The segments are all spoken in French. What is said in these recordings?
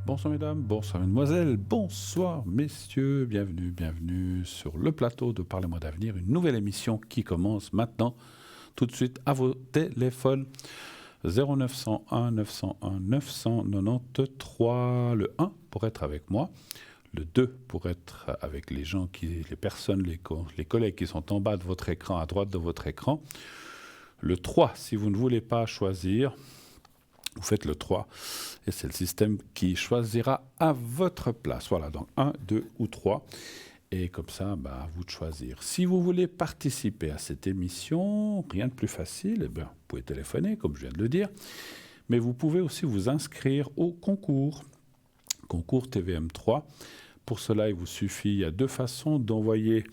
Bonsoir mesdames, bonsoir mesdemoiselles, bonsoir messieurs, bienvenue sur le plateau de Parlez-moi d'avenir, une nouvelle émission qui commence maintenant, tout de suite à vos téléphones. 0901 901 993, le 1 pour être avec moi, le 2 pour être avec les gens, les personnes, les collègues qui sont en bas de votre écran, à droite de votre écran. Le 3, si vous ne voulez pas choisir, vous faites le 3 et c'est le système qui choisira à votre place. Voilà, donc 1, 2 ou 3. Et comme ça, à vous de choisir. Si vous voulez participer à cette émission, rien de plus facile, vous pouvez téléphoner, comme je viens de le dire. Mais vous pouvez aussi vous inscrire au concours TVM3. Pour cela, il vous suffit, il y a deux façons d'envoyer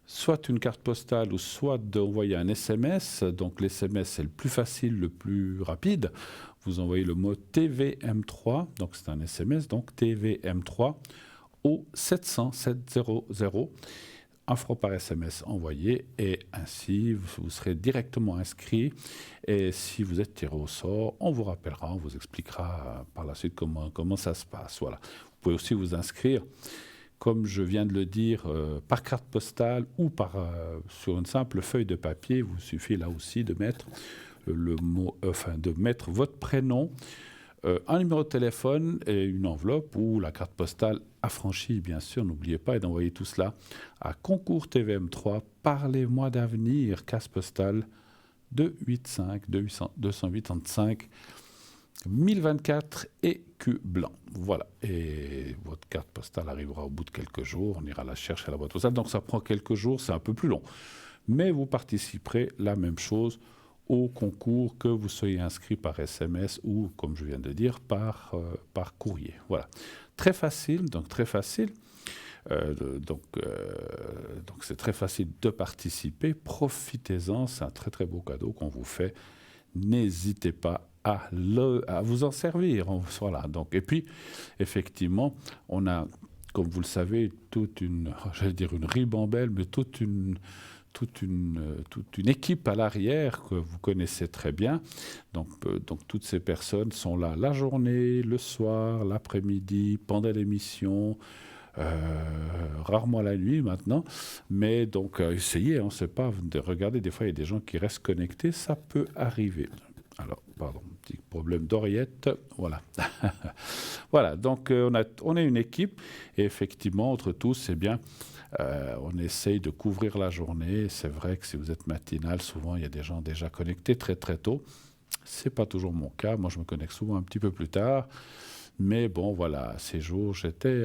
soit une carte postale ou soit d'envoyer un SMS. Donc l'SMS, c'est le plus facile, le plus rapide. Vous envoyez le mot TVM3, donc c'est un SMS, donc TVM3 au 700 700, 1 franc par SMS envoyé, et ainsi vous serez directement inscrit. Et si vous êtes tiré au sort, on vous rappellera, on vous expliquera par la suite comment ça se passe. Voilà. Vous pouvez aussi vous inscrire, comme je viens de le dire, par carte postale ou sur une simple feuille de papier. Il vous suffit là aussi de mettre de mettre votre prénom, un numéro de téléphone et une enveloppe ou la carte postale affranchie, bien sûr. N'oubliez pas d'envoyer tout cela à Concours TVM3, Parlez-moi d'avenir, case postale 285 285 1024 écus blancs. Voilà. Et votre carte postale arrivera au bout de quelques jours. On ira la chercher à la boîte postale. Donc ça prend quelques jours, c'est un peu plus long. Mais vous participerez la même chose au concours, que vous soyez inscrit par SMS ou, comme je viens de dire, par courrier. Voilà. Très facile, donc très facile. Donc c'est très facile de participer. Profitez-en, c'est un très très beau cadeau qu'on vous fait. N'hésitez pas à vous en servir. Voilà. Donc, et puis, effectivement, on a, comme vous le savez, une ribambelle, mais toute une équipe à l'arrière que vous connaissez très bien. Donc toutes ces personnes sont là la journée, le soir, l'après-midi, pendant l'émission, rarement la nuit maintenant. Mais donc essayez, on ne sait pas, regardez, des fois il y a des gens qui restent connectés, ça peut arriver. Alors, pardon, petit problème d'oreillette, voilà. Voilà, donc on est une équipe, et effectivement, entre tous, c'est bien. On essaye de couvrir la journée. C'est vrai que si vous êtes matinal, souvent il y a des gens déjà connectés très très tôt. C'est pas toujours mon cas. Moi, je me connecte souvent un petit peu plus tard. Mais bon, voilà, ces jours, j'étais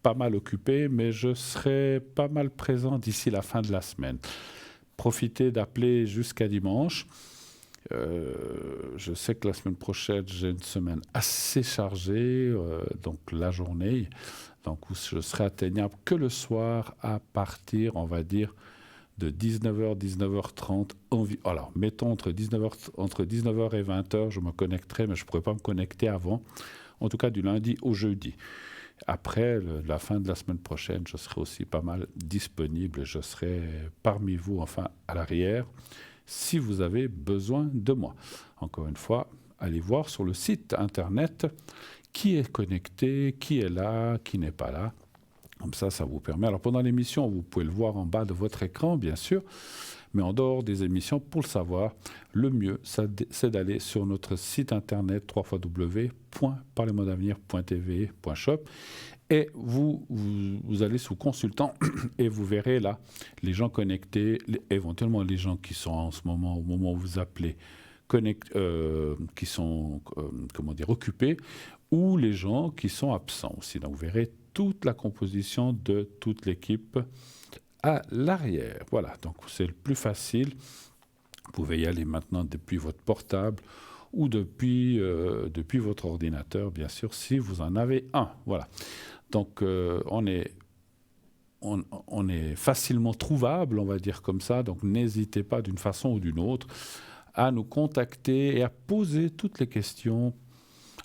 pas mal occupé, mais je serai pas mal présent d'ici la fin de la semaine. Profitez d'appeler jusqu'à dimanche. Je sais que la semaine prochaine, j'ai une semaine assez chargée, donc la journée. Donc, où je serai atteignable que le soir à partir, on va dire, de 19h, 19h30. Alors, mettons entre 19h et 20h, je me connecterai, mais je ne pourrai pas me connecter avant, en tout cas du lundi au jeudi. Après, la fin de la semaine prochaine, je serai aussi pas mal disponible. Je serai parmi vous, enfin, à l'arrière, si vous avez besoin de moi. Encore une fois, allez voir sur le site internet qui est connecté, qui est là, qui n'est pas là. Comme ça vous permet. Alors pendant l'émission, vous pouvez le voir en bas de votre écran, bien sûr, mais en dehors des émissions, pour le savoir, le mieux, c'est d'aller sur notre site internet www.parlezmoi-d'avenir.tv.shop, et vous allez sous consultant et vous verrez là les gens connectés, éventuellement les gens qui sont en ce moment, au moment où vous appelez, qui sont occupés, ou les gens qui sont absents aussi. Donc vous verrez toute la composition de toute l'équipe à l'arrière. Voilà, donc c'est le plus facile. Vous pouvez y aller maintenant depuis votre portable ou depuis votre ordinateur, bien sûr, si vous en avez un. Voilà. Donc on est facilement trouvable, on va dire comme ça. Donc n'hésitez pas d'une façon ou d'une autre à nous contacter et à poser toutes les questions.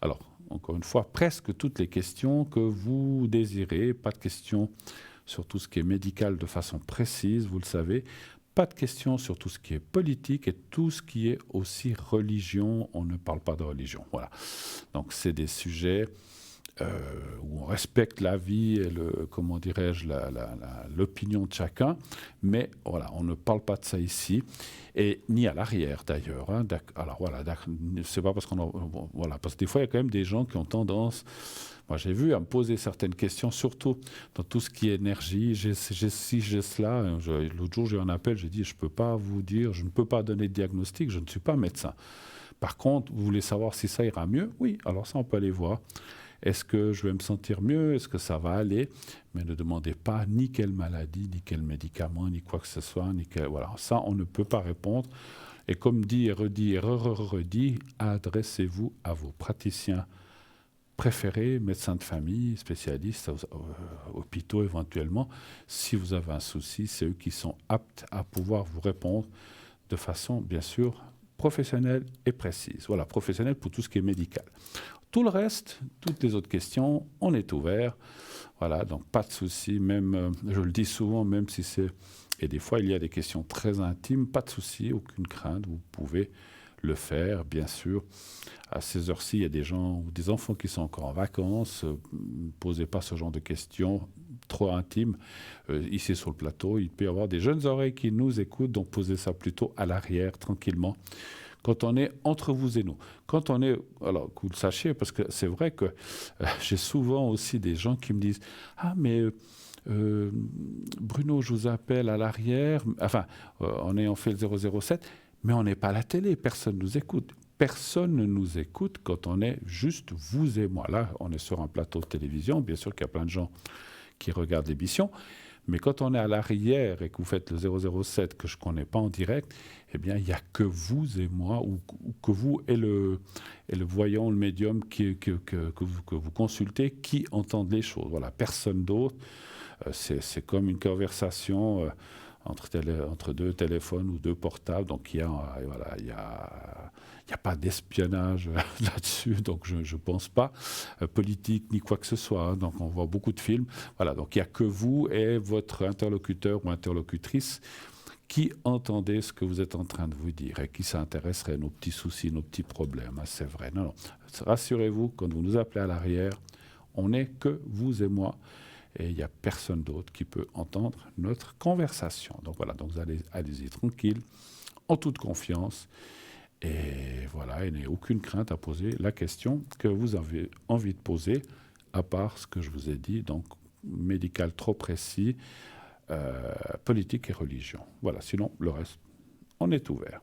Alors, encore une fois, presque toutes les questions que vous désirez. Pas de questions sur tout ce qui est médical de façon précise, vous le savez. Pas de questions sur tout ce qui est politique et tout ce qui est aussi religion. On ne parle pas de religion. Voilà. Donc, c'est des sujets où on respecte la vie et comment dirais-je, l'opinion de chacun, mais voilà, on ne parle pas de ça ici, et ni à l'arrière d'ailleurs. Hein. Alors voilà, c'est pas parce voilà, parce que des fois il y a quand même des gens qui ont tendance, moi j'ai vu, à me poser certaines questions, surtout dans tout ce qui est énergie, j'ai ci, j'ai cela. L'autre jour j'ai eu un appel, j'ai dit je peux pas vous dire, je ne peux pas donner de diagnostic, je ne suis pas médecin. Par contre, vous voulez savoir si ça ira mieux? Oui, alors ça on peut aller voir. Est-ce que je vais me sentir mieux? Est-ce que ça va aller? Mais ne demandez pas ni quelle maladie, ni quel médicament, ni quoi que ce soit. Voilà, ça, on ne peut pas répondre. Et comme dit et redit, adressez-vous à vos praticiens préférés, médecins de famille, spécialistes, hôpitaux éventuellement. Si vous avez un souci, c'est eux qui sont aptes à pouvoir vous répondre de façon, bien sûr, professionnelle et précise. Voilà, professionnelle pour tout ce qui est médical. Tout le reste, toutes les autres questions, on est ouvert. Voilà, donc pas de souci, même, je le dis souvent, même si c'est... Et des fois, il y a des questions très intimes, pas de souci, aucune crainte, vous pouvez le faire, bien sûr. À ces heures-ci, il y a des gens ou des enfants qui sont encore en vacances. Ne posez pas ce genre de questions trop intimes. Ici, sur le plateau, il peut y avoir des jeunes oreilles qui nous écoutent, donc posez ça plutôt à l'arrière, tranquillement. Quand on est entre vous et nous. Quand on est, alors que vous le sachiez, parce que c'est vrai que j'ai souvent aussi des gens qui me disent « Ah, mais Bruno, je vous appelle à l'arrière, enfin, en ayant fait le 007, mais on n'est pas à la télé, personne ne nous écoute. » Personne ne nous écoute quand on est juste vous et moi. Là, on est sur un plateau de télévision, bien sûr qu'il y a plein de gens qui regardent l'émission, mais quand on est à l'arrière et que vous faites le 007 que je ne connais pas en direct, eh bien, il n'y a que vous et moi, ou que vous et le voyant, le médium que vous consultez, qui entendent les choses. Voilà, personne d'autre. C'est comme une conversation entre deux téléphones ou deux portables. Donc, il n'y a pas d'espionnage là-dessus, donc je ne pense pas, politique ni quoi que ce soit. Hein. Donc on voit beaucoup de films. Voilà, donc il n'y a que vous et votre interlocuteur ou interlocutrice qui entendez ce que vous êtes en train de vous dire et qui s'intéresserait à nos petits soucis, nos petits problèmes. Hein, c'est vrai. Non. Rassurez-vous, quand vous nous appelez à l'arrière, on n'est que vous et moi. Et il n'y a personne d'autre qui peut entendre notre conversation. Donc voilà, donc allez-y tranquille, en toute confiance. Et voilà, il n'y a aucune crainte à poser la question que vous avez envie de poser, à part ce que je vous ai dit, donc médical trop précis, politique et religion. Voilà, sinon le reste, on est ouvert.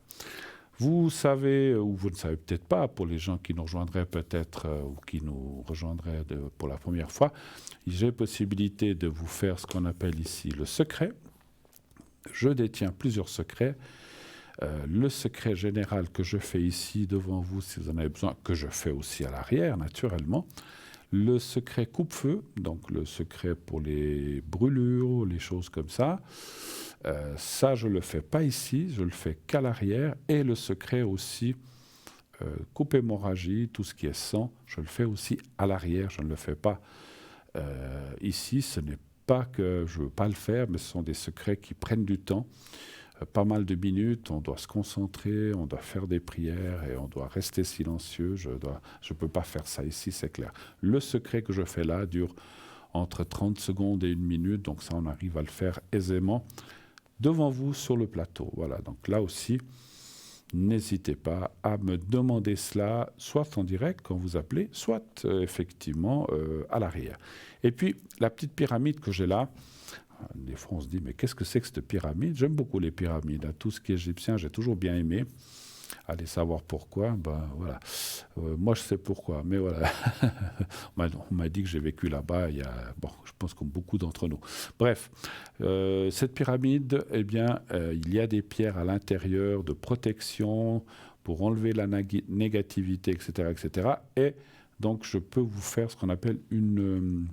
Vous savez, ou vous ne savez peut-être pas, pour les gens qui nous rejoindraient peut-être, ou qui nous rejoindraient pour la première fois, j'ai possibilité de vous faire ce qu'on appelle ici le secret. Je détiens plusieurs secrets. Le secret général que je fais ici devant vous, si vous en avez besoin, que je fais aussi à l'arrière, naturellement. Le secret coupe-feu, donc le secret pour les brûlures, les choses comme ça. Ça, je ne le fais pas ici, je le fais qu'à l'arrière. Et le secret aussi, coupe hémorragie, tout ce qui est sang, je le fais aussi à l'arrière, je ne le fais pas ici. Ce n'est pas que je ne veux pas le faire, mais ce sont des secrets qui prennent du temps. Pas mal de minutes, on doit se concentrer, on doit faire des prières et on doit rester silencieux. Je ne peux pas faire ça ici, c'est clair. Le secret que je fais là dure entre 30 secondes et 1 minute, donc ça on arrive à le faire aisément devant vous sur le plateau. Voilà, donc là aussi, n'hésitez pas à me demander cela, soit en direct quand vous appelez, soit effectivement à l'arrière. Et puis, la petite pyramide que j'ai là, des fois, on se dit, mais qu'est-ce que c'est que cette pyramide? J'aime beaucoup les pyramides. Hein. Tout ce qui est égyptien, j'ai toujours bien aimé. Allez savoir pourquoi. Ben, voilà. Moi, je sais pourquoi. Mais voilà. On m'a dit que j'ai vécu là-bas bon, je pense comme beaucoup d'entre nous. Bref, cette pyramide, eh bien, il y a des pierres à l'intérieur de protection pour enlever la négativité, etc., etc. Et donc, je peux vous faire ce qu'on appelle une...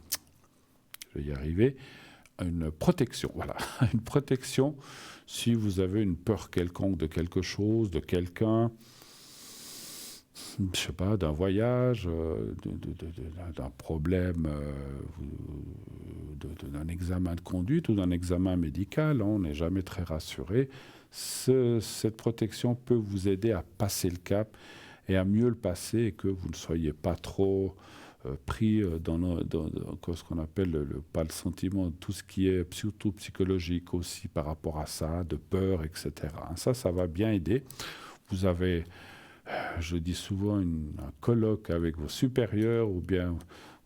je vais y arriver. Une protection, voilà, une protection si vous avez une peur quelconque de quelque chose, de quelqu'un, je ne sais pas, d'un voyage, d'un problème, d'un examen de conduite ou d'un examen médical, on n'est jamais très rassuré. Cette protection peut vous aider à passer le cap et à mieux le passer et que vous ne soyez pas trop pris dans ce qu'on appelle, pas le sentiment, tout ce qui est surtout psychologique aussi par rapport à ça, de peur, etc. Ça va bien aider. Vous avez, je dis souvent, un colloque avec vos supérieurs, ou bien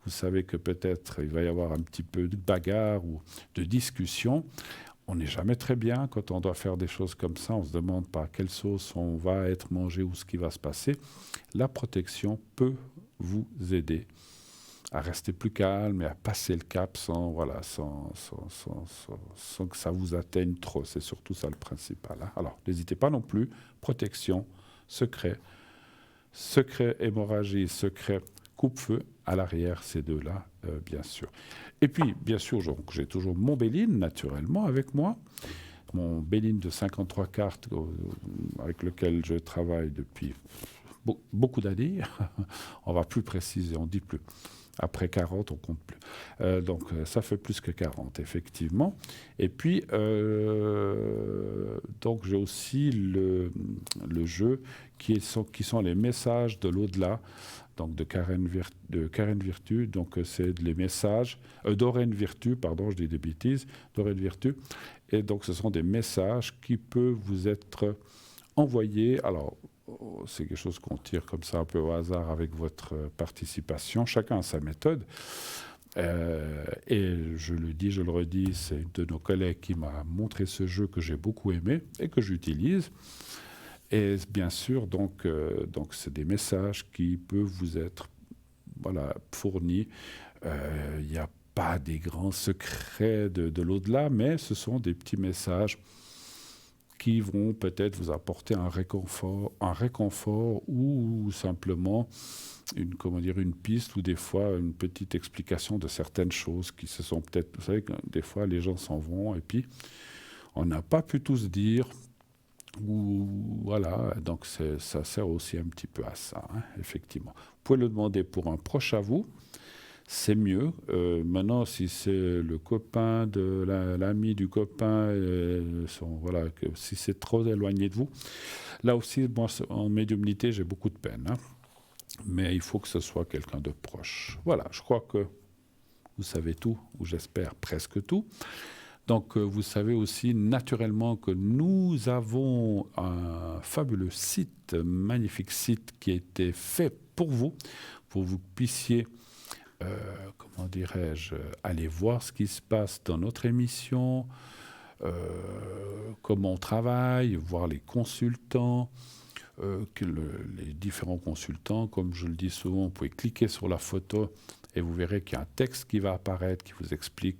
vous savez que peut-être il va y avoir un petit peu de bagarre ou de discussion. On n'est jamais très bien quand on doit faire des choses comme ça. On ne se demande pas à quelle sauce on va être mangé ou ce qui va se passer. La protection peut vous aider à rester plus calme et à passer le cap sans que ça vous atteigne trop. C'est surtout ça le principal. Alors, n'hésitez pas non plus. Protection, secret hémorragie, secret coupe-feu à l'arrière, ces deux-là, bien sûr. Et puis, bien sûr, j'ai toujours mon Béline, naturellement, avec moi. Mon Béline de 53 cartes avec lequel je travaille depuis beaucoup d'années. On va plus préciser, on dit plus. Après 40, on compte plus. Donc, ça fait plus que 40, effectivement. Et puis, donc j'ai aussi le jeu qui sont les messages de l'au-delà, donc de Karen Virtue. Donc, c'est les messages d'Aurène Virtue, pardon, je dis des bêtises, d'Aurène Virtue. Et donc, ce sont des messages qui peuvent vous être envoyés. Alors, c'est quelque chose qu'on tire comme ça un peu au hasard avec votre participation. Chacun a sa méthode. Et je le dis, je le redis, c'est une de nos collègues qui m'a montré ce jeu que j'ai beaucoup aimé et que j'utilise. Et bien sûr, donc c'est des messages qui peuvent vous être fournis. Il n'y a pas des grands secrets de l'au-delà, mais ce sont des petits messages qui vont peut-être vous apporter un réconfort ou simplement une piste ou des fois une petite explication de certaines choses qui se sont peut-être... Vous savez que des fois les gens s'en vont et puis on n'a pas pu tout se dire. Ou voilà, donc ça sert aussi un petit peu à ça, effectivement. Vous pouvez le demander pour un proche à vous, c'est mieux. Maintenant, si c'est le copain de l'ami du copain, si c'est trop éloigné de vous, là aussi, moi, en médiumnité, j'ai beaucoup de peine. Mais il faut que ce soit quelqu'un de proche. Voilà, je crois que vous savez tout, ou j'espère presque tout. Donc, vous savez aussi naturellement que nous avons un fabuleux site, magnifique site qui a été fait pour que vous puissiez, comment dirais-je, aller voir ce qui se passe dans notre émission, comment on travaille, voir les consultants, les différents consultants. Comme je le dis souvent, vous pouvez cliquer sur la photo et vous verrez qu'il y a un texte qui va apparaître qui vous explique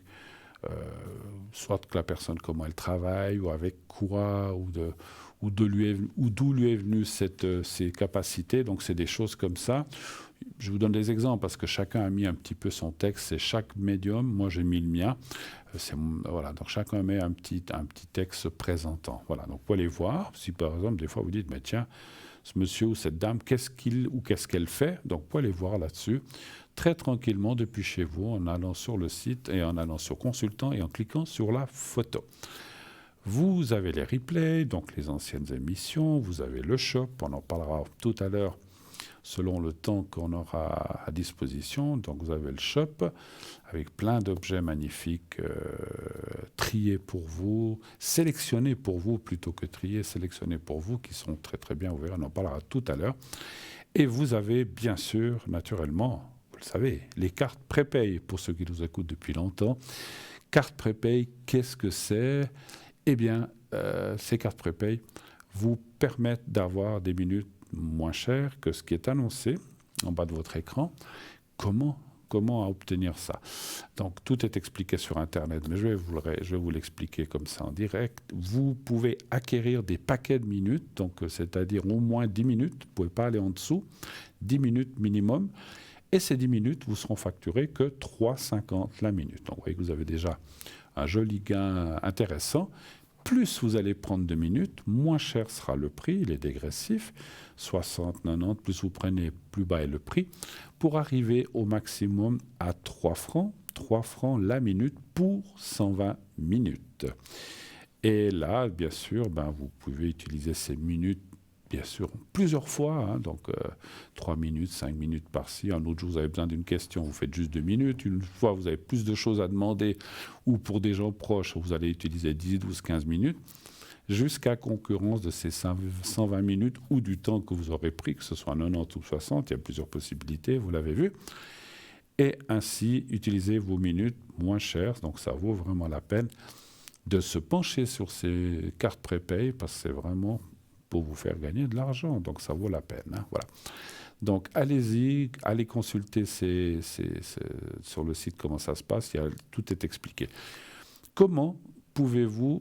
soit que la personne, comment elle travaille, ou avec quoi, ou d'où lui est venue ces capacités. Donc, c'est des choses comme ça. Je vous donne des exemples parce que chacun a mis un petit peu son texte. C'est chaque médium. Moi, j'ai mis le mien. Donc, chacun met un petit texte se présentant. Voilà. Donc, vous pouvez aller voir. Si, par exemple, des fois, vous dites, mais tiens, ce monsieur ou cette dame, qu'est-ce qu'elle fait? Donc, vous pouvez aller voir là-dessus. Très tranquillement depuis chez vous, en allant sur le site et en allant sur consultant et en cliquant sur la photo. Vous avez les replays, donc les anciennes émissions, vous avez le shop, on en parlera tout à l'heure selon le temps qu'on aura à disposition. Donc vous avez le shop avec plein d'objets magnifiques triés pour vous, sélectionnés pour vous plutôt que triés, sélectionnés pour vous, qui sont très très bien ouverts, on en parlera tout à l'heure. Et vous avez bien sûr, naturellement, vous le savez, les cartes prépay, pour ceux qui nous écoutent depuis longtemps. Cartes prépay, qu'est-ce que c'est? Eh bien, ces cartes prépay vous permettent d'avoir des minutes moins chères que ce qui est annoncé en bas de votre écran. Comment obtenir ça? Donc, tout est expliqué sur Internet, mais je vais vous l'expliquer comme ça en direct. Vous pouvez acquérir des paquets de minutes, donc c'est-à-dire au moins 10 minutes, vous ne pouvez pas aller en dessous, 10 minutes minimum. Et ces 10 minutes vous seront facturées que 3,50 la minute. Donc vous voyez que vous avez déjà un joli gain intéressant. Plus vous allez prendre de minutes, moins cher sera le prix, il est dégressif, 60, 90, plus vous prenez, plus bas est le prix, pour arriver au maximum à 3 francs la minute pour 120 minutes. Et là, bien sûr, vous pouvez utiliser ces minutes bien sûr, plusieurs fois. Hein, donc, 3 minutes, 5 minutes par-ci. Un autre jour, vous avez besoin d'une question, vous faites juste 2 minutes. Une fois, vous avez plus de choses à demander. Ou pour des gens proches, vous allez utiliser 10, 12, 15 minutes. Jusqu'à concurrence de ces 120 minutes ou du temps que vous aurez pris, que ce soit 90 ou 60. Il y a plusieurs possibilités, vous l'avez vu. Et ainsi, utilisez vos minutes moins chères. Donc, ça vaut vraiment la peine de se pencher sur ces cartes prépay parce que c'est vraiment pour vous faire gagner de l'argent. Donc, ça vaut la peine. Hein, voilà. Donc, allez-y, allez consulter sur le site comment ça se passe. Tout est expliqué. Comment pouvez-vous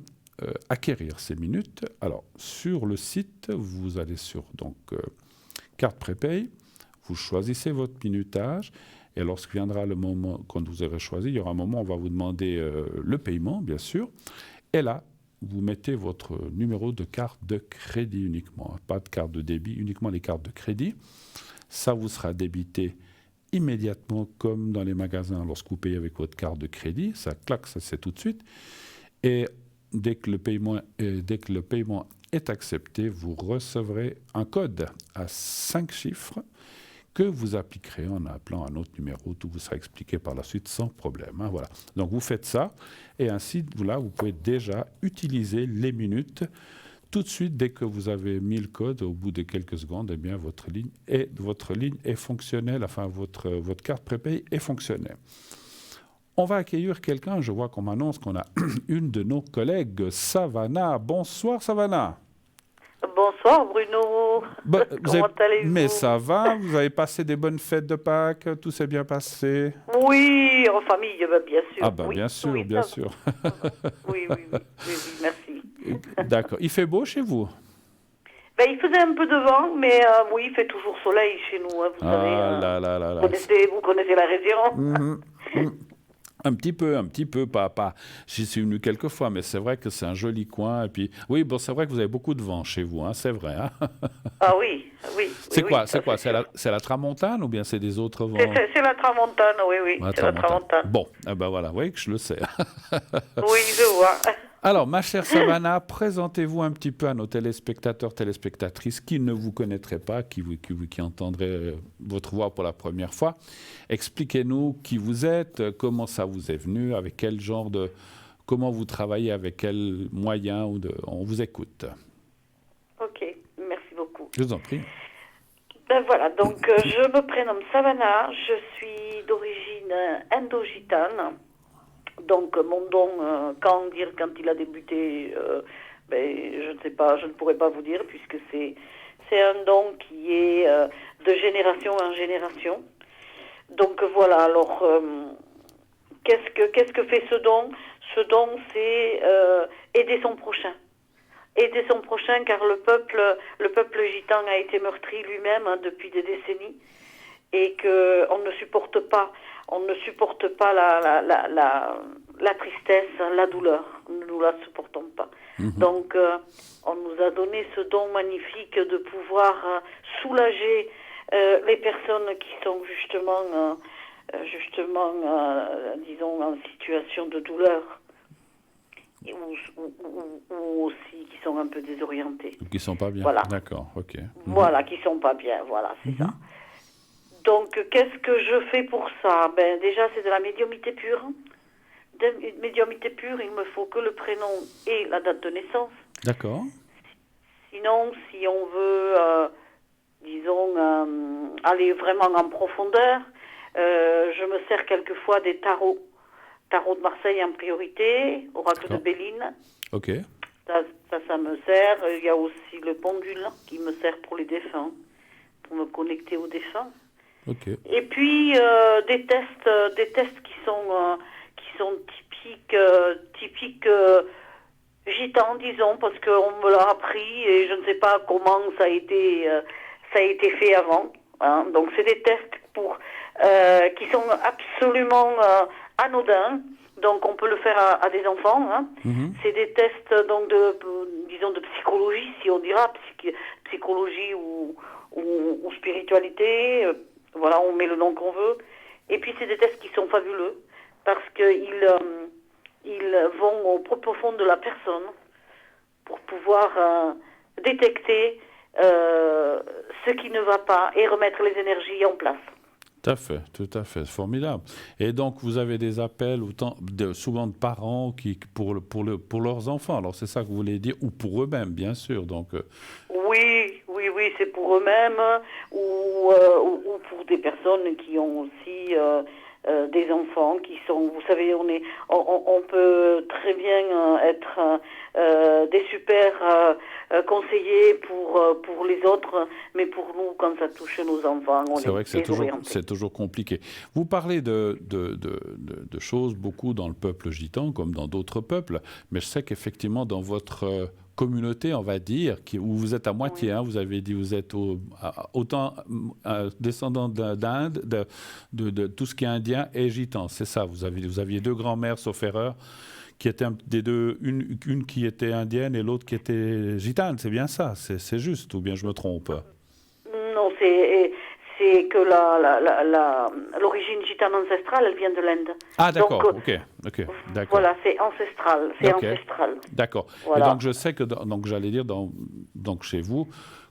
acquérir ces minutes? Alors, sur le site, vous allez sur carte prépay, vous choisissez votre minutage. Et lorsque viendra le moment, quand vous aurez choisi, il y aura un moment où on va vous demander le paiement, bien sûr. Et là, vous mettez votre numéro de carte de crédit uniquement. Pas de carte de débit, uniquement les cartes de crédit. Ça vous sera débité immédiatement, comme dans les magasins, lorsque vous payez avec votre carte de crédit. Ça claque, ça c'est tout de suite. Et dès que le paiement est accepté, vous recevrez un code à 5 chiffres que vous appliquerez en appelant un autre numéro. Tout vous sera expliqué par la suite sans problème. Hein, voilà. Donc vous faites ça et ainsi, là, vous pouvez déjà utiliser les minutes. Tout de suite, dès que vous avez mis le code, au bout de quelques secondes, eh bien, votre ligne est fonctionnelle, enfin votre carte prépay est fonctionnelle. On va accueillir quelqu'un, je vois qu'on m'annonce qu'on a une de nos collègues, Savannah. Bonsoir Savannah. Bonsoir Bruno, comment allez-vous? Mais ça va, vous avez passé des bonnes fêtes de Pâques, tout s'est bien passé? Oui, en famille, bien sûr. Ah ben oui, bien sûr, oui, bien sûr. Oui, merci. D'accord. Il fait beau chez vous? Ben, il faisait un peu de vent, mais oui, il fait toujours soleil chez nous, hein, vous savez. Vous connaissez la région. Un petit peu, pas. J'y suis venu quelques fois, mais c'est vrai que c'est un joli coin. Et puis, oui, bon, c'est vrai que vous avez beaucoup de vent chez vous, hein, c'est vrai. Hein. Ah oui. C'est quoi? C'est la tramontane ou bien c'est des autres vents? C'est la tramontane, oui, c'est la tramontane. Bon, eh ben voilà, oui, que je le sais. Oui, je vois. Alors, ma chère Savannah, présentez-vous un petit peu à nos téléspectateurs, téléspectatrices qui ne vous connaîtraient pas, qui entendraient votre voix pour la première fois. Expliquez-nous qui vous êtes, comment ça vous est venu, avec quel genre de... Comment vous travaillez, avec quels moyens, on vous écoute. Ok, merci beaucoup. Je vous en prie. Ben voilà, donc je me prénomme Savannah, je suis d'origine indo-gitane. Donc mon don, quand il a débuté, je ne sais pas, je ne pourrais pas vous dire puisque c'est un don qui est de génération en génération. Donc voilà, alors qu'est-ce que fait ce don? Ce don, c'est aider son prochain. Aider son prochain, car le peuple gitan a été meurtri lui-même depuis des décennies et que on ne supporte pas la tristesse, la douleur. Nous la supportons pas. Donc, on nous a donné ce don magnifique de pouvoir soulager les personnes qui sont justement, disons, en situation de douleur. Ou aussi qui sont un peu désorientés. Qui sont pas bien. Voilà. D'accord, ok. Voilà, qui sont pas bien, voilà, c'est ça. Donc, qu'est-ce que je fais pour ça? Ben, déjà, c'est de la médiumnité pure. De médiumnité pure, il me faut que le prénom et la date de naissance. D'accord. Sinon, si on veut, aller vraiment en profondeur, je me sers quelquefois des tarots. Tarot de Marseille en priorité, oracle de Béline. Ok. Ça me sert. Il y a aussi le pendule qui me sert pour les défunts, pour me connecter aux défunts. Ok. Et puis des tests qui sont typiques gitans, disons, parce qu'on me l'a appris et je ne sais pas comment ça a été fait avant. Hein. Donc c'est des tests qui sont absolument anodins. Donc on peut le faire à des enfants. Hein. C'est des tests donc de psychologie, si on dira psychologie ou spiritualité. Voilà, on met le nom qu'on veut. Et puis c'est des tests qui sont fabuleux parce qu'ils vont au profond de la personne pour pouvoir détecter ce qui ne va pas et remettre les énergies en place. Tout à fait, formidable. Et donc, vous avez des appels souvent de parents pour leurs enfants. Alors, c'est ça que vous voulez dire, ou pour eux-mêmes, bien sûr. Donc, Oui, c'est pour eux-mêmes ou pour des personnes qui ont aussi des enfants qui sont, vous savez, on peut très bien être des super conseillers pour les autres, mais pour nous, quand ça touche nos enfants, on c'est vrai que désorienté. c'est toujours compliqué. Vous parlez de choses beaucoup dans le peuple gitan, comme dans d'autres peuples, mais je sais qu'effectivement, dans votre communauté, on va dire, où vous êtes à moitié, Oui. hein, vous avez dit vous êtes autant descendant d'Inde, de tout ce qui est indien et gitan, c'est ça, vous aviez deux grands-mères, sauf erreur, qui étaient des deux, une qui était indienne et l'autre qui était gitane, c'est bien ça, c'est juste, ou bien je me trompe? Non, c'est que l'origine gitane ancestrale, elle vient de l'Inde. Ah, d'accord, Donc, ok, d'accord. voilà, c'est ancestral, ancestral. D'accord. Voilà. Et donc, je sais que, donc j'allais dire, donc chez vous,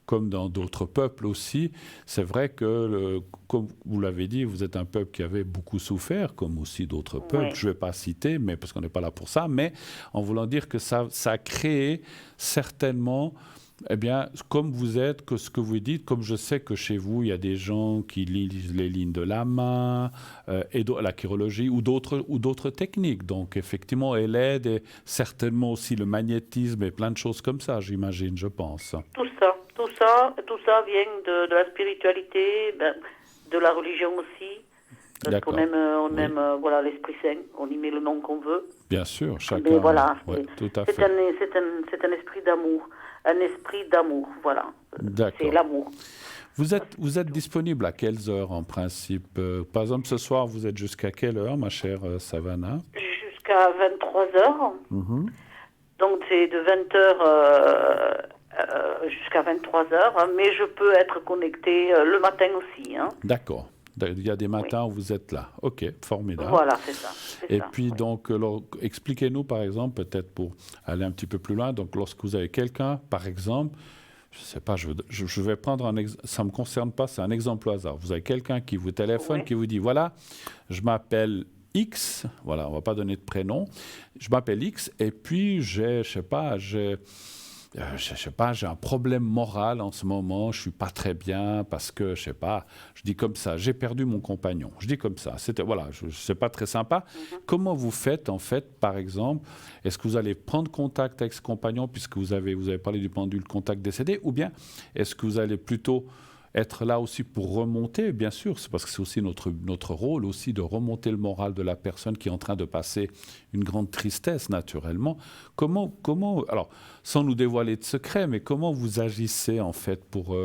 comme dans d'autres peuples aussi, c'est vrai que, comme vous l'avez dit, vous êtes un peuple qui avait beaucoup souffert, comme aussi d'autres peuples. Oui. Je ne vais pas citer, mais parce qu'on n'est pas là pour ça, mais en voulant dire que ça a créé certainement. Eh bien, comme vous êtes, que ce que vous dites, comme je sais que chez vous, il y a des gens qui lisent les lignes de la main, et la chirologie ou d'autres techniques. Donc, effectivement, elle aide et certainement aussi le magnétisme et plein de choses comme ça, j'imagine, je pense. Tout ça vient de la spiritualité, de la religion aussi. Parce qu'on aime, voilà, l'Esprit Saint, on y met le nom qu'on veut. Bien sûr, chacun. Mais voilà, tout à fait. c'est un esprit d'amour. Un esprit d'amour, voilà. D'accord. C'est l'amour. Vous êtes disponible à quelles heures en principe? Par exemple, ce soir, vous êtes jusqu'à quelle heure, ma chère Savannah? Jusqu'à 23h. Donc c'est de 20h jusqu'à 23h. Mais je peux être connectée le matin aussi. Hein. D'accord. Il y a des matins où vous êtes là. Ok, formidable. Voilà, c'est ça. Et puis, donc, expliquez-nous, par exemple, peut-être pour aller un petit peu plus loin, donc lorsque vous avez quelqu'un, par exemple, je ne sais pas, je vais prendre un exemple, ça ne me concerne pas, c'est un exemple au hasard. Vous avez quelqu'un qui vous téléphone, qui vous dit, voilà, je m'appelle X, voilà, on ne va pas donner de prénom, je m'appelle X, et puis j'ai un problème moral en ce moment, je ne suis pas très bien parce que, je dis comme ça, j'ai perdu mon compagnon. Je dis comme ça, c'est pas très sympa. Comment vous faites, en fait, par exemple, est-ce que vous allez prendre contact avec ce compagnon, puisque vous avez parlé du pendule contact décédé, ou bien est-ce que vous allez plutôt être là aussi pour remonter, bien sûr, c'est parce que c'est aussi notre rôle aussi de remonter le moral de la personne qui est en train de passer une grande tristesse, naturellement. Comment, alors, sans nous dévoiler de secrets, mais comment vous agissez, en fait, pour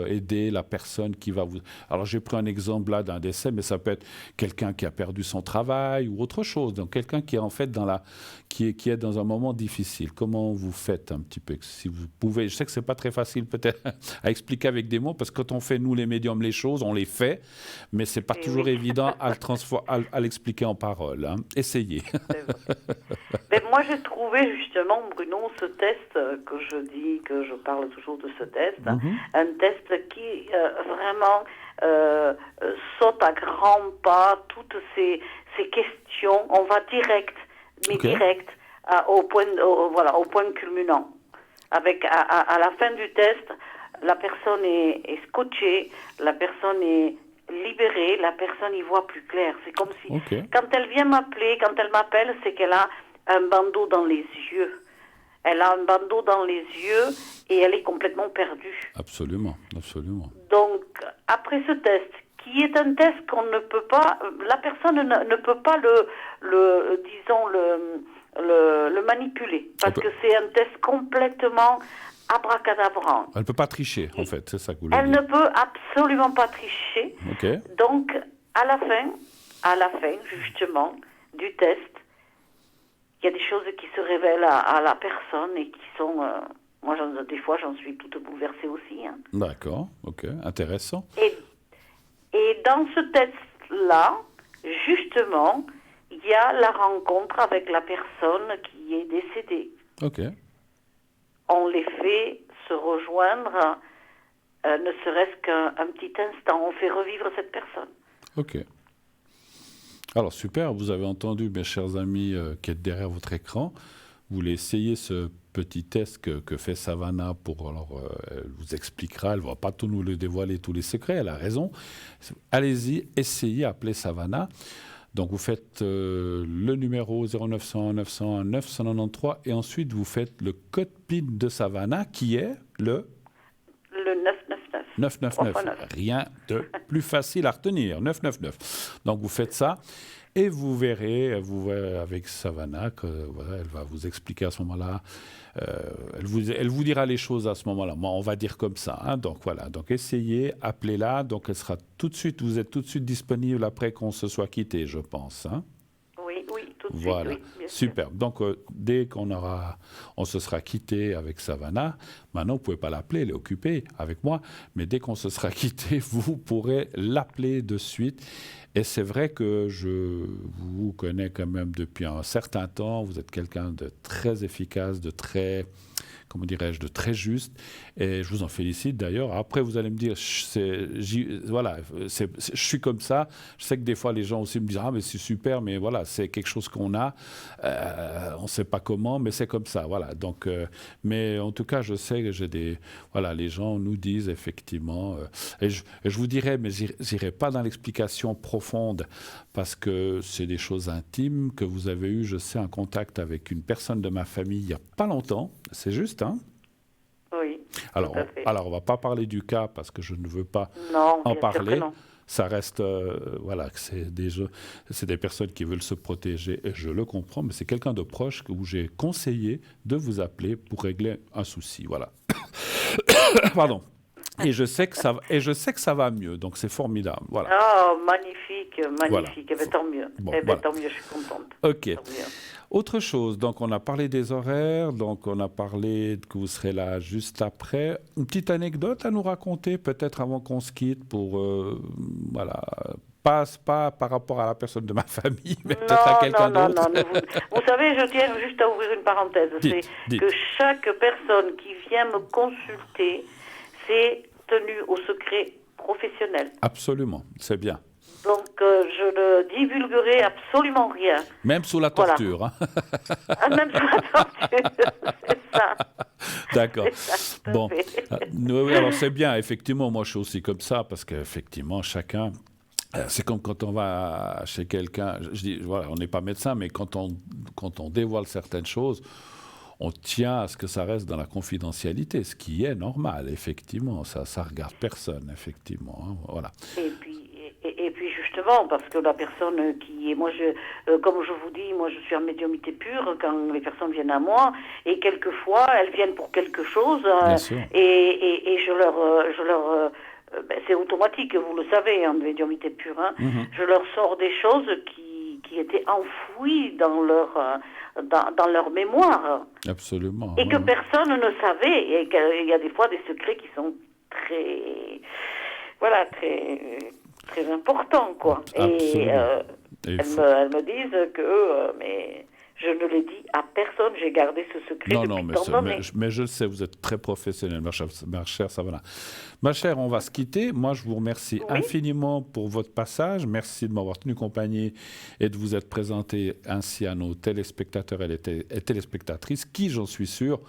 aider la personne qui va vous... Alors, j'ai pris un exemple là d'un décès, mais ça peut être quelqu'un qui a perdu son travail ou autre chose. Donc, quelqu'un qui est, en fait, qui est dans un moment difficile. Comment vous faites un petit peu, si vous pouvez... Je sais que c'est pas très facile, peut-être, à expliquer avec des mots, parce que quand on fait, nous, les médiums, les choses, on les fait, mais c'est pas toujours évident à l'expliquer en parole. Hein. Essayez. Mais moi, j'ai trouvé justement, Bruno, ce test que je parle toujours de ce test, un test qui vraiment saute à grands pas toutes ces questions. On va direct au point culminant. Avec à la fin du test, la personne est scotchée, la personne est libérée, la personne y voit plus clair. C'est comme si, quand elle vient m'appeler, quand elle m'appelle, c'est qu'elle a un bandeau dans les yeux. Elle a un bandeau dans les yeux et elle est complètement perdue. Absolument. Donc, après ce test, qui est un test qu'on ne peut pas, la personne ne peut pas le manipuler, parce que c'est un test complètement abracadabrant. Elle ne peut pas tricher, en fait, c'est ça que vous voulez dire. Elle ne peut absolument pas tricher. Donc, à la fin, justement, du test, il y a des choses qui se révèlent à la personne et qui sont... moi, des fois, j'en suis toute bouleversée aussi. Hein. D'accord, intéressant. Et dans ce test-là, justement, il y a la rencontre avec la personne qui est décédée. On les fait se rejoindre, ne serait-ce qu'un petit instant. On fait revivre cette personne. Ok. Alors super, vous avez entendu, mes chers amis qui êtes derrière votre écran, vous voulez essayer ce petit test que fait Savannah elle vous expliquera, elle ne va pas tout nous le dévoiler, tous les secrets, elle a raison. Allez-y, essayez, appelez Savannah. Donc vous faites le numéro 0900 901 993 et ensuite vous faites le code PIN de Savannah qui est le 999. 999. Rien de plus facile à retenir. 999. Donc vous faites ça et vous verrez avec Savannah elle va vous expliquer à ce moment-là. Elle vous dira les choses à ce moment-là. Moi, on va dire comme ça. Hein. Donc voilà. Donc essayez, appelez-la. Donc elle sera tout de suite. Vous êtes tout de suite disponible après qu'on se soit quitté, je pense. Hein. Oui, tout de voilà. suite. Oui, super. Donc dès on se sera quitté avec Savannah. Maintenant, vous ne pouvez pas l'appeler, elle est occupée avec moi. Mais dès qu'on se sera quitté, vous pourrez l'appeler de suite. Et c'est vrai que je vous connais quand même depuis un certain temps. Vous êtes quelqu'un de très efficace, de très, de très juste. Et je vous en félicite d'ailleurs. Après, vous allez me dire, je suis comme ça. Je sais que des fois, les gens aussi me disent, ah, mais c'est super, mais voilà, c'est quelque chose qu'on a. On ne sait pas comment, mais c'est comme ça. Voilà. Donc, mais en tout cas, je sais que les gens nous disent effectivement, et je vous dirais, mais j'irai pas dans l'explication profonde parce que c'est des choses intimes que vous avez eu, je sais, un contact avec une personne de ma famille il n'y a pas longtemps. C'est juste, hein? Oui. Alors, on ne va pas parler du cas parce que je ne veux pas en parler. Non. Ça reste, c'est des personnes qui veulent se protéger et je le comprends, mais c'est quelqu'un de proche où j'ai conseillé de vous appeler pour régler un souci. Voilà. Pardon. Et je sais que ça va mieux, donc c'est formidable. Voilà. Oh, magnifique. Voilà. Eh bien, tant mieux. Tant mieux, je suis contente. Ok. Autre chose, donc on a parlé des horaires, donc on a parlé que vous serez là juste après. Une petite anecdote à nous raconter, peut-être avant qu'on se quitte, pour pas par rapport à la personne de ma famille, mais peut-être à quelqu'un d'autre. Non. Vous savez, je tiens juste à ouvrir une parenthèse. Dites. Que chaque personne qui vient me consulter, c'est tenu au secret professionnel. Absolument, c'est bien. Donc, je ne divulguerai absolument rien. Même sous la torture. Voilà. Même sous la torture, c'est ça. D'accord. Bon. Oui, alors c'est bien. Effectivement, moi, je suis aussi comme ça parce qu'effectivement, chacun... C'est comme quand on va chez quelqu'un, je dis, voilà, on n'est pas médecin, mais quand on dévoile certaines choses, on tient à ce que ça reste dans la confidentialité, ce qui est normal, effectivement. Ça regarde personne, effectivement. Hein, voilà. Et puis justement, parce que la personne qui est... comme je vous dis, moi je suis en médiumnité pure quand les personnes viennent à moi, et quelquefois elles viennent pour quelque chose, et je leur c'est automatique, vous le savez, en médiumité pure, hein, je leur sors des choses qui étaient enfouies dans leur mémoire. Absolument. Et que personne ne savait, et qu'il y a des fois des secrets qui sont très... Voilà, très important, quoi. Et elles me disent que mais je ne l'ai dit à personne, j'ai gardé ce secret depuis tant d'années. Mais je le sais, vous êtes très professionnelle, ma chère Savannah. Ma chère, on va se quitter. Moi, je vous remercie infiniment pour votre passage. Merci de m'avoir tenu compagnie et de vous être présenté ainsi à nos téléspectateurs et téléspectatrices qui, j'en suis sûr,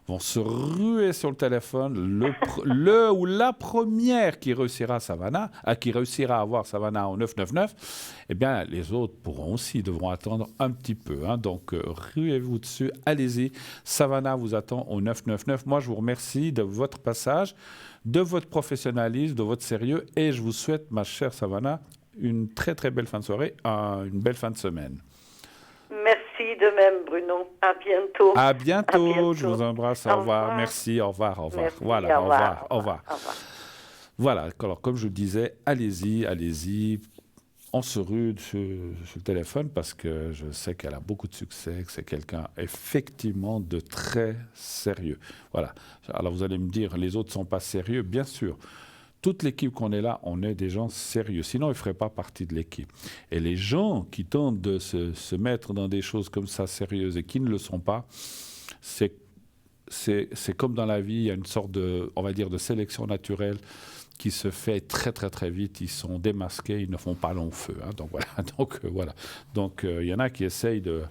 vont se ruer sur le téléphone. Le ou la première qui réussira à avoir Savannah au 999, eh bien, les autres devront attendre un petit peu. Hein. Donc, ruez-vous dessus, allez-y. Savannah vous attend au 999. Moi, je vous remercie de votre passage, de votre professionnalisme, de votre sérieux, et je vous souhaite, ma chère Savannah, une très, très belle fin de soirée, une belle fin de semaine. Merci de même, Bruno. À bientôt. À bientôt. Je vous embrasse. Au revoir. Merci. Au revoir. Merci, Voilà. Au revoir. Au revoir. Voilà. Alors, comme je vous disais, allez-y. On se rue sur le téléphone parce que je sais qu'elle a beaucoup de succès, que c'est quelqu'un effectivement de très sérieux. Voilà. Alors, vous allez me dire, les autres ne sont pas sérieux. Bien sûr. Toute l'équipe qu'on est là, on est des gens sérieux. Sinon, ils ne feraient pas partie de l'équipe. Et les gens qui tentent de se mettre dans des choses comme ça sérieuses et qui ne le sont pas, c'est c'est comme dans la vie, il y a une sorte de, on va dire, de sélection naturelle qui se fait très très très vite. Ils sont démasqués, ils ne font pas long feu. Hein, donc voilà. Voilà. Donc il y en a qui essayent de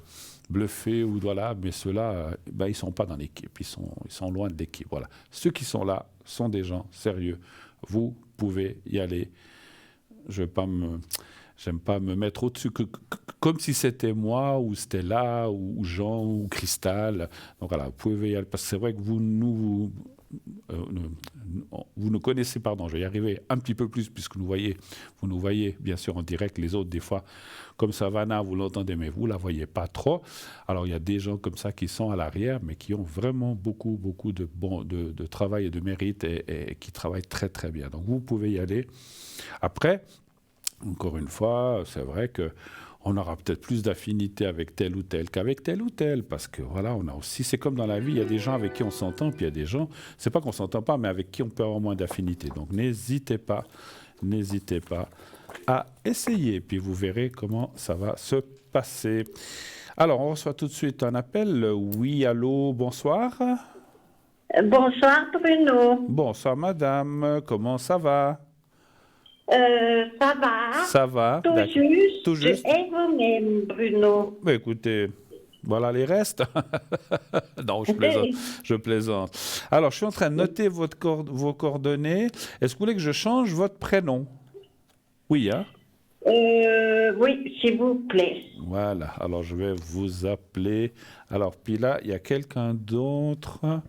bluffer ou voilà, mais ceux-là, ben, ils sont pas dans l'équipe. Ils sont loin de l'équipe. Voilà. Ceux qui sont là sont des gens sérieux. Vous pouvez y aller. Je vais pas me J'aime pas me mettre au-dessus, comme si c'était moi, ou Stella, ou Jean, ou Cristal. Donc voilà, vous pouvez y aller, parce que c'est vrai que vous nous connaissez, pardon, je vais y arriver un petit peu plus, puisque vous nous voyez bien sûr en direct, les autres des fois, comme Savannah, vous l'entendez, mais vous ne la voyez pas trop. Alors il y a des gens comme ça qui sont à l'arrière, mais qui ont vraiment beaucoup de travail et de mérite, et qui travaillent très très bien. Donc vous pouvez y aller. Après, encore une fois, c'est vrai qu'on aura peut-être plus d'affinité avec tel ou tel qu'avec tel ou tel, parce que voilà, on a aussi, c'est comme dans la vie, il y a des gens avec qui on s'entend, puis il y a des gens, c'est pas qu'on s'entend pas, mais avec qui on peut avoir moins d'affinité. Donc n'hésitez pas à essayer, puis vous verrez comment ça va se passer. Alors, on reçoit tout de suite un appel. Oui, allô, bonsoir. Bonsoir Bruno. Bonsoir madame, comment ça va? Ça va? Ça va, Tout d'accord. juste. Tout juste. Et vous-même, Bruno? Bah, écoutez, voilà les restes. Non, je plaisante. Alors, je suis en train de noter vos coordonnées. Est-ce que vous voulez que je change votre prénom? Oui, hein? Oui, s'il vous plaît. Voilà, alors je vais vous appeler. Alors, puis là, il y a quelqu'un d'autre.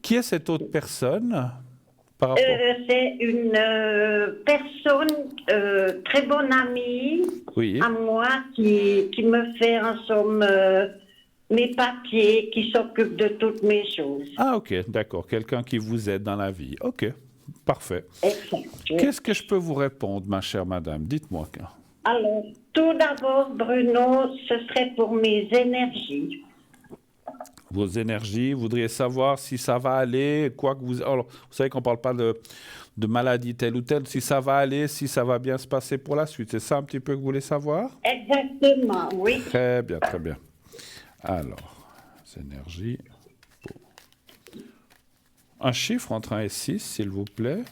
Qui est cette autre personne par rapport... C'est une personne très bonne amie Oui. à moi qui me fait en somme mes papiers, qui s'occupe de toutes mes choses. Ah, ok, d'accord. Quelqu'un qui vous aide dans la vie. Ok, parfait. Exact. Qu'est-ce que je peux vous répondre, ma chère madame? Dites-moi. Alors, tout d'abord, Bruno, ce serait pour mes énergies. Vos énergies, vous voudriez savoir si ça va aller, quoi que vous... Alors, vous savez qu'on ne parle pas de maladie telle ou telle, si ça va aller, si ça va bien se passer pour la suite. C'est ça un petit peu que vous voulez savoir? Exactement, oui. Très bien, très bien. Alors, énergies. Un chiffre entre 1 et 6, s'il vous plaît.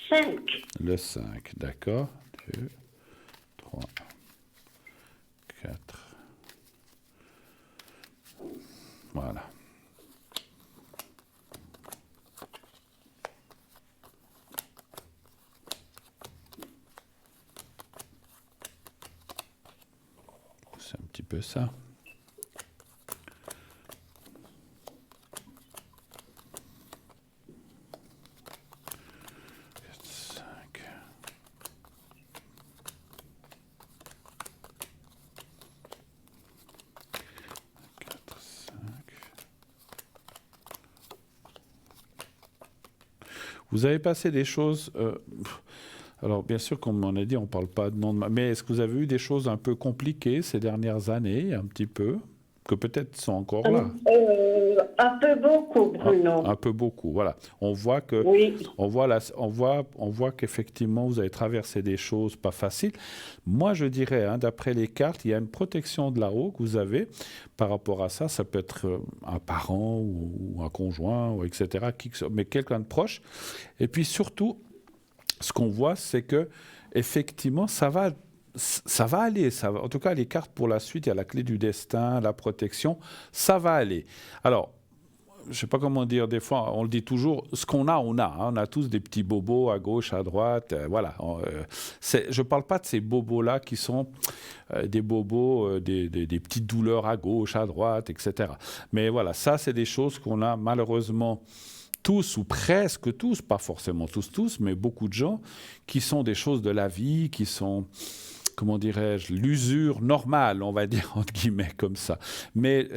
5. Le 5, d'accord. 2, 3, 4. Voilà. C'est un petit peu ça. Vous avez passé des choses... alors, bien sûr, comme on a dit, on ne parle pas de nom de... Mais est-ce que vous avez eu des choses un peu compliquées ces dernières années, un petit peu, que peut-être sont encore là? Un peu beaucoup, Bruno. Un peu beaucoup, voilà. On voit que... Oui. On voit qu'effectivement, vous avez traversé des choses pas faciles. Moi, je dirais, hein, d'après les cartes, il y a une protection de là-haut que vous avez par rapport à ça. Ça peut être un parent ou un conjoint, ou etc., mais quelqu'un de proche. Et puis surtout, ce qu'on voit, c'est que effectivement, ça va aller. En tout cas, les cartes pour la suite, il y a la clé du destin, la protection, ça va aller. Alors, je ne sais pas comment dire, des fois, on le dit toujours, ce qu'on a, on a. Hein, on a tous des petits bobos à gauche, à droite. Voilà. Je ne parle pas de ces bobos-là qui sont des bobos, des petites douleurs à gauche, à droite, etc. Mais voilà, ça, c'est des choses qu'on a malheureusement tous ou presque tous, pas forcément tous, mais beaucoup de gens qui sont des choses de la vie, qui sont... comment dirais-je, l'usure normale, on va dire, entre guillemets, comme ça. Mais,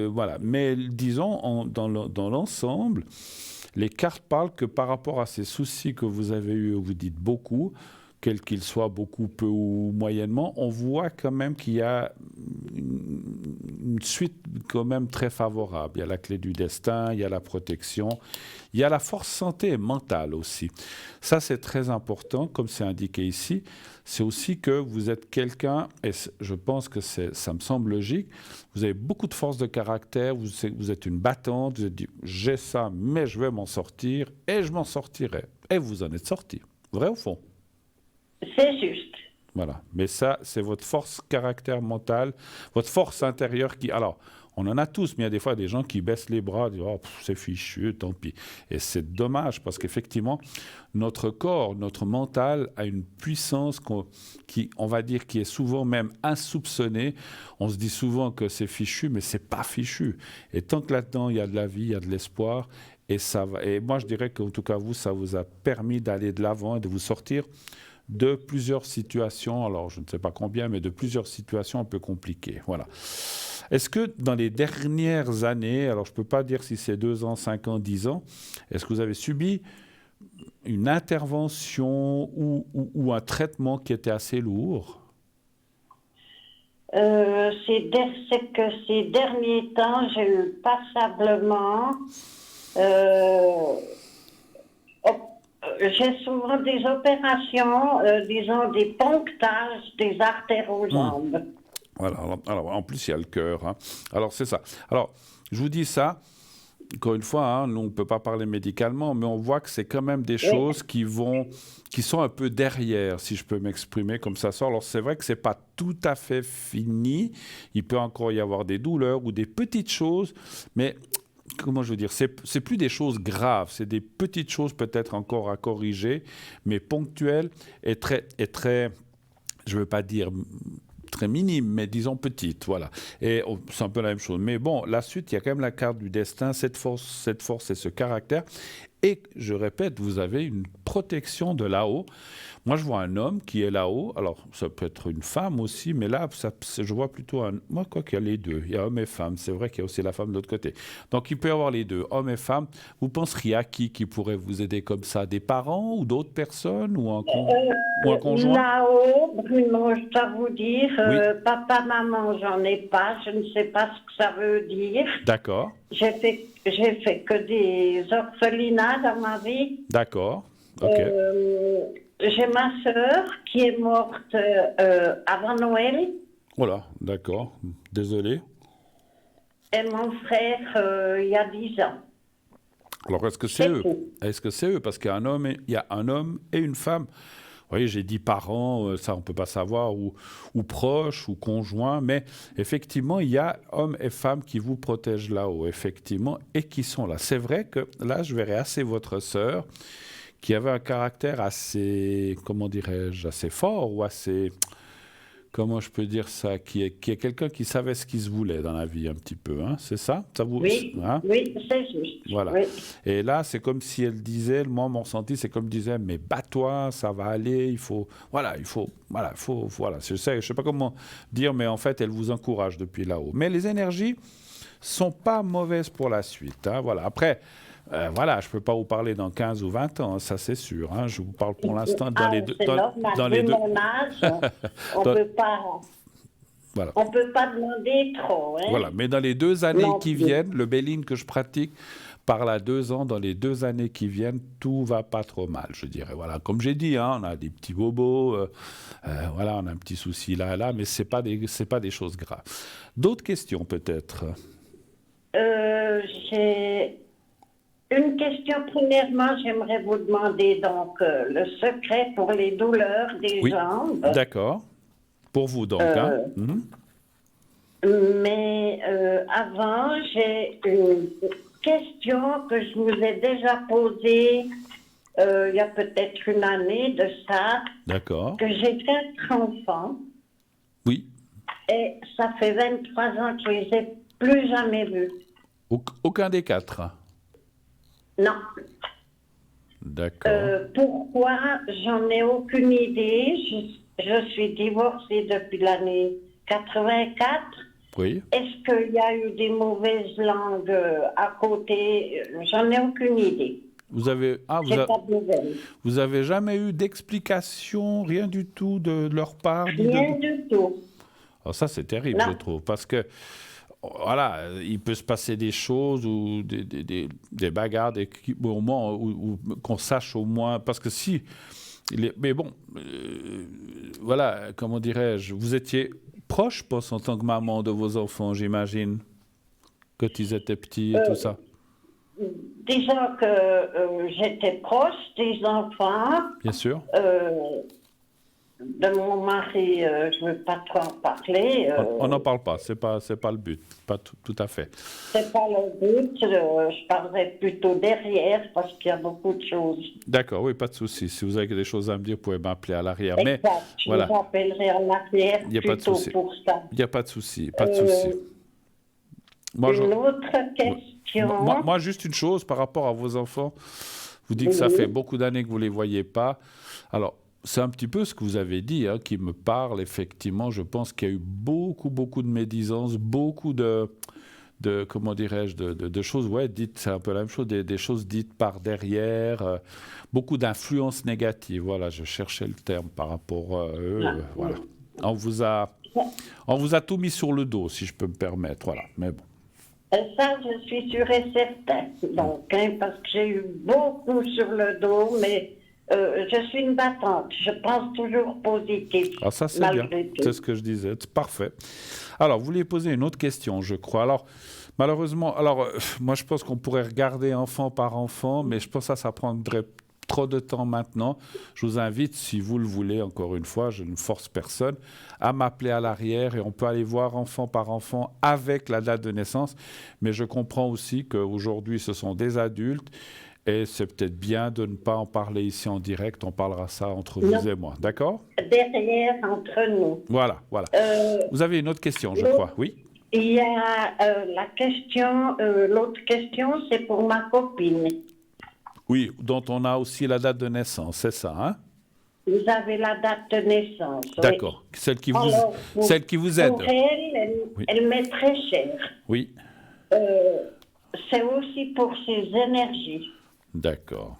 voilà. Mais disons, dans l'ensemble, les cartes parlent que par rapport à ces soucis que vous avez eus, vous dites beaucoup, quels qu'ils soient, beaucoup, peu ou moyennement, on voit quand même qu'il y a une une suite quand même très favorable. Il y a la clé du destin, il y a la protection, il y a la force santé mentale aussi. Ça, c'est très important, comme c'est indiqué ici. C'est aussi que vous êtes quelqu'un, et je pense que ça me semble logique, vous avez beaucoup de force de caractère, vous êtes une battante, vous êtes dit, j'ai ça, mais je vais m'en sortir, et je m'en sortirai. Et vous en êtes sorti. Vrai ou faux? C'est juste. Voilà. Mais ça, c'est votre force caractère mentale, votre force intérieure qui... Alors, on en a tous, mais il y a des fois des gens qui baissent les bras, disent « Oh, c'est fichu, tant pis ». Et c'est dommage parce qu'effectivement, notre corps, notre mental a une puissance on va dire, qui est souvent même insoupçonnée. On se dit souvent que c'est fichu, mais c'est pas fichu. Et tant que là-dedans, il y a de la vie, il y a de l'espoir, et ça va. Et moi, je dirais qu'en tout cas, vous, ça vous a permis d'aller de l'avant et de vous sortir de plusieurs situations, alors je ne sais pas combien, mais de plusieurs situations un peu compliquées. Voilà. Est-ce que dans les dernières années, alors je ne peux pas dire si c'est 2 ans, 5 ans, 10 ans, est-ce que vous avez subi une intervention ou un traitement qui était assez lourd? C'est que ces derniers temps, j'ai eu passablement... j'ai souvent des opérations, disons des ponctages des artères aux jambes. Voilà, alors, en plus, il y a le cœur. Hein. Alors, c'est ça. Alors, je vous dis ça, encore une fois, hein, nous, on ne peut pas parler médicalement, mais on voit que c'est quand même des choses qui sont un peu derrière, si je peux m'exprimer comme ça sort. Alors, c'est vrai que ce n'est pas tout à fait fini. Il peut encore y avoir des douleurs ou des petites choses, mais... Comment je veux dire, c'est plus des choses graves, c'est des petites choses peut-être encore à corriger, mais ponctuelles et très, je ne veux pas dire très minime, mais disons petite, voilà. Et c'est un peu la même chose. Mais bon, la suite, il y a quand même la carte du destin, cette force et ce caractère. Et je répète, vous avez une protection de là-haut. Moi, je vois un homme qui est là-haut. Alors, ça peut être une femme aussi, mais là, je vois plutôt moi, quoi qu'il y a les deux. Il y a homme et femme. C'est vrai qu'il y a aussi la femme de l'autre côté. Donc, il peut y avoir les deux, homme et femme. Vous penseriez à qui pourrait vous aider comme ça? Des parents ou d'autres personnes ou un conjoint? Là-haut, Bruno, je dois vous dire, Oui. Papa, maman, j'en ai pas. Je ne sais pas ce que ça veut dire. D'accord. J'ai fait que des orphelinats dans ma vie. D'accord. OK. J'ai ma sœur qui est morte avant Noël. Voilà, d'accord. Désolé. Et mon frère, il y a 10 ans. Alors, est-ce que c'est eux? tout. Est-ce que c'est eux? Parce qu'il y a un homme et une femme. Vous voyez, j'ai dit parents, ça on ne peut pas savoir, ou proches, ou conjoints, mais effectivement, il y a hommes et femmes qui vous protègent là-haut, effectivement, et qui sont là. C'est vrai que là, je verrais assez votre sœur, qui avait un caractère assez, comment dirais-je, assez fort, ou assez, comment je peux dire ça, qui est quelqu'un qui savait ce qu'il se voulait dans la vie un petit peu, hein, c'est ça? Oui, hein? oui, c'est juste. Voilà. Oui. Et là, c'est comme si elle disait, moi, mon ressenti, c'est comme disait, mais bats-toi, ça va aller, voilà. Je sais pas comment dire, mais en fait, elle vous encourage depuis là-haut. Mais les énergies sont pas mauvaises pour la suite, hein, voilà. Après, voilà, je peux pas vous parler dans 15 ou 20 ans, ça c'est sûr, hein. Je vous parle pour l'instant dans les deux. C'est normal, dans les deux. mon âge, on peut pas... Voilà. On ne peut pas demander trop. Hein? Voilà, mais dans les 2 années qui viennent, le Béline que je pratique parle à 2 ans, dans les 2 années qui viennent, tout va pas trop mal, je dirais. Voilà, comme j'ai dit, hein, on a des petits bobos, voilà, on a un petit souci là et là, mais c'est pas des choses graves. D'autres questions peut-être? J'ai une question. Premièrement, j'aimerais vous demander donc le secret pour les douleurs des jambes. D'accord. Pour vous donc, hein? Mais avant, j'ai une question que je vous ai déjà posée il y a peut-être une année de ça. D'accord. Que j'ai 4 enfants. Oui. Et ça fait 23 ans que je les ai plus jamais vus. Aucun des 4? Non. D'accord. Pourquoi? J'en ai aucune idée. Je suis divorcée depuis l'année 84. Oui. Est-ce qu'il y a eu des mauvaises langues à côté? J'en ai aucune idée. Vous avez pas de nouvelles. Vous avez jamais eu d'explication, rien du tout de leur part? Rien du tout. Alors ça, c'est terrible, je trouve, parce que voilà, il peut se passer des choses ou des bagarres, au moment où qu'on sache au moins, parce que si, mais bon, voilà, comment dirais-je, vous étiez proche, en tant que maman de vos enfants, j'imagine, quand ils étaient petits et tout ça. Disons que j'étais proche des enfants. Bien sûr. De mon mari, je ne veux pas trop en parler. On n'en parle pas, c'est pas le but, pas tout à fait. C'est pas le but, je parlerai plutôt derrière parce qu'il y a beaucoup de choses. D'accord, oui, pas de souci. Si vous avez des choses à me dire, vous pouvez m'appeler à l'arrière. Exact, Mais je voilà, vous appellerai en arrière plutôt pour ça. il n'y a pas de souci, pas de souci. Une autre question. Moi, juste une chose par rapport à vos enfants. Vous dites que ça fait beaucoup d'années que vous ne les voyez pas. Alors, c'est un petit peu ce que vous avez dit qui me parle, effectivement. Je pense qu'il y a eu beaucoup de médisances, beaucoup de comment dirais-je, de choses, dites, c'est un peu la même chose, des choses dites par derrière, beaucoup d'influences négatives. Voilà, je cherchais le terme par rapport à eux. Voilà. On vous a tout mis sur le dos, si je peux me permettre. Voilà, mais bon. Ça, je suis sûre et certaine. Donc, parce que j'ai eu beaucoup sur le dos, mais je suis une battante. Je pense toujours positif. Ah, ça, c'est bien. C'est ce que je disais. C'est parfait. Alors, vous vouliez poser une autre question, je crois. Alors, malheureusement, moi, je pense qu'on pourrait regarder enfant par enfant, mais je pense que ça prendrait trop de temps maintenant. Je vous invite, si vous le voulez, encore une fois, je ne force personne, à m'appeler à l'arrière et on peut aller voir enfant par enfant avec la date de naissance. Mais je comprends aussi qu'aujourd'hui, ce sont des adultes et c'est peut-être bien de ne pas en parler ici en direct. On parlera ça entre vous et moi. D'accord ? Derrière, entre nous. Voilà. Vous avez une autre question, je crois. Oui ? Il y a la question, l'autre question, c'est pour ma copine. Oui, dont on a aussi la date de naissance, c'est ça, hein? Vous avez la date de naissance. D'accord. Oui. Celle qui vous aide. Pour elle m'est très chère. Oui. C'est aussi pour ses énergies. D'accord.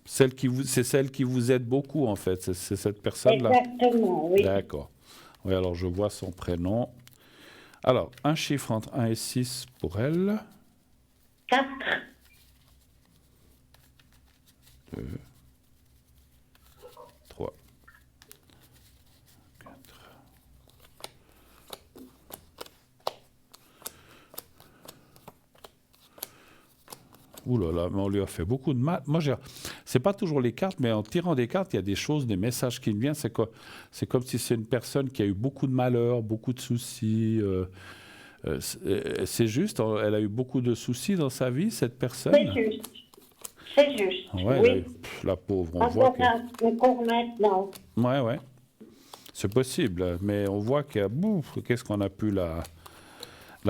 C'est celle qui vous aide beaucoup, en fait. C'est cette personne-là. Exactement, oui. D'accord. Oui, alors je vois son prénom. Alors, un chiffre entre 1 et 6 pour elle. 4. 2, 3, 4. Ouh là là, mais on lui a fait beaucoup de mal. Moi, c'est pas toujours les cartes, mais en tirant des cartes, il y a des choses, des messages qui me viennent. C'est quoi? C'est comme si c'est une personne qui a eu beaucoup de malheurs, beaucoup de soucis. C'est juste, elle a eu beaucoup de soucis dans sa vie, cette personne. C'est juste. Ouais, oui. La pauvre, on voit que... Encore maintenant. Ouais. C'est possible, mais on voit qu'est-ce qu'on a pu la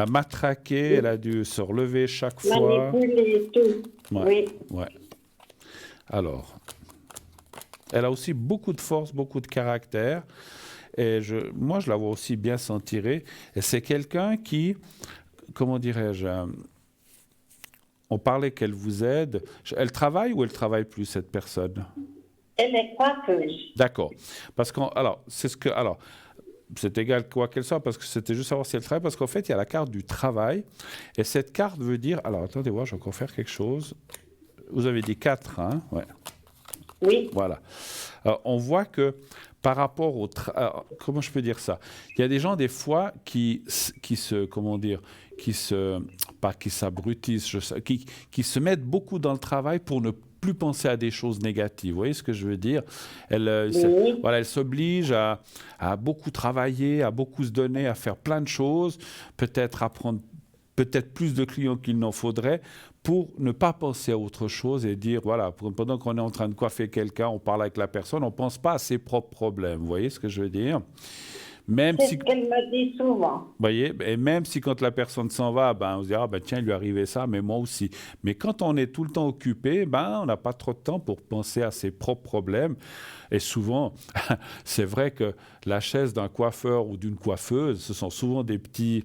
matraquer, elle a dû se relever chaque fois. Manipuler tout. Ouais. Alors, elle a aussi beaucoup de force, beaucoup de caractère. Et moi, je la vois aussi bien s'en tirer. Et c'est quelqu'un qui, comment dirais-je, on parlait qu'elle vous aide. Elle travaille ou elle travaille plus, cette personne? Elle est coiffeuse. D'accord. Parce c'est égal quoi qu'elle soit, parce que c'était juste savoir si elle travaille, parce qu'en fait, il y a la carte du travail. Et cette carte veut dire... Alors, attendez voir, je vais encore faire quelque chose. Vous avez dit 4, hein? Ouais. Oui. Voilà. Alors, on voit que par rapport au... comment je peux dire ça? Il y a des gens, des fois, qui s'abrutissent, qui se mettent beaucoup dans le travail pour ne plus penser à des choses négatives. Vous voyez ce que je veux dire? Elle s'oblige à beaucoup travailler, à beaucoup se donner, à faire plein de choses, peut-être à prendre plus de clients qu'il n'en faudrait, pour ne pas penser à autre chose et dire, voilà, pendant qu'on est en train de coiffer quelqu'un, on parle avec la personne, on ne pense pas à ses propres problèmes. Vous voyez ce que je veux dire? C'est ce qu'elle me dit souvent. Vous voyez, et même si quand la personne s'en va, on se dira, tiens, il lui est arrivé ça, mais moi aussi. Mais quand on est tout le temps occupé, on n'a pas trop de temps pour penser à ses propres problèmes. Et souvent, c'est vrai que la chaise d'un coiffeur ou d'une coiffeuse, ce sont souvent des petits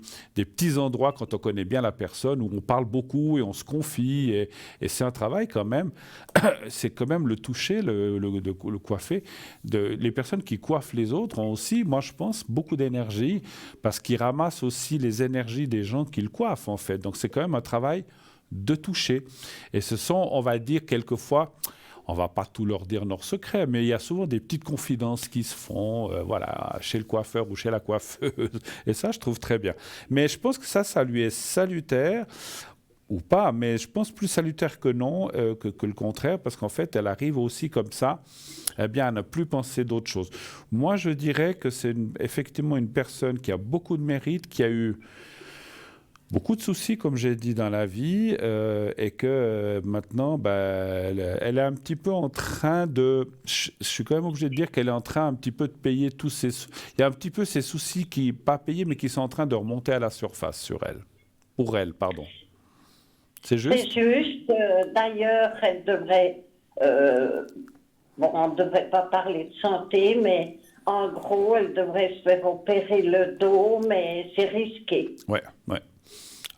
endroits, quand on connaît bien la personne, où on parle beaucoup et on se confie. Et c'est un travail quand même. C'est quand même le toucher, le coiffer. Les personnes qui coiffent les autres ont aussi, moi je pense, beaucoup d'énergie parce qu'il ramasse aussi les énergies des gens qu'il coiffe, en fait. Donc, c'est quand même un travail de toucher. Et ce sont, on va dire, quelquefois, on ne va pas tout leur dire leurs secrets, mais il y a souvent des petites confidences qui se font, voilà, chez le coiffeur ou chez la coiffeuse. Et ça, je trouve très bien. Mais je pense que ça lui est salutaire ou pas, mais je pense plus salutaire que non, que le contraire, parce qu'en fait, elle arrive aussi comme ça, eh bien, à ne plus penser d'autre chose. Moi, je dirais que c'est effectivement une personne qui a beaucoup de mérite, qui a eu beaucoup de soucis, comme j'ai dit, dans la vie, et que maintenant, elle est un petit peu en train de... Je suis quand même obligé de dire qu'elle est en train un petit peu de payer tous ses... Il y a un petit peu ces soucis qui, pas payés, mais qui sont en train de remonter à la surface sur elle. Pour elle, pardon. C'est juste? C'est juste. D'ailleurs, elle devrait... bon, on ne devrait pas parler de santé, mais en gros, elle devrait se faire opérer le dos, mais c'est risqué. Ouais.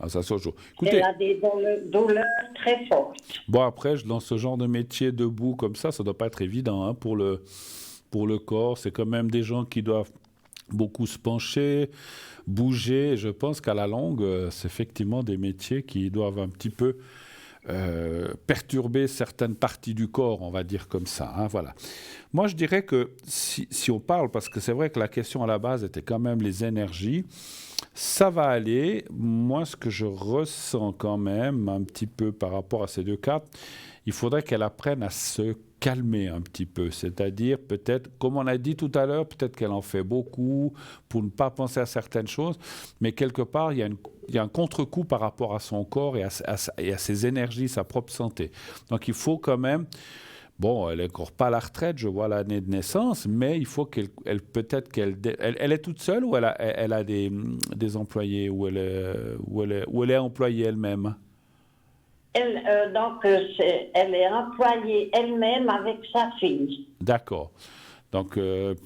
Ah, ça se joue. Écoutez, Elle a des douleurs très fortes. bon, après, dans ce genre de métier debout comme ça ne doit pas être évident, hein, pour le corps. C'est quand même des gens qui doivent beaucoup se pencher, bouger. Et je pense qu'à la longue, c'est effectivement des métiers qui doivent un petit peu perturber certaines parties du corps, on va dire comme ça, hein, voilà. Moi, je dirais que si on parle, parce que c'est vrai que la question à la base était quand même les énergies, ça va aller. Moi, ce que je ressens quand même un petit peu par rapport à ces deux cartes, il faudrait qu'elle apprenne à se calmer un petit peu. C'est-à-dire, peut-être, comme on a dit tout à l'heure, peut-être qu'elle en fait beaucoup pour ne pas penser à certaines choses, mais quelque part, il y a un contre-coup par rapport à son corps et à ses énergies, sa propre santé. Donc, il faut quand même... Bon, elle n'est encore pas à la retraite, je vois l'année de naissance, mais il faut peut-être elle est toute seule ou elle a des employés ou elle est employée elle-même? Donc, elle est employée elle-même avec sa fille. D'accord. Donc,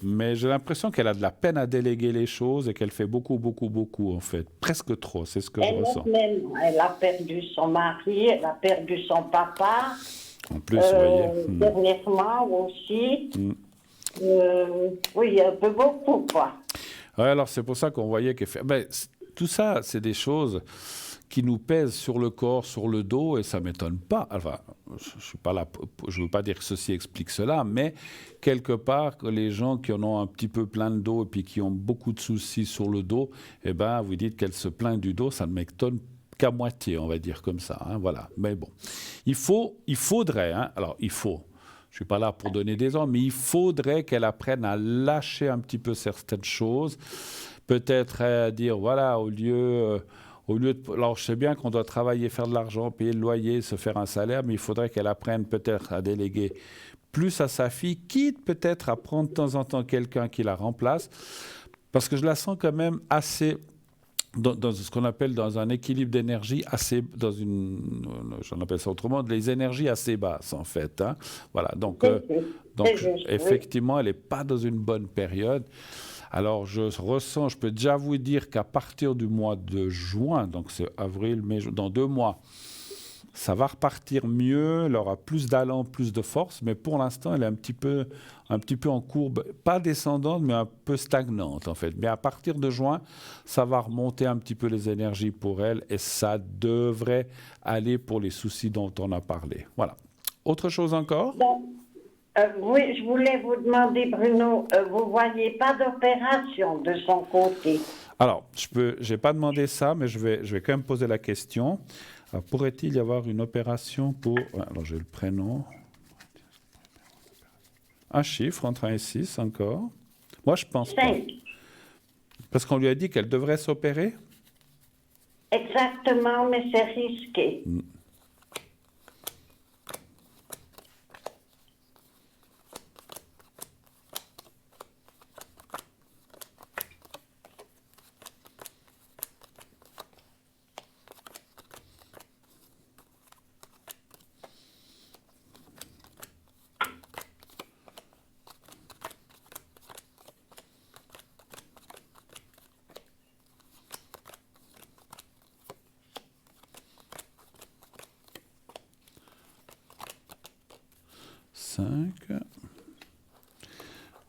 mais j'ai l'impression qu'elle a de la peine à déléguer les choses et qu'elle fait beaucoup, en fait. Presque trop, c'est ce que je ressens. Elle a perdu son mari, elle a perdu son papa. En plus, vous voyez. Dernièrement aussi. Oui, un peu beaucoup, quoi. Ouais, alors c'est pour ça qu'on voyait que tout ça, c'est des choses qui nous pèsent sur le corps, sur le dos, et ça ne m'étonne pas. Enfin, je suis pas là, je ne veux pas dire que ceci explique cela, mais quelque part, que les gens qui en ont un petit peu plein le dos et puis qui ont beaucoup de soucis sur le dos, eh ben, vous dites qu'elle se plaint du dos, ça ne m'étonne qu'à moitié, on va dire comme ça, hein, voilà. Mais bon, il faudrait, hein, alors il faut, je ne suis pas là pour donner des ordres, mais il faudrait qu'elle apprenne à lâcher un petit peu certaines choses, peut-être à dire, voilà, au lieu de... Alors, je sais bien qu'on doit travailler, faire de l'argent, payer le loyer, se faire un salaire, mais il faudrait qu'elle apprenne peut-être à déléguer plus à sa fille, quitte peut-être à prendre de temps en temps quelqu'un qui la remplace, parce que je la sens quand même assez... Dans ce qu'on appelle dans un équilibre d'énergie assez, j'en appelle ça autrement, les énergies assez basses en fait, hein. Voilà, donc effectivement, elle n'est pas dans une bonne période. Alors je peux déjà vous dire qu'à partir du mois de juin, donc c'est avril, mai, dans 2 mois, ça va repartir mieux, elle aura plus d'allant, plus de force, mais pour l'instant, elle est un petit peu en courbe, pas descendante, mais un peu stagnante en fait. Mais à partir de juin, ça va remonter un petit peu les énergies pour elle et ça devrait aller pour les soucis dont on a parlé. Voilà. Autre chose encore? Donc, oui, je voulais vous demander, Bruno, vous ne voyez pas d'opération de son côté? Alors, j'ai pas demandé ça, mais je vais quand même poser la question. Alors, pourrait-il y avoir une opération pour... Alors, j'ai le prénom. Un chiffre entre 1 et 6 encore. Moi, je pense 5. pas. Parce qu'on lui a dit qu'elle devrait s'opérer? Exactement, mais c'est risqué.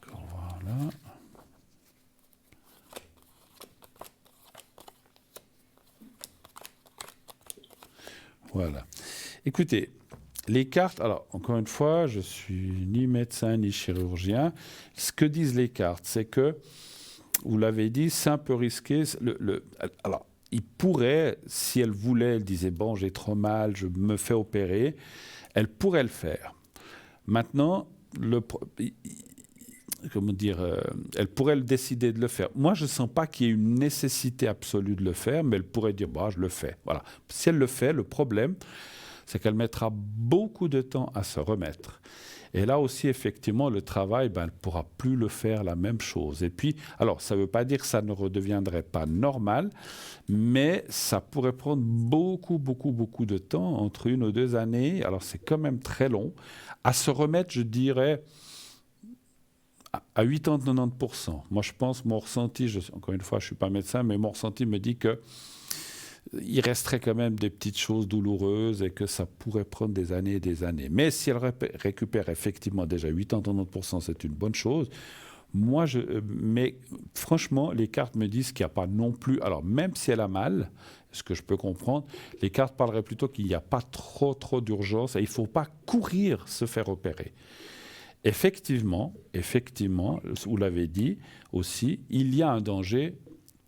Voilà. Écoutez, les cartes, alors encore une fois, je suis ni médecin ni chirurgien. Ce que disent les cartes, c'est que, vous l'avez dit, c'est un peu risqué. Alors, il pourrait, si elle voulait, elle disait, bon, j'ai trop mal, je me fais opérer, elle pourrait le faire. Maintenant, comment dire, elle pourrait le décider de le faire. Moi, je ne sens pas qu'il y ait une nécessité absolue de le faire, mais elle pourrait dire, bah, je le fais. Voilà. Si elle le fait, le problème, c'est qu'elle mettra beaucoup de temps à se remettre. Et là aussi, effectivement, le travail, ben, elle ne pourra plus le faire la même chose. Et puis, alors, ça ne veut pas dire que ça ne redeviendrait pas normal, mais ça pourrait prendre beaucoup de temps, entre 1 ou 2 années. Alors, c'est quand même très long. À se remettre, je dirais, à 80-90%. Moi, je pense, mon ressenti, encore une fois, je ne suis pas médecin, mais mon ressenti me dit que il resterait quand même des petites choses douloureuses et que ça pourrait prendre des années et des années. Mais si elle récupère effectivement déjà 80-90%, c'est une bonne chose. Moi, mais franchement, les cartes me disent qu'il n'y a pas non plus... Alors, même si elle a mal, ce que je peux comprendre, les cartes parleraient plutôt qu'il n'y a pas trop d'urgence et il ne faut pas courir se faire opérer. Effectivement, vous l'avez dit aussi, il y a un danger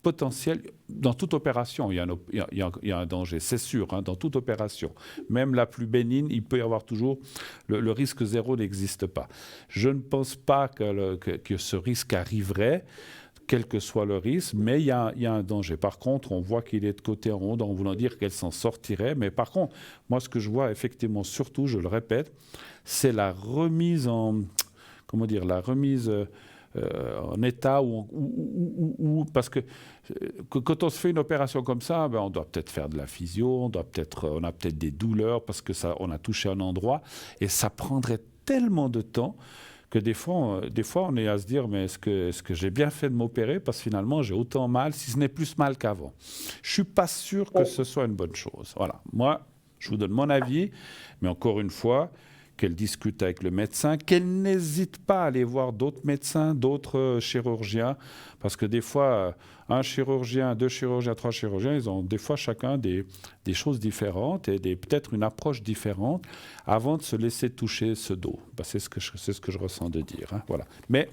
potentiel. Dans toute opération, il y a un danger, c'est sûr, hein, dans toute opération. Même la plus bénigne, il peut y avoir toujours... Le risque zéro n'existe pas. Je ne pense pas que ce risque arriverait, quel que soit le risque, mais il y a un danger. Par contre, on voit qu'il est de côté en ronde, en voulant dire qu'elle s'en sortirait. Mais par contre, moi, ce que je vois effectivement, surtout, je le répète, c'est la remise en... Comment dire, la remise... en état ou parce que quand on se fait une opération comme ça, ben on doit peut-être faire de la physio, on a peut-être des douleurs parce que on a touché un endroit et ça prendrait tellement de temps que des fois on est à se dire mais est-ce que j'ai bien fait de m'opérer parce que finalement j'ai autant mal, si ce n'est plus mal qu'avant. Je suis pas sûr que ce soit une bonne chose. Voilà, moi je vous donne mon avis, mais encore une fois, qu'elle discute avec le médecin, qu'elle n'hésite pas à aller voir d'autres médecins, d'autres chirurgiens, parce que des fois, un chirurgien, 2 chirurgiens, 3 chirurgiens, ils ont des fois chacun des choses différentes et peut-être une approche différente avant de se laisser toucher ce dos. Ben, c'est ce que je ressens de dire. Hein, voilà. Mais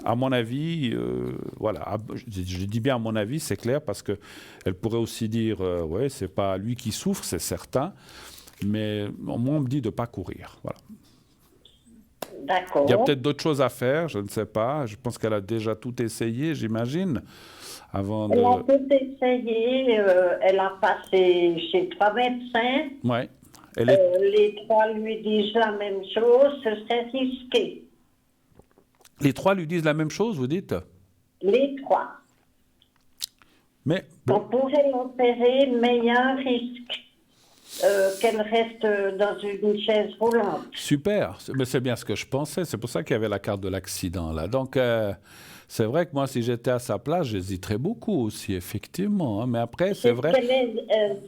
à mon avis, voilà, je dis bien à mon avis, c'est clair, parce qu'elle pourrait aussi dire, ouais, c'est pas lui qui souffre, c'est certain. Mais moi, on me dit de ne pas courir. Voilà. D'accord. Il y a peut-être d'autres choses à faire, je ne sais pas. Je pense qu'elle a déjà tout essayé, j'imagine. Elle a tout essayé. Elle a passé chez 3 médecins. Ouais. Les 3 lui disent la même chose. Ce serait risqué. Les 3 lui disent la même chose, vous dites? Les 3. Mais bon. On pourrait l'opérer, mais il y a un risque. Qu'elle reste dans une chaise roulante. Super, mais c'est bien ce que je pensais, c'est pour ça qu'il y avait la carte de l'accident là. Donc c'est vrai que moi si j'étais à sa place, j'hésiterais beaucoup aussi, effectivement, hein. Mais après c'est vrai...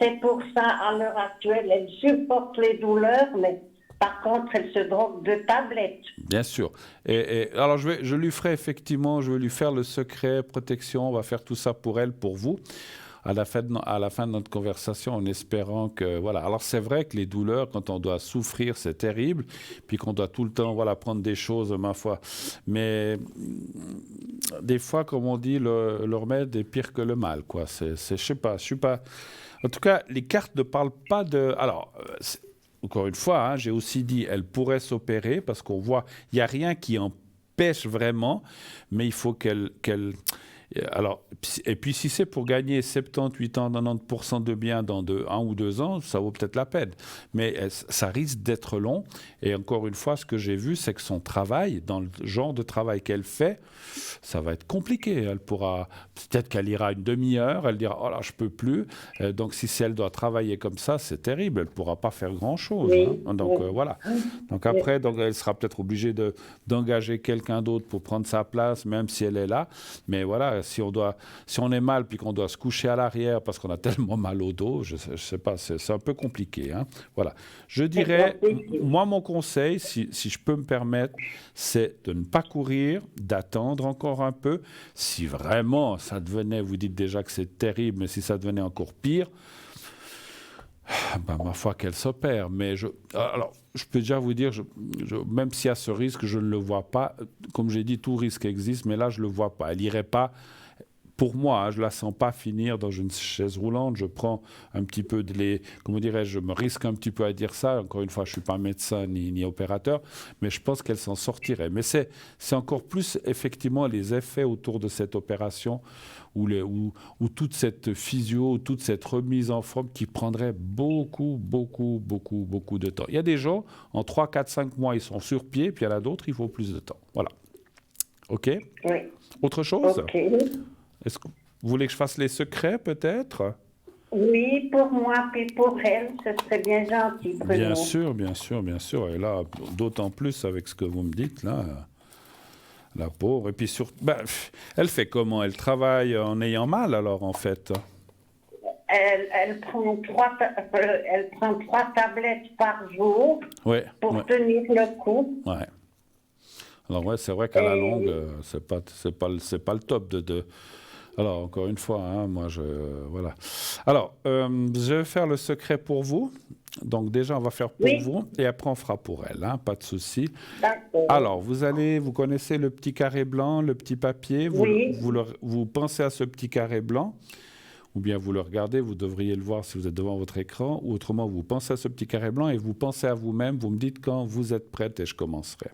C'est pour ça, à l'heure actuelle, elle supporte les douleurs, mais par contre elle se drogue de tablettes. Bien sûr. Et alors je lui ferai effectivement, je vais lui faire le secret, protection, on va faire tout ça pour elle, pour vous. À la fin de notre conversation, en espérant que... Voilà. Alors, c'est vrai que les douleurs, quand on doit souffrir, c'est terrible, puis qu'on doit tout le temps prendre des choses, ma foi. Mais des fois, comme on dit, le remède est pire que le mal, quoi. Je sais pas. En tout cas, les cartes ne parlent pas de... Alors, encore une fois, hein, j'ai aussi dit, elle pourrait s'opérer, parce qu'on voit, il n'y a rien qui empêche vraiment, mais il faut qu'elle... Alors, et puis si c'est pour gagner 70, 80, 90% de biens dans 1 ou 2 ans, ça vaut peut-être la peine. Mais ça risque d'être long. Et encore une fois, ce que j'ai vu, c'est que son travail, dans le genre de travail qu'elle fait, ça va être compliqué. Elle pourra, peut-être qu'elle ira une demi-heure, elle dira « Oh là, je peux plus ». Donc si elle doit travailler comme ça, c'est terrible. Elle ne pourra pas faire grand-chose. Oui, hein. Donc voilà. Donc après, elle sera peut-être obligée d'engager quelqu'un d'autre pour prendre sa place, même si elle est là. Mais voilà, si on est mal puis qu'on doit se coucher à l'arrière parce qu'on a tellement mal au dos, je sais pas, c'est un peu compliqué. Hein. Voilà. Je dirais, moi, mon conseil, si je peux me permettre, c'est de ne pas courir, d'attendre encore un peu. Si vraiment ça devenait, vous dites déjà que c'est terrible, mais si ça devenait encore pire, Ben, ma foi qu'elle s'opère, mais alors, je peux déjà vous dire, même s'il y a ce risque, je ne le vois pas. Comme j'ai dit, tout risque existe, mais là, je ne le vois pas. Elle n'irait pas, pour moi, hein, je ne la sens pas finir dans une chaise roulante. Je prends un petit peu comment dirais-je, je me risque un petit peu à dire ça. Encore une fois, je ne suis pas médecin ni opérateur, mais je pense qu'elle s'en sortirait. Mais c'est encore plus, effectivement, les effets autour de cette opération ou toute cette physio, toute cette remise en forme qui prendrait beaucoup, beaucoup, beaucoup, beaucoup de temps. Il y a des gens, en 3, 4, 5 mois, ils sont sur pied, puis il y en a d'autres, il faut plus de temps. Voilà. OK? Oui. Autre chose? OK. Est-ce que vous voulez que je fasse les secrets, peut-être? Oui, pour moi, puis pour elle, ce serait bien gentil, Bruno. Bien sûr, bien sûr, bien sûr. Et là, d'autant plus avec ce que vous me dites, là, la pauvre. Et puis, elle fait comment? Elle travaille en ayant mal, alors, en fait? Elle prend elle prend 3 tablettes par jour Ouais, pour ouais, tenir le coup. ouais. Alors, ouais, c'est vrai qu'à la longue, Et c'est pas le top Alors, encore une fois, hein, voilà. Alors, je vais faire le secret pour vous. Donc, déjà, on va faire pour oui, vous et après, on fera pour elle, hein, pas de souci. d'accord. Alors, vous connaissez le petit carré blanc, le petit papier, Oui, vous pensez à ce petit carré blanc, ou bien vous le regardez, vous devriez le voir si vous êtes devant votre écran, ou autrement, vous pensez à ce petit carré blanc et vous pensez à vous-même, vous me dites quand vous êtes prête et je commencerai.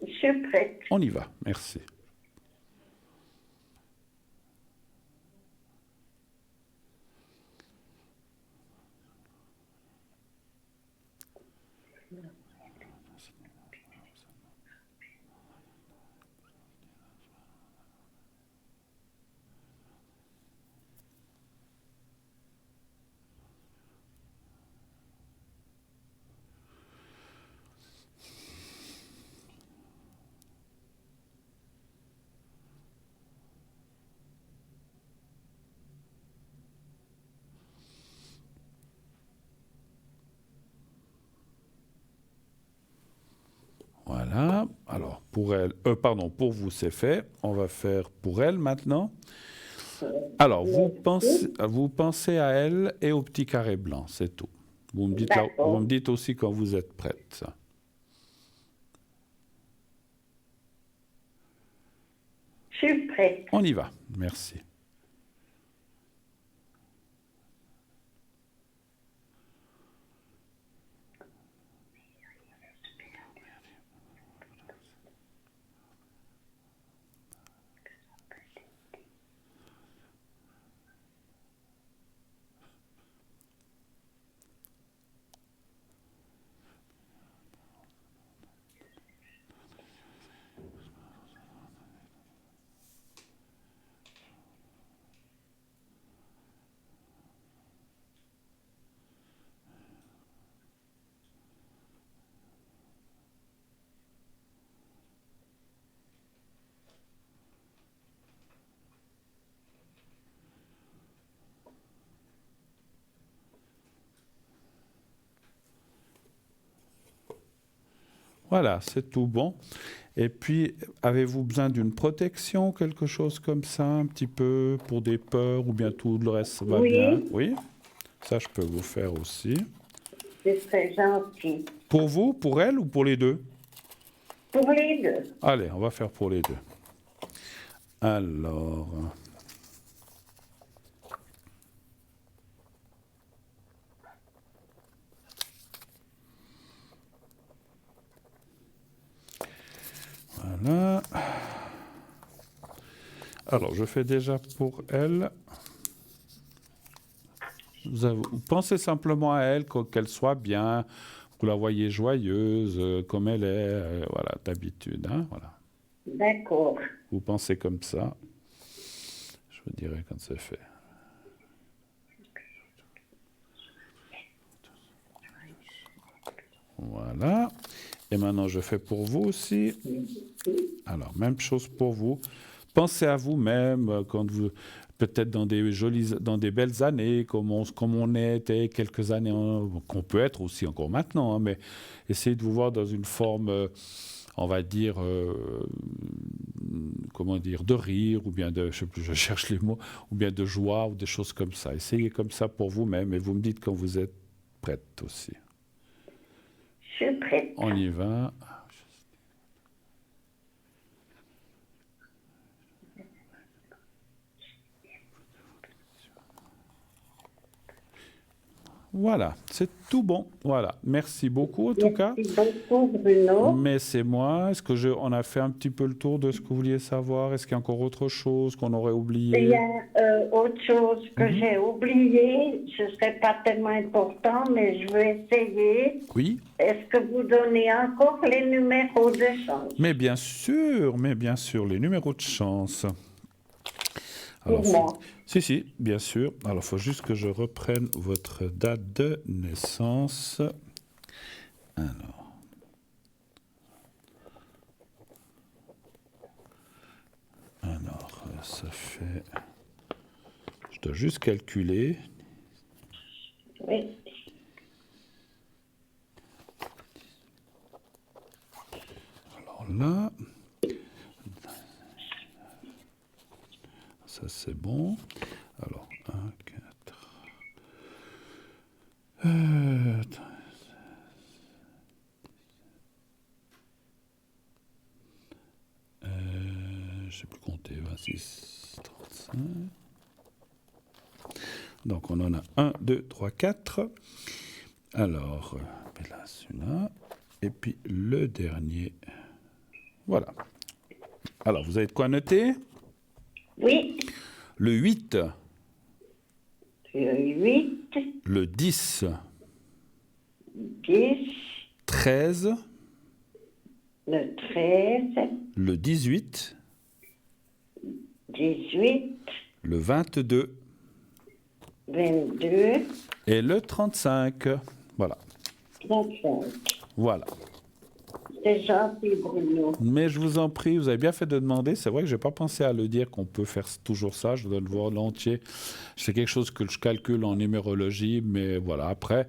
je suis prête. On y va, merci. Voilà. Alors, pour vous, c'est fait. On va faire pour elle maintenant. Alors, vous pensez à elle et au petit carré blanc, c'est tout. Vous me D'accord. dites aussi quand vous êtes prête. Je suis prête. On y va. Merci. Voilà, c'est tout bon. Et puis, avez-vous besoin d'une protection, quelque chose comme ça, un petit peu, pour des peurs, ou bien tout le reste va bien? Oui, Oui, ça, je peux vous faire aussi. ce serait gentil. Pour vous, pour elle ou pour les deux? Pour les deux. Allez, on va faire pour les deux. Alors, voilà. Alors, je fais déjà pour elle. Vous pensez simplement à elle, qu'elle soit bien, vous la voyez joyeuse, comme elle est, voilà, d'habitude. Hein, voilà. D'accord. Vous pensez comme ça, je vous dirai quand c'est fait. Voilà. Et maintenant, je fais pour vous aussi. Alors, même chose pour vous. Pensez à vous-même quand vous, peut-être dans des belles années, comme on était quelques années, qu'on peut être aussi encore maintenant, hein, mais essayez de vous voir dans une forme, on va dire, comment dire, de rire, ou bien de, je sais plus, je cherche les mots, ou bien de joie, ou des choses comme ça. Essayez comme ça pour vous-même, et vous me dites quand vous êtes prête aussi. Je suis prête. On y va. Voilà, c'est tout bon. Voilà, merci beaucoup en tout cas. Merci beaucoup, Bruno. Mais c'est moi. Est-ce que on a fait un petit peu le tour de ce que vous vouliez savoir? Est-ce qu'il y a encore autre chose qu'on aurait Il oublié? y a autre chose que j'ai oublié. Ce ne serait pas tellement important, mais je vais essayer. Oui. Est-ce que vous donnez encore les numéros de chance? Mais bien sûr, les numéros de chance. Alors, Pour moi. si, bien sûr. Alors, il faut juste que je reprenne votre date de naissance. Alors, ça fait... Je dois juste calculer. Oui. Alors là... Ça, c'est bon. Alors, 1, 4... je ne sais plus compter. 26, 35... Donc, on en a 1, 2, 3, 4. Alors, là, celui-là. Et puis, le dernier. Voilà. Alors, vous avez de quoi noter? Oui. Le 8. Le 8. Le 10. 10. 13. Le 13. Le 18. 18. Le 22. 22. Et le 35. Voilà. 35. Voilà. C'est gentil, Bruno. Mais je vous en prie, vous avez bien fait de demander. C'est vrai que je n'ai pas pensé à le dire qu'on peut faire toujours ça. Je dois le voir l'entier. C'est quelque chose que je calcule en numérologie. Mais voilà, après,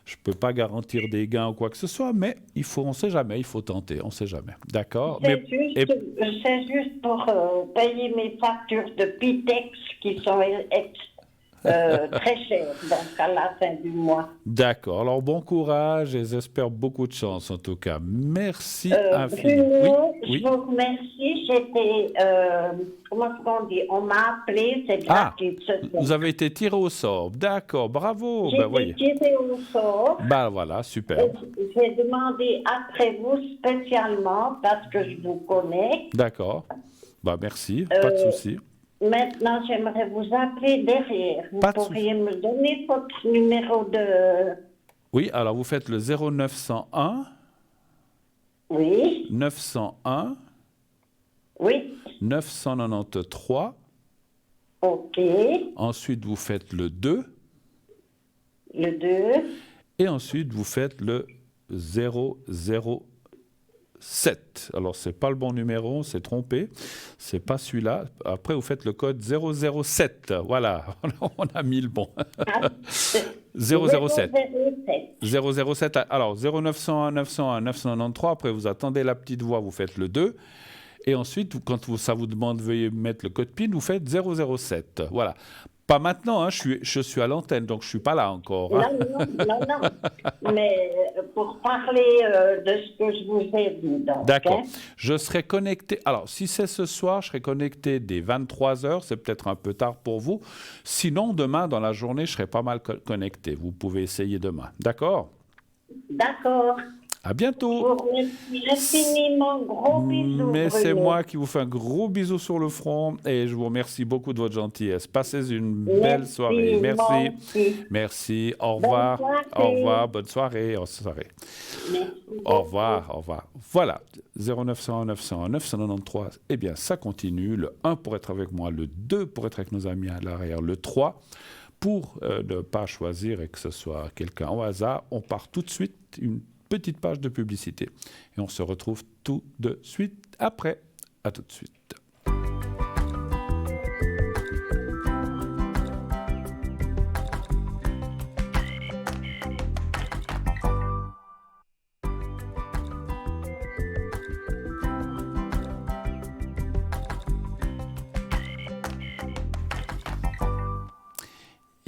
je ne peux pas garantir des gains ou quoi que ce soit. Mais on ne sait jamais, il faut tenter. On ne sait jamais. D'accord? C'est juste pour payer mes factures de Pitex qui sont très chères, donc à la fin du mois. D'accord. Alors, bon courage et j'espère beaucoup de chance, en tout cas. Merci infiniment. Bruno, Oui. je vous remercie. J'étais, comment est-ce qu'on dit? On m'a appelé, c'est gratuit. Vous avez été tiré au sort. D'accord, bravo. J'ai été tiré au sort. Ben voilà, super. J'ai demandé après vous spécialement parce que je vous connais. D'accord. Ben merci, pas de souci. Maintenant, j'aimerais vous appeler derrière. Vous pourriez me donner votre numéro de... Oui, alors vous faites le 0901. Oui. 901. Oui. 993. OK. Ensuite, vous faites le 2. Le 2. Et ensuite, vous faites le 007. Alors, ce n'est pas le bon numéro, on s'est trompé. Ce n'est pas celui-là. Après, vous faites le code 007. Voilà, on a mis le bon. 007. 007. Alors, 0901, 901, 993. Après, vous attendez la petite voix, vous faites le 2. Et ensuite, quand ça vous demande, veuillez mettre le code PIN, vous faites 007. Voilà. Pas maintenant, hein, je suis à l'antenne, donc je ne suis pas là encore. Hein. Non. Mais pour parler de ce que je vous ai dit. D'accord. Hein? Je serai connecté. Alors, si c'est ce soir, je serai connecté dès 23h. C'est peut-être un peu tard pour vous. Sinon, demain, dans la journée, je serai pas mal connecté. Vous pouvez essayer demain. D'accord? D'accord. À bientôt. Je vous remercie infiniment. Gros bisous. Mais c'est moi qui vous fais un gros bisou sur le front et je vous remercie beaucoup de votre gentillesse. Passez une belle soirée. Merci. Au revoir. Au revoir. Bonne soirée. Au revoir. Voilà. 0901 901 993. Eh bien, ça continue. Le 1 pour être avec moi. Le 2 pour être avec nos amis à l'arrière. Le 3 pour ne pas choisir et que ce soit quelqu'un au hasard. On part tout de suite. Une petite page de publicité. Et on se retrouve tout de suite après. À tout de suite.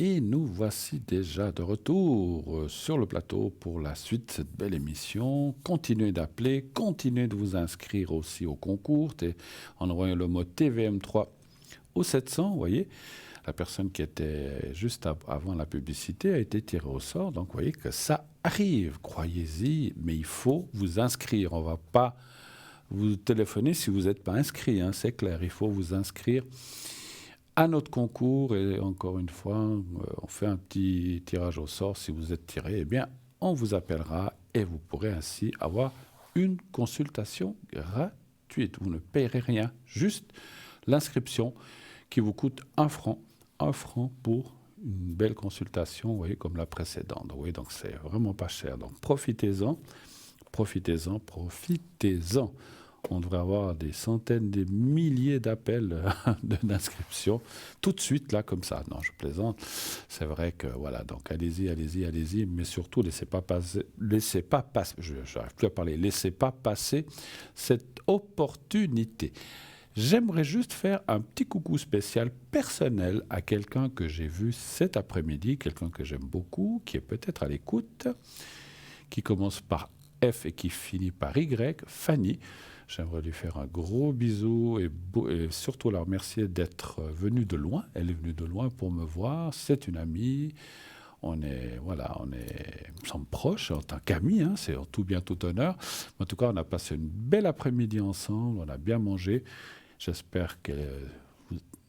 Et nous voici déjà de retour sur le plateau pour la suite de cette belle émission. Continuez d'appeler, continuez de vous inscrire aussi au concours en envoyant le mot TVM3 au 700. Vous voyez, la personne qui était juste avant la publicité a été tirée au sort. Donc vous voyez que ça arrive, croyez-y, mais il faut vous inscrire. On ne va pas vous téléphoner si vous n'êtes pas inscrit, hein, c'est clair, il faut vous inscrire à notre concours, et encore une fois, on fait un petit tirage au sort. Si vous êtes tiré, eh bien, on vous appellera et vous pourrez ainsi avoir une consultation gratuite. Vous ne payerez rien, juste l'inscription qui vous coûte 1 franc. 1 franc pour une belle consultation, vous voyez, comme la précédente. Oui, donc c'est vraiment pas cher. Donc profitez-en, profitez-en, profitez-en. On devrait avoir des centaines, des milliers d'appels d'inscription tout de suite, là, comme ça. Non, je plaisante. C'est vrai que, voilà, donc allez-y, allez-y, allez-y, mais surtout, laissez pas passer, je n'arrive plus à parler, laissez pas passer cette opportunité. J'aimerais juste faire un petit coucou spécial personnel à quelqu'un que j'ai vu cet après-midi, quelqu'un que j'aime beaucoup, qui est peut-être à l'écoute, qui commence par F et qui finit par Y, Fanny. J'aimerais lui faire un gros bisou et surtout la remercier d'être venue de loin. Elle est venue de loin pour me voir. C'est une amie. Nous sommes proches en tant qu'amis. Hein, c'est en tout bien, tout honneur. En tout cas, on a passé une belle après-midi ensemble. On a bien mangé. J'espère que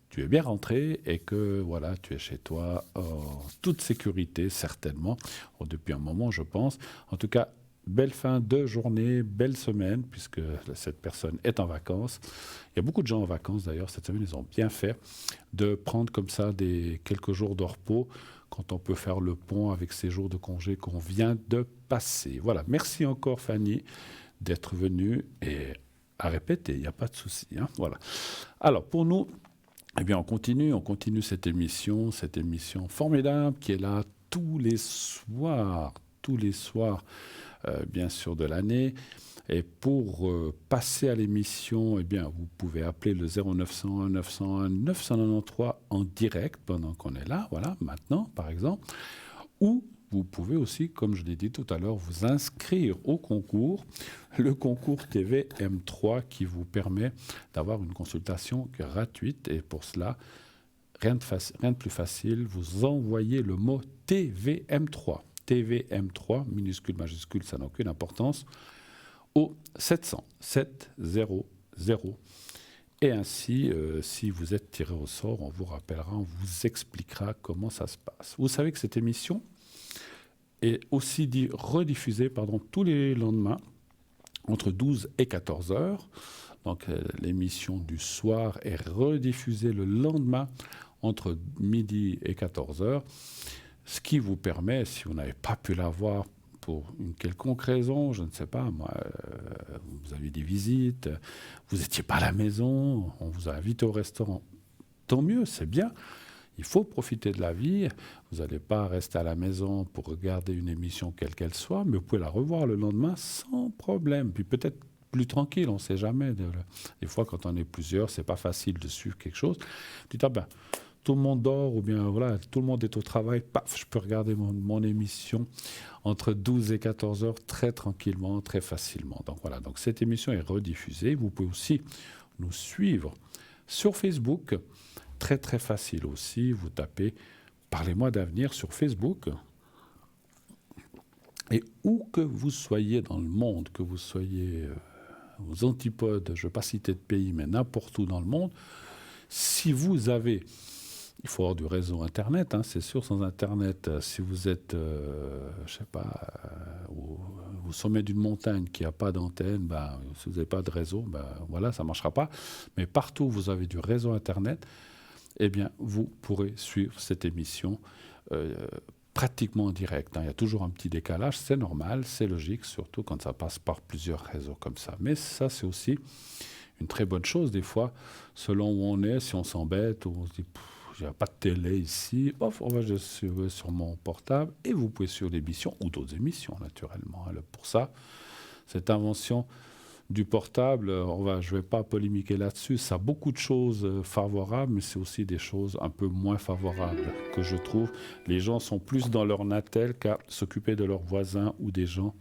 tu es bien rentré et que voilà, tu es chez toi en toute sécurité, certainement. Depuis un moment, je pense. En tout cas, belle fin de journée, belle semaine, puisque cette personne est en vacances. Il y a beaucoup de gens en vacances, d'ailleurs, cette semaine, ils ont bien fait de prendre comme ça quelques jours de repos quand on peut faire le pont avec ces jours de congé qu'on vient de passer. Voilà, merci encore Fanny d'être venue et à répéter, il n'y a pas de souci. Hein, voilà. Alors, pour nous, eh bien, on continue cette émission formidable qui est là tous les soirs, bien sûr, de l'année. Et pour passer à l'émission, eh bien, vous pouvez appeler le 0901 901 993 en direct pendant qu'on est là, voilà, maintenant, par exemple. Ou vous pouvez aussi, comme je l'ai dit tout à l'heure, vous inscrire au concours, le concours TVM3 qui vous permet d'avoir une consultation gratuite. Et pour cela, rien de plus facile, vous envoyez le mot TVM3. TVM3, minuscule, majuscule, ça n'a aucune importance, au 700 700. Et ainsi, si vous êtes tiré au sort, on vous rappellera, on vous expliquera comment ça se passe. Vous savez que cette émission est aussi rediffusée tous les lendemains, entre 12 et 14 heures. Donc l'émission du soir est rediffusée le lendemain, entre midi et 14 heures. Ce qui vous permet, si vous n'avez pas pu la voir pour une quelconque raison, je ne sais pas, moi, vous avez des visites, vous n'étiez pas à la maison, on vous a invité au restaurant, tant mieux, c'est bien. Il faut profiter de la vie. Vous n'allez pas rester à la maison pour regarder une émission quelle qu'elle soit, mais vous pouvez la revoir le lendemain sans problème. Puis peut-être plus tranquille, on ne sait jamais. Des fois, quand on est plusieurs, c'est pas facile de suivre quelque chose. Vous dites, tout le monde dort ou bien voilà, tout le monde est au travail, paf, je peux regarder mon émission entre 12 et 14 heures très tranquillement, très facilement. Donc voilà, donc cette émission est rediffusée. Vous pouvez aussi nous suivre sur Facebook, très très facile aussi. Vous tapez « Parlez-moi d'avenir » sur Facebook. Et où que vous soyez dans le monde, que vous soyez aux antipodes, je ne vais pas citer de pays, mais n'importe où dans le monde, si vous avez... Il faut avoir du réseau Internet, hein, c'est sûr. Sans Internet, si vous êtes, je sais pas, au sommet d'une montagne qui n'a pas d'antenne, si vous n'avez pas de réseau, voilà, ça ne marchera pas. Mais partout où vous avez du réseau Internet, eh bien, vous pourrez suivre cette émission pratiquement en direct. Hein. Il y a toujours un petit décalage, c'est normal, c'est logique, surtout quand ça passe par plusieurs réseaux comme ça. Mais ça, c'est aussi une très bonne chose, des fois, selon où on est, si on s'embête, ou on se dit... Il n'y a pas de télé ici, on va juste sur mon portable et vous pouvez suivre l'émission ou d'autres émissions naturellement. Alors pour ça, cette invention du portable, je vais pas polémiquer là-dessus. Ça a beaucoup de choses favorables, mais c'est aussi des choses un peu moins favorables que je trouve. Les gens sont plus dans leur natel qu'à s'occuper de leurs voisins ou des gens.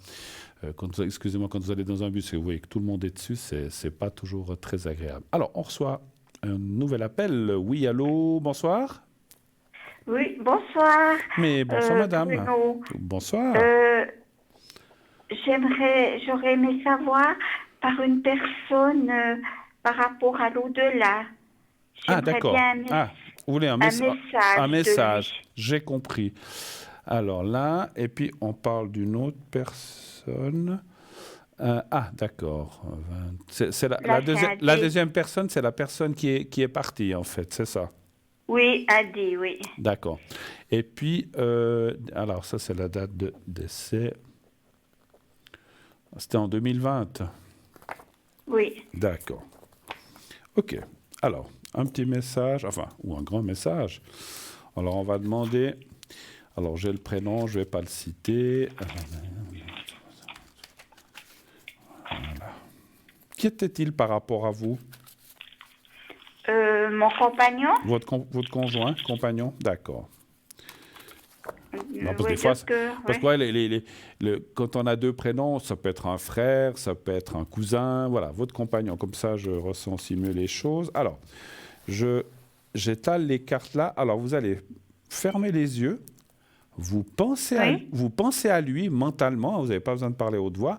Excusez-moi, quand vous allez dans un bus et vous voyez que tout le monde est dessus, c'est pas toujours très agréable. Alors, on reçoit un nouvel appel. Oui, allô, bonsoir. Oui, bonsoir. Mais bonsoir, madame. Bruno. Bonsoir. J'aurais aimé savoir par une personne par rapport à l'au-delà. Ah, d'accord. Vous voulez un message. Un message, j'ai compris. Alors là, et puis on parle d'une autre personne. D'accord. C'est la deuxième personne, c'est la personne qui est partie, en fait, c'est ça? Oui, Adi, oui. D'accord. Et puis, alors ça, c'est la date de décès. C'était en 2020. Oui. D'accord. OK. Alors, un petit message, ou un grand message. Alors, on va demander... Alors, j'ai le prénom, je ne vais pas le citer. Voilà. Qui était-il par rapport à vous? Mon compagnon. Votre conjoint, compagnon? D'accord. Non, parce que Oui, des fois, parce que quand on a deux prénoms, ça peut être un frère, ça peut être un cousin, voilà, votre compagnon. Comme ça, je ressens aussi mieux les choses. Alors, j'étale les cartes là. Alors, vous allez fermer les yeux. Vous pensez à lui mentalement, vous n'avez pas besoin de parler haute voix,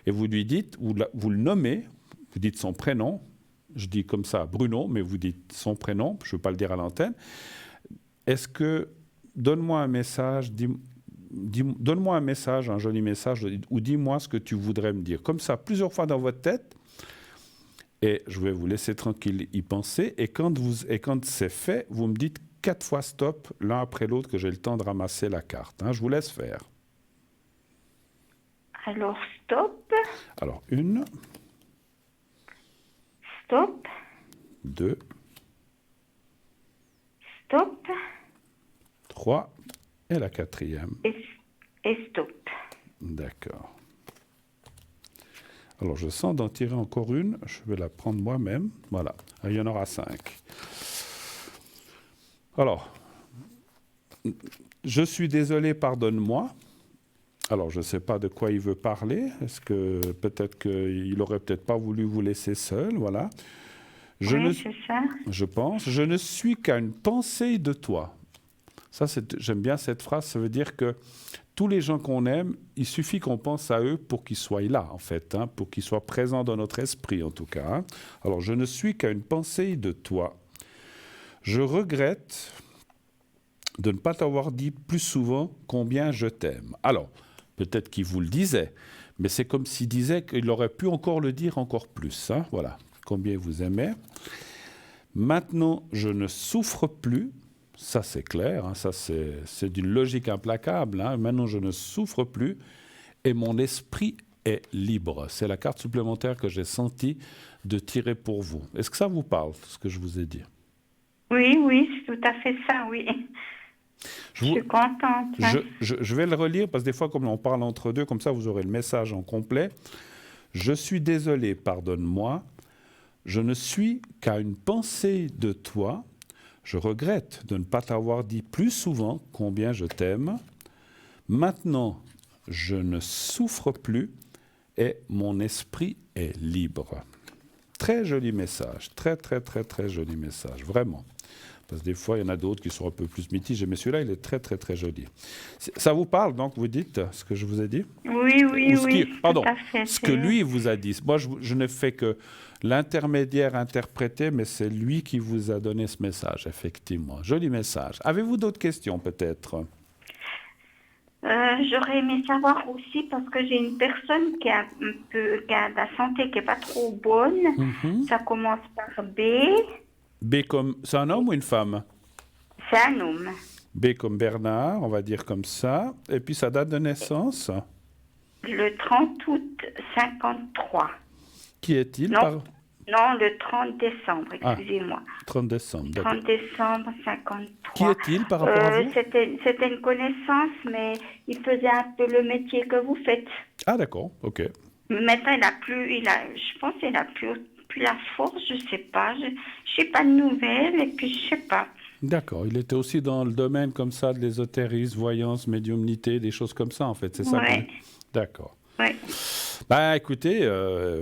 et vous lui dites, vous le nommez, vous dites son prénom, je dis comme ça Bruno, mais vous dites son prénom, je ne veux pas le dire à l'antenne. Est-ce que, donne-moi un message, donne-moi un message, un joli message, ou dis-moi ce que tu voudrais me dire. Comme ça, plusieurs fois dans votre tête, et je vais vous laisser tranquille y penser, et quand c'est fait, vous me dites 4 fois stop, l'un après l'autre, que j'ai le temps de ramasser la carte. Je vous laisse faire. Alors, stop. Alors, 1. Stop. 2. Stop. 3. Et la 4e. Et stop. D'accord. Alors, je sens d'en tirer encore une. Je vais la prendre moi-même. Voilà. Il y en aura 5. Alors, je suis désolé, pardonne-moi. Alors, je ne sais pas de quoi il veut parler. Est-ce que peut-être qu'il n'aurait peut-être pas voulu vous laisser seul, voilà. Oui, c'est ça. Je pense. Je ne suis qu'à une pensée de toi. Ça, j'aime bien cette phrase. Ça veut dire que tous les gens qu'on aime, il suffit qu'on pense à eux pour qu'ils soient là, en fait, pour qu'ils soient présents dans notre esprit, en tout cas. Alors, je ne suis qu'à une pensée de toi. Je regrette de ne pas t'avoir dit plus souvent combien je t'aime. Alors, peut-être qu'il vous le disait, mais c'est comme s'il disait qu'il aurait pu encore le dire encore plus. Voilà, combien vous aimez. Maintenant, je ne souffre plus. Ça, c'est clair. Ça, c'est d'une logique implacable. Maintenant, je ne souffre plus et mon esprit est libre. C'est la carte supplémentaire que j'ai senti de tirer pour vous. Est-ce que ça vous parle, ce que je vous ai dit? Oui, c'est tout à fait ça, oui. Je suis contente. Je vais le relire parce que des fois, comme on parle entre deux, comme ça, vous aurez le message en complet. Je suis désolé, pardonne-moi. Je ne suis qu'à une pensée de toi. Je regrette de ne pas t'avoir dit plus souvent combien je t'aime. Maintenant, je ne souffre plus et mon esprit est libre. Très joli message, très joli message, vraiment. Parce que des fois, il y en a d'autres qui sont un peu plus mitigés, mais celui-là, il est très joli. Ça vous parle, donc, vous dites ce que je vous ai dit? Oui. Pardon, tout à fait, ce que lui vous a dit. Moi, je ne fais que l'intermédiaire interprété, mais c'est lui qui vous a donné ce message, effectivement. Joli message. Avez-vous d'autres questions, peut-être? J'aurais aimé savoir aussi, parce que j'ai une personne qui a la santé qui n'est pas trop bonne. Ça commence par B. B comme... C'est un homme ou une femme? C'est un homme. B comme Bernard, on va dire comme ça. Et puis sa date de naissance? Le 30 août 53. Qui est-il? Non, le 30 décembre, excusez-moi. 30 décembre, d'accord. 30 décembre 53. Qui est-il par rapport à vous? C'était une connaissance, mais il faisait un peu le métier que vous faites. Ah d'accord, ok. Maintenant, je pense qu'il a plus la force, je sais pas. Je n'ai pas de nouvelles et puis je sais pas. D'accord. Il était aussi dans le domaine comme ça de l'ésotérisme, voyance, médiumnité, des choses comme ça, en fait. C'est ça Ouais. D'accord. Ouais. Bah écoutez,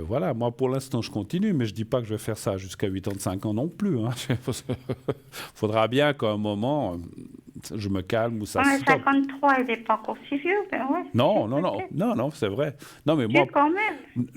voilà, moi pour l'instant je continue, mais je dis pas que je vais faire ça jusqu'à 85 ans non plus. Hein. Faudra bien qu'à un moment, je me calme ou ça Ouais, stoppe. 53, il n'est pas encore si vieux. Ben ouais, Non, c'est non, non, peut-être. non, non, c'est vrai. Non, mais Tu moi, quand même.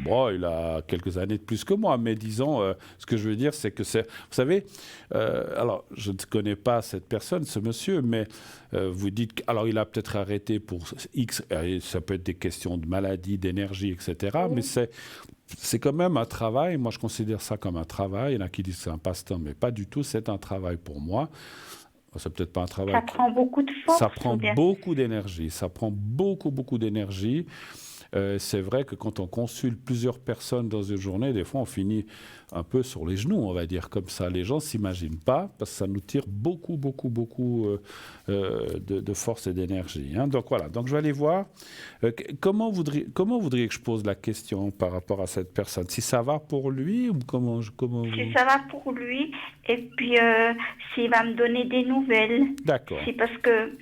bon, il a quelques années de plus que moi, mais disons, ce que je veux dire, c'est que c'est, vous savez, alors je ne connais pas cette personne, ce monsieur, mais vous dites, alors il a peut-être arrêté pour X, ça peut être des questions de maladie, d'énergie, etc. Mais c'est quand même un travail. Moi, je considère ça comme un travail. Il y en a qui disent que c'est un passe-temps, mais pas du tout. C'est un travail pour moi. C'est peut-être pas un travail. Ça prend beaucoup de force. Ça prend ou bien- beaucoup d'énergie. Ça prend beaucoup, beaucoup d'énergie. C'est vrai que quand on consulte plusieurs personnes dans une journée, des fois on finit un peu sur les genoux, on va dire comme ça. Les gens ne s'imaginent pas parce que ça nous tire beaucoup, beaucoup, beaucoup de force et d'énergie. Hein. Donc voilà, donc je vais aller voir. Comment voudriez que je pose la question par rapport à cette personne? Si ça va pour lui ou comment Si ça va pour lui, et puis s'il va me donner des nouvelles. D'accord. C'est parce que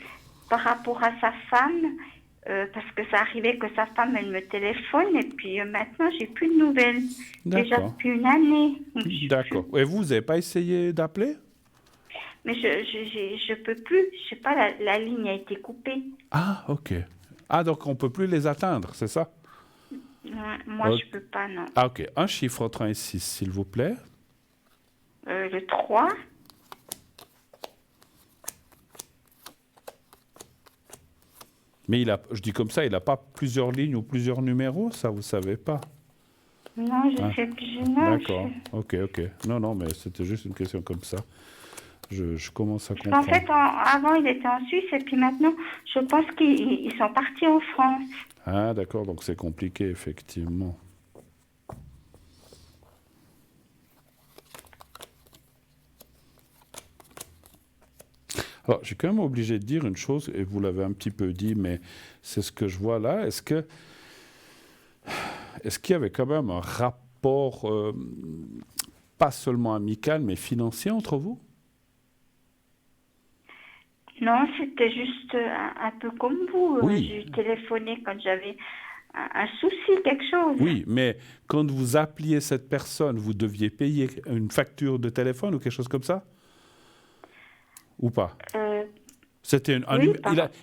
par rapport à sa femme, parce que ça arrivait que sa femme, elle me téléphone, et puis maintenant, j'ai plus de nouvelles. Déjà D'accord. depuis une année. Donc, je sais D'accord. Et vous n'avez pas essayé d'appeler? Mais je peux plus. Je sais pas, la ligne a été coupée. Ah, ok. Ah, donc on ne peut plus les atteindre, c'est ça? Ouais, moi, Ok. je peux pas, non. Ah, ok. Un chiffre entre 1 et 6, s'il vous plaît. Le 3, Mais je dis comme ça, il n'a pas plusieurs lignes ou plusieurs numéros, ça vous savez pas. non, je Ah, sais plus. Non, D'accord. Ok, ok. Non, non, mais c'était juste une question comme ça. Je commence à En comprendre. fait, avant, il était en Suisse, et puis maintenant, je pense qu'ils sont partis en France. Ah, d'accord. Donc c'est compliqué, effectivement. Alors, je suis quand même obligé de dire une chose, et vous l'avez un petit peu dit, mais c'est ce que je vois là. Est-ce qu'il y avait quand même un rapport, pas seulement amical, mais financier entre vous? Non, c'était juste un peu comme vous. Oui. J'ai téléphoné quand j'avais un souci, quelque chose. Oui, mais quand vous appeliez cette personne, vous deviez payer une facture de téléphone ou quelque chose comme ça? Ou pas? C'était Oui,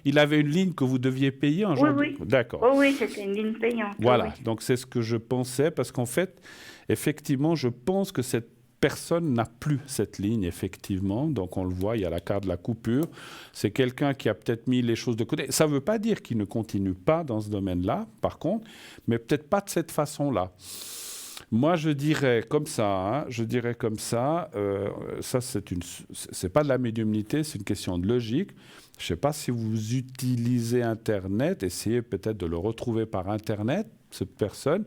il avait une ligne que vous deviez payer un Oui, genre oui. D'accord. Oh, oui, c'était une ligne payante. Voilà, Oui. donc c'est ce que je pensais, parce qu'en fait, effectivement, je pense que cette personne n'a plus cette ligne, effectivement. Donc on le voit, il y a la carte de la coupure. C'est quelqu'un qui a peut-être mis les choses de côté. Ça ne veut pas dire qu'il ne continue pas dans ce domaine-là, par contre, mais peut-être pas de cette façon-là. Moi, je dirais comme ça, ça c'est pas de la médiumnité, c'est une question de logique. Je ne sais pas si vous utilisez Internet, essayez peut-être de le retrouver par Internet, cette personne.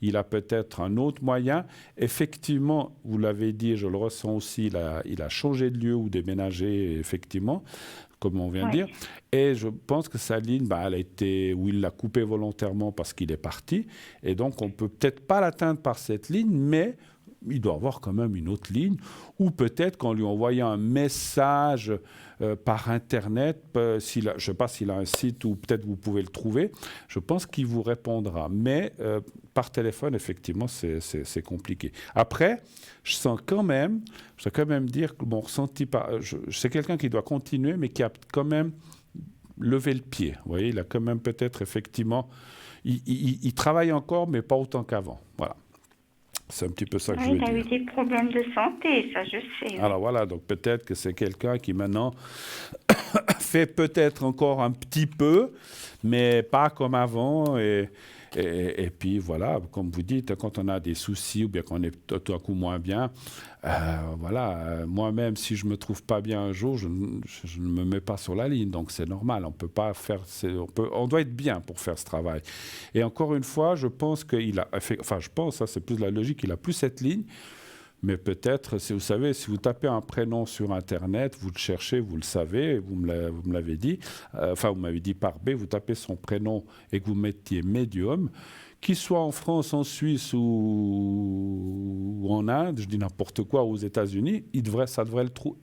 Il a peut-être un autre moyen. Effectivement, vous l'avez dit, je le ressens aussi, il a changé de lieu ou déménagé, effectivement, comme on vient de dire. Et je pense que sa ligne, elle a été, ou il l'a coupée volontairement parce qu'il est parti. Et donc, on ne peut peut-être pas l'atteindre par cette ligne, mais il doit avoir quand même une autre ligne. Ou peut-être qu'en lui envoyant un message par Internet, je ne sais pas s'il a un site ou peut-être vous pouvez le trouver, je pense qu'il vous répondra. Mais par téléphone, effectivement, c'est compliqué. Après, je sens quand même dire que mon ressenti, c'est quelqu'un qui doit continuer, mais qui a quand même levé le pied. Vous voyez, il a quand même peut-être effectivement... Il travaille encore, mais pas autant qu'avant. Voilà. C'est un petit peu ça que je veux Il a dire. eu des problèmes de santé, ça je sais. Alors voilà, donc peut-être que c'est quelqu'un qui maintenant fait peut-être encore un petit peu, mais pas comme avant. Et puis voilà, comme vous dites, quand on a des soucis ou bien qu'on est tout à coup moins bien, moi-même, si je ne me trouve pas bien un jour, je ne me mets pas sur la ligne. Donc c'est normal, on peut pas faire, on doit être bien pour faire ce travail. Et encore une fois, je pense qu'il a, ça c'est plus la logique, il a plus cette ligne. Mais peut-être, vous savez, si vous tapez un prénom sur Internet, vous le cherchez, vous le savez, vous me l'avez dit, vous m'avez dit par B, vous tapez son prénom et que vous mettiez médium, qu'il soit en France, en Suisse ou en Inde, je dis n'importe quoi, aux États-Unis, ça devrait le trouver.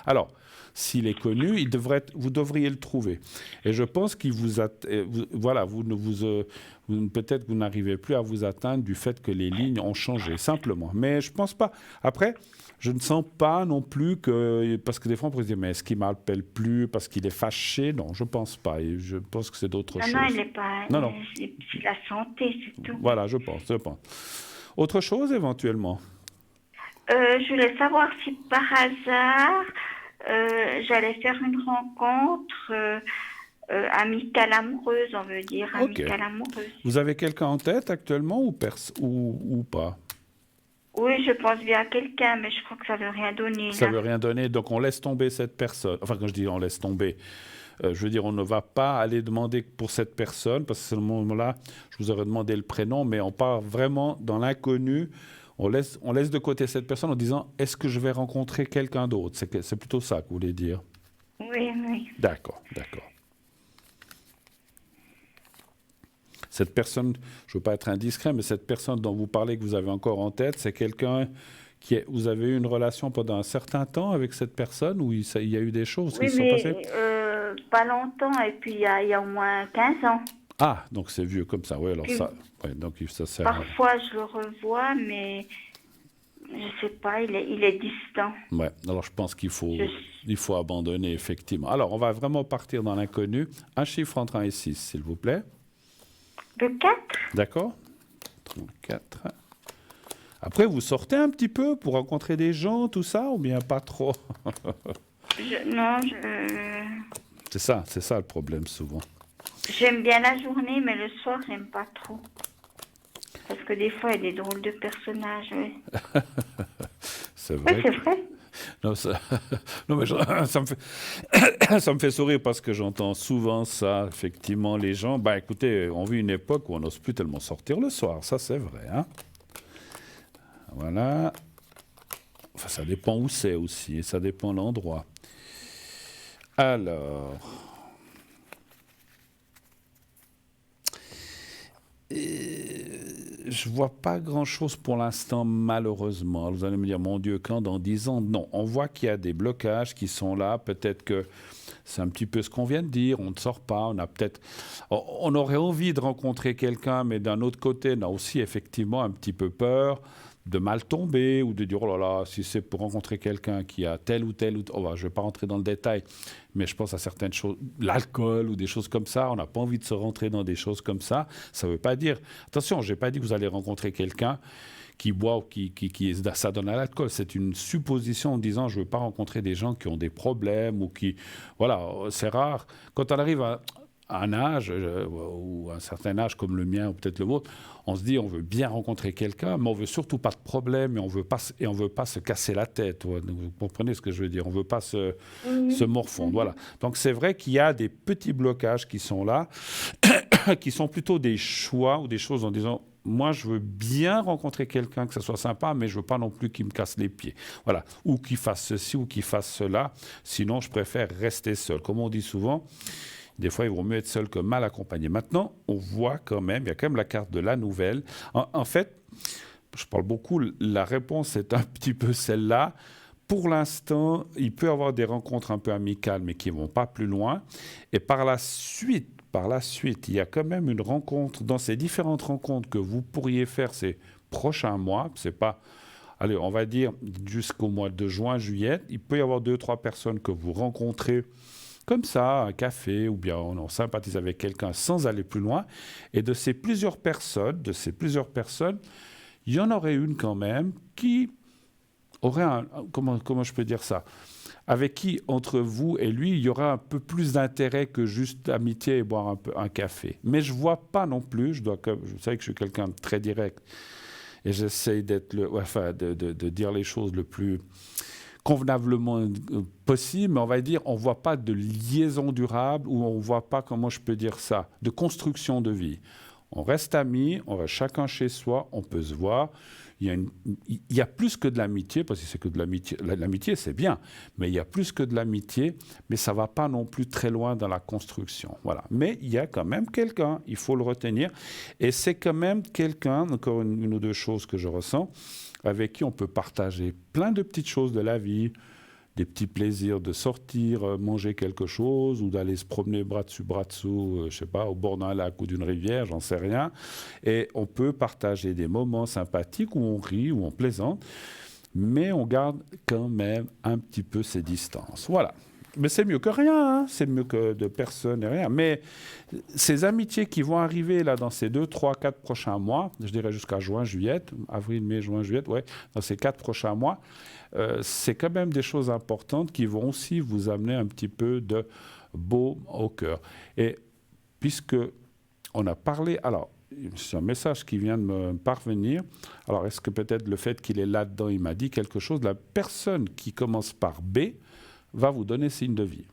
Alors, s'il est connu, vous devriez le trouver. Et je pense qu'il voilà, peut-être que vous n'arrivez plus à vous atteindre du fait que les lignes ont changé, simplement. Mais je ne pense pas. Après, je ne sens pas non plus que... Parce que des fois, on pourrait se dire, mais est-ce qu'il ne m'appelle plus parce qu'il est fâché? Non, je ne pense pas. Et je pense que c'est d'autres choses. Non, il n'est pas... Non. C'est la santé, c'est tout. Voilà, je pense. Autre chose, éventuellement? Je voulais savoir si par hasard, j'allais faire une rencontre amicale amoureuse, on veut dire, amicale amoureuse. Vous avez quelqu'un en tête actuellement ou pas? Oui, je pense bien à quelqu'un, mais je crois que ça ne veut rien donner. Ça ne veut rien donner, donc on laisse tomber cette personne. Enfin, quand je dis on laisse tomber, je veux dire, on ne va pas aller demander pour cette personne, parce que c'est le moment-là, je vous aurais demandé le prénom, mais on part vraiment dans l'inconnu. On laisse de côté cette personne en disant, est-ce que je vais rencontrer quelqu'un d'autre? C'est plutôt ça que vous voulez dire? Oui. D'accord. Cette personne, je ne veux pas être indiscret, mais cette personne dont vous parlez, que vous avez encore en tête, c'est quelqu'un vous avez eu une relation pendant un certain temps avec cette personne, où il y a eu des choses qui se sont passées? Pas longtemps, et puis il y a au moins 15 ans. Ah, donc c'est vieux comme ça, oui, alors puis, ça... Ouais, donc ça sert parfois, je le revois, mais je ne sais pas, il est distant. Ouais, alors je pense qu'il faut abandonner, effectivement. Alors, on va vraiment partir dans l'inconnu. Un chiffre entre 1 et 6, s'il vous plaît. Le 4. D'accord. 34. Après, vous sortez un petit peu pour rencontrer des gens, tout ça, ou bien pas trop? C'est ça le problème, souvent. J'aime bien la journée, mais le soir, j'aime pas trop. Parce que des fois, il y a des drôles de personnages, oui. C'est vrai. Oui, c'est vrai. Non, mais ça me fait sourire parce que j'entends souvent ça, effectivement, les gens. Écoutez, on vit une époque où on n'ose plus tellement sortir le soir, ça c'est vrai. Hein? Voilà. Enfin, ça dépend où c'est aussi, et ça dépend de l'endroit. Alors... je ne vois pas grand-chose pour l'instant, malheureusement. Vous allez me dire, mon Dieu, quand dans 10 ans? Non, on voit qu'il y a des blocages qui sont là. Peut-être que c'est un petit peu ce qu'on vient de dire. On ne sort pas. On aurait envie de rencontrer quelqu'un, mais d'un autre côté, on a aussi effectivement un petit peu peur de mal tomber ou de dire, oh là là, si c'est pour rencontrer quelqu'un qui a tel ou tel... je ne vais pas rentrer dans le détail, mais je pense à certaines choses, l'alcool ou des choses comme ça, on n'a pas envie de se rentrer dans des choses comme ça. Ça ne veut pas dire... Attention, je n'ai pas dit que vous allez rencontrer quelqu'un qui boit ou qui ça donne à l'alcool. C'est une supposition en disant, je ne veux pas rencontrer des gens qui ont des problèmes ou qui... Voilà, c'est rare. Quand on arrive à un âge, ou un certain âge comme le mien ou peut-être le vôtre, on se dit on veut bien rencontrer quelqu'un, mais on veut surtout pas de problème et on veut pas se casser la tête. Vous comprenez ce que je veux dire? On veut pas se morfondre. Voilà. Donc c'est vrai qu'il y a des petits blocages qui sont là, qui sont plutôt des choix ou des choses en disant moi je veux bien rencontrer quelqu'un, que ça soit sympa, mais je veux pas non plus qu'il me casse les pieds. Voilà. Ou qu'il fasse ceci ou qu'il fasse cela. Sinon je préfère rester seul. Comme on dit souvent, des fois, il vaut mieux être seul que mal accompagné. Maintenant, on voit quand même, il y a quand même la carte de la nouvelle. En fait, je parle beaucoup, la réponse est un petit peu celle-là. Pour l'instant, il peut y avoir des rencontres un peu amicales, mais qui ne vont pas plus loin. Et par la suite, il y a quand même une rencontre, dans ces différentes rencontres que vous pourriez faire ces prochains mois, c'est pas... Allez, on va dire jusqu'au mois de juin, juillet, il peut y avoir 2-3 personnes que vous rencontrez comme ça, un café, ou bien on sympathise avec quelqu'un sans aller plus loin. Et de ces plusieurs personnes, il y en aurait une quand même qui aurait comment je peux dire ça? Avec qui, entre vous et lui, il y aura un peu plus d'intérêt que juste amitié et boire un café. Mais je ne vois pas non plus, vous savez que je suis quelqu'un de très direct, et j'essaye de dire les choses le plus convenablement possible, mais on va dire, on ne voit pas de liaison durable ou on ne voit pas, comment je peux dire ça, de construction de vie. On reste amis, on reste chacun chez soi, on peut se voir. Il y a plus que de l'amitié, parce que c'est que de l'amitié. L'amitié, c'est bien, mais il y a plus que de l'amitié, mais ça ne va pas non plus très loin dans la construction. Voilà. Mais il y a quand même quelqu'un, il faut le retenir. Et c'est quand même quelqu'un, encore une ou deux choses que je ressens, avec qui on peut partager plein de petites choses de la vie, des petits plaisirs de sortir, manger quelque chose, ou d'aller se promener bras dessus, je sais pas, au bord d'un lac ou d'une rivière, j'en sais rien. Et on peut partager des moments sympathiques où on rit, où on plaisante, mais on garde quand même un petit peu ses distances. Voilà. Mais c'est mieux que rien, hein. C'est mieux que de personne et rien. Mais ces amitiés qui vont arriver là dans ces 2, 3, 4 prochains mois, je dirais jusqu'à juin, juillet, avril, mai, juin, juillet, ouais, dans ces 4 prochains mois, c'est quand même des choses importantes qui vont aussi vous amener un petit peu de baume au cœur. Et puisque on a parlé, alors c'est un message qui vient de me parvenir, alors est-ce que peut-être le fait qu'il est là-dedans, il m'a dit quelque chose, la personne qui commence par B va vous donner signe de vie.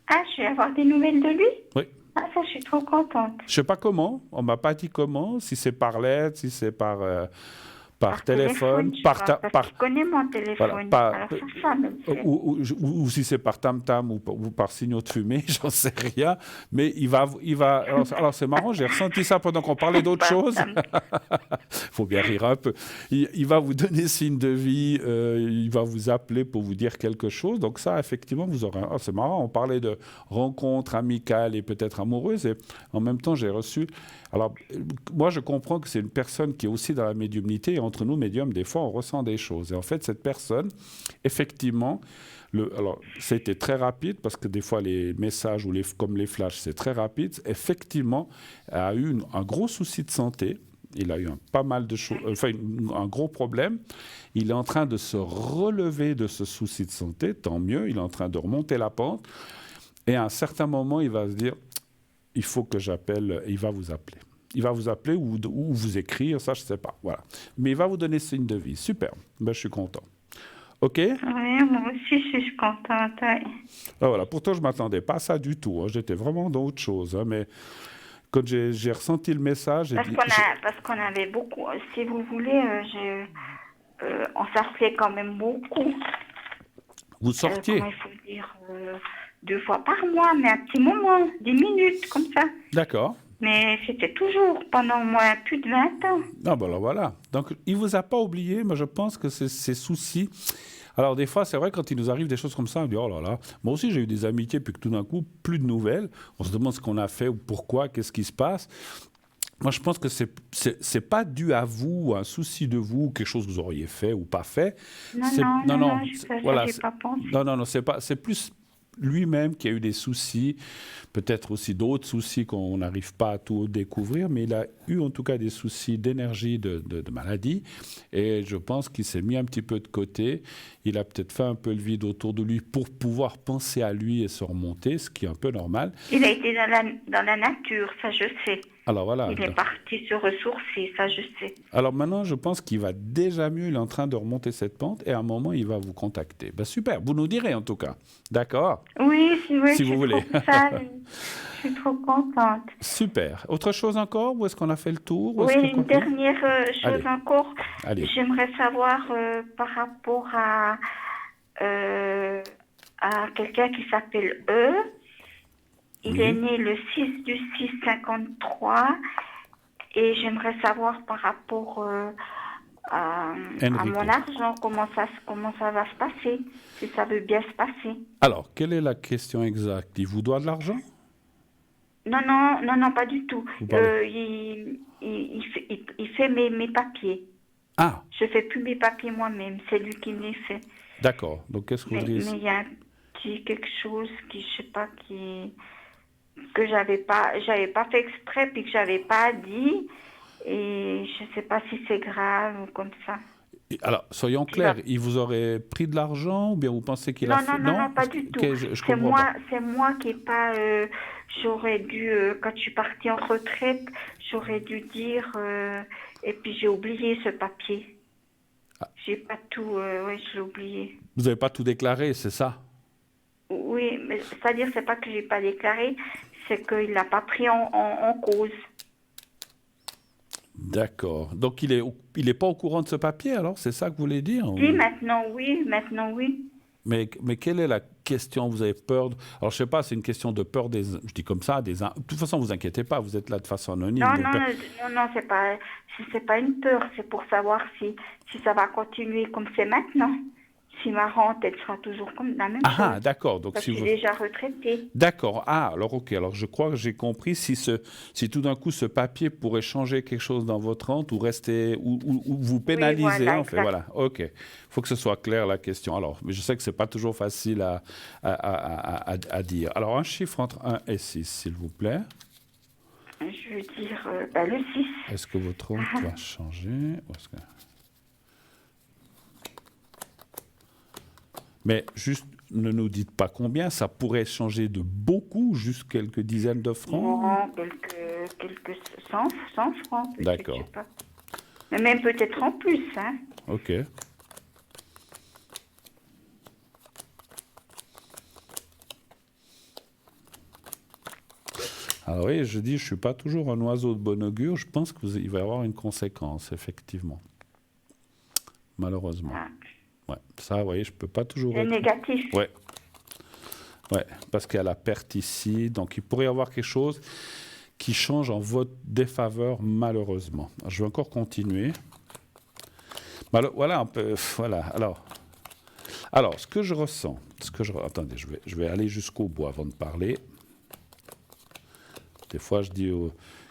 Ah, je vais avoir des nouvelles de lui? Oui. Ah, ça, je suis trop contente. Je ne sais pas comment, on ne m'a pas dit comment, si c'est par lettre, si c'est par téléphone, parce qu'il connaît mon téléphone. Voilà, alors ça me fait. ou si c'est par tam-tam ou par signaux de fumée, j'en sais rien. Mais il va alors c'est marrant, j'ai ressenti ça pendant qu'on parlait d'autre chose. Faut bien rire un peu. Il va vous donner signe de vie, il va vous appeler pour vous dire quelque chose. Donc ça, effectivement, vous aurez... c'est marrant, on parlait de rencontres amicales et peut-être amoureuses. Et en même temps, j'ai reçu... Alors, moi, je comprends que c'est une personne qui est aussi dans la médiumnité. Et entre nous, médiums, des fois, on ressent des choses. Et en fait, cette personne, effectivement, alors, c'était très rapide, parce que des fois, les messages, comme les flashs, c'est très rapide. Effectivement, a eu un gros souci de santé. Il a eu pas mal de choses, un gros problème. Il est en train de se relever de ce souci de santé, tant mieux. Il est en train de remonter la pente. Et à un certain moment, il va se dire... il faut que j'appelle, il va vous appeler. Il va vous appeler ou vous écrire, ça je ne sais pas. Voilà. Mais il va vous donner signe de vie. Super. Ben, je suis content. OK? Oui, moi aussi je suis contente. Ouais. Ah, voilà. Pourtant, je ne m'attendais pas à ça du tout. Hein. J'étais vraiment dans autre chose. Hein. Mais quand j'ai ressenti le message... Parce qu'on avait beaucoup... Si vous voulez, on s'appelait quand même beaucoup. Vous sortiez? Comment il faut dire 2 fois par mois, mais un petit moment, 10 minutes, comme ça. D'accord. Mais c'était toujours pendant au moins plus de 20 ans. Ah ben alors voilà. Donc, il ne vous a pas oublié, mais je pense que ces soucis... Alors, des fois, c'est vrai, quand il nous arrive des choses comme ça, on dit, oh là là, moi aussi, j'ai eu des amitiés, puis que tout d'un coup, plus de nouvelles. On se demande ce qu'on a fait ou pourquoi, qu'est-ce qui se passe. Moi, je pense que c'est pas dû à vous, un souci de vous, quelque chose que vous auriez fait ou pas fait. Non, voilà, j'ai pas pensé. Non, c'est plus lui-même qui a eu des soucis, peut-être aussi d'autres soucis qu'on n'arrive pas à tout découvrir, mais il a eu en tout cas des soucis d'énergie, de maladie, et je pense qu'il s'est mis un petit peu de côté. Il a peut-être fait un peu le vide autour de lui pour pouvoir penser à lui et se remonter, ce qui est un peu normal. Il a été dans la nature, ça je sais. Alors voilà. Il est parti se ressourcer, ça je sais. Alors maintenant, je pense qu'il va déjà mieux, il est en train de remonter cette pente, et à un moment, il va vous contacter. Ben super, vous nous direz en tout cas. D'accord? Oui, si vous voulez. Je suis trop contente. Super. Autre chose encore, ou est-ce qu'on a fait le tour? Oui, une dernière chose encore. Allez. J'aimerais savoir par rapport à quelqu'un qui s'appelle E. Il est né le 6 du 6 53 et j'aimerais savoir par rapport à mon argent, comment ça va se passer, si ça veut bien se passer. Alors, quelle est la question exacte? Il vous doit de l'argent? Non, pas du tout. Il fait mes papiers. Ah. Je fais plus mes papiers moi-même, c'est lui qui me les fait. D'accord. Donc, qu'est-ce que vous dites? Mais il y a quelque chose qui, je sais pas, que j'avais pas fait exprès, puis que j'avais pas dit, et je sais pas si c'est grave ou comme ça. Alors, soyons clairs, il vous aurait pris de l'argent, ou bien vous pensez qu'il a fait... Non, pas du tout. C'est moi qui n'ai pas... j'aurais dû, quand je suis partie en retraite, j'aurais dû dire, et puis j'ai oublié ce papier. Ah. J'ai pas tout... je l'ai oublié. Vous n'avez pas tout déclaré, c'est ça? Oui, mais c'est-à-dire, c'est pas que j'ai pas déclaré, c'est qu'il n'a pas pris en cause. D'accord. Donc, il est pas au courant de ce papier, alors? C'est ça que vous voulez dire? Si, maintenant oui. Mais quelle est la question? Vous avez peur Alors, je sais pas, c'est une question de peur des... Je dis comme ça, de toute façon, vous inquiétez pas, vous êtes là de façon anonyme. Non, c'est pas une peur, c'est pour savoir si ça va continuer comme c'est maintenant. Si ma rente, elle sera toujours comme la même chose. Ah, d'accord. Donc, Parce si que vous... je suis déjà retraitée. D'accord. Ah, alors, ok. Alors, je crois que j'ai compris si tout d'un coup, ce papier pourrait changer quelque chose dans votre rente ou rester... ou vous pénaliser, oui, voilà, en fait. Voilà. Ok. Il faut que ce soit clair, la question. Alors, mais je sais que c'est pas toujours facile à dire. Alors, un chiffre entre 1 et 6, s'il vous plaît. Je veux dire le 6. Est-ce que votre rente va changer ou est-ce que... Mais juste, ne nous dites pas combien, ça pourrait changer de beaucoup, juste quelques dizaines de francs? Non, quelques 100 francs. D'accord. Je sais pas. Mais même peut-être en plus, hein. Ok. Alors oui, je dis, je ne suis pas toujours un oiseau de bon augure, je pense qu'il va y avoir une conséquence, effectivement. Malheureusement. Ah. Ouais, ça, vous voyez, je ne peux pas toujours... C'est négatif. Ouais, parce qu'il y a la perte ici, donc il pourrait y avoir quelque chose qui change en votre défaveur, malheureusement. Alors, je vais encore continuer. Voilà, alors, ce que je ressens, attendez, je vais aller jusqu'au bout avant de parler. Des fois, je dis,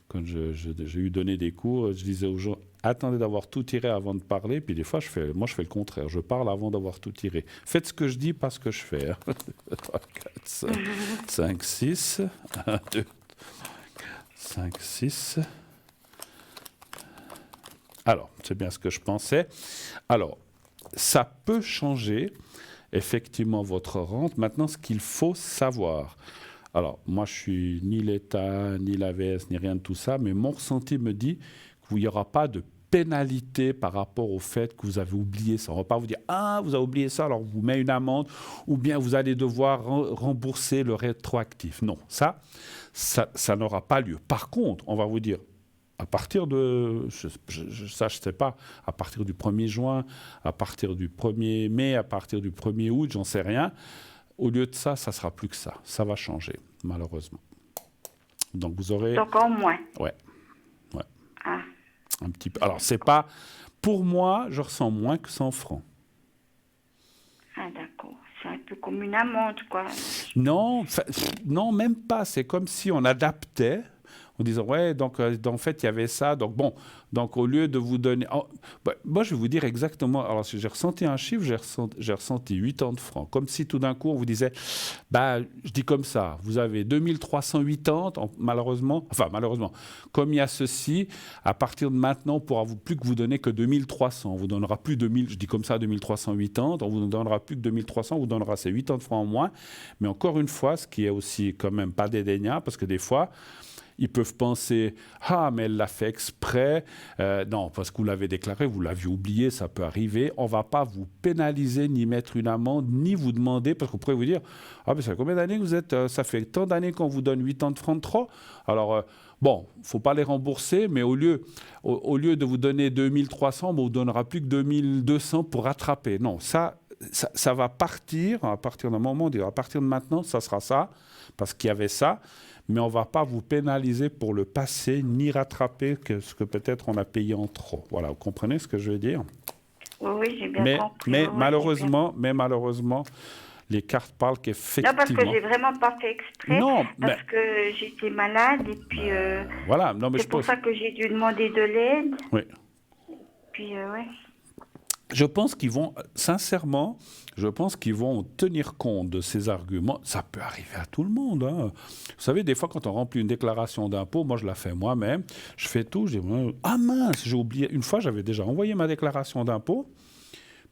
quand j'ai eu donné des cours, je disais aux gens, attendez d'avoir tout tiré avant de parler. Puis des fois, je fais le contraire. Je parle avant d'avoir tout tiré. Faites ce que je dis, pas ce que je fais. 3, 4, 5, 6. 1, 2, 5, 6. Alors, c'est bien ce que je pensais. Alors, ça peut changer, effectivement, votre rente. Maintenant, ce qu'il faut savoir... Alors, moi, je suis ni l'État, ni l'AVS, ni rien de tout ça, mais mon ressenti me dit qu'il n'y aura pas de pénalité par rapport au fait que vous avez oublié ça. On ne va pas vous dire « Ah, vous avez oublié ça, alors on vous met une amende » ou bien vous allez devoir rembourser le rétroactif. Non, ça n'aura pas lieu. Par contre, on va vous dire à partir de, je sais pas, à partir du 1er juin, à partir du 1er mai, à partir du 1er août, j'en sais rien. Au lieu de ça, ça sera plus que ça. Ça va changer, malheureusement. Donc, vous aurez... Donc, en moins. Ouais. Ah. Un petit peu. Alors, c'est pas... Pour moi, je ressens moins que 100 francs. Ah, d'accord. C'est un peu comme une amende, quoi. Non, même pas. C'est comme si on adaptait... En disant, ouais, donc en fait, il y avait ça. Donc, bon, donc au lieu de vous donner... moi, je vais vous dire exactement... Alors, si j'ai ressenti un chiffre, j'ai ressenti 80 francs. Comme si tout d'un coup, on vous disait, je dis comme ça, vous avez 2380, malheureusement, comme il y a ceci, à partir de maintenant, on ne pourra plus que vous donner que 2300. On vous donnera plus 2000, je dis comme ça, 2380, on vous donnera plus que 2300, on vous donnera ces 80 francs en moins. Mais encore une fois, ce qui est aussi quand même pas dédaignable, parce que des fois... Ils peuvent penser « Ah, mais elle l'a fait exprès. » Non, parce que vous l'avez déclaré, vous l'aviez oublié, ça peut arriver. On ne va pas vous pénaliser, ni mettre une amende, ni vous demander, parce qu'on pourrait vous dire « Ah, mais ça fait combien d'années que vous êtes Ça fait tant d'années qu'on vous donne 80 francs de trop. » Alors, bon, il ne faut pas les rembourser, mais au lieu de vous donner 2300, on ne vous donnera plus que 2200 pour rattraper. Non, ça va partir, à partir d'un moment, à partir de maintenant, ça sera ça, parce qu'il y avait ça. Mais on ne va pas vous pénaliser pour le passé, ni rattraper ce que peut-être on a payé en trop. Voilà, vous comprenez ce que je veux dire? Oui, j'ai bien compris. Mais malheureusement, les cartes parlent qu'effectivement... Non, parce que j'ai vraiment pas fait exprès. Non, parce que j'étais malade et puis... voilà, non, mais c'est pour ça que j'ai dû demander de l'aide. Oui. Puis, ouais. Je pense qu'ils vont, sincèrement, tenir compte de ces arguments. Ça peut arriver à tout le monde. Hein. Vous savez, des fois, quand on remplit une déclaration d'impôt, moi, je la fais moi-même, je fais tout, je dis, ah mince, j'ai oublié. Une fois, j'avais déjà envoyé ma déclaration d'impôt,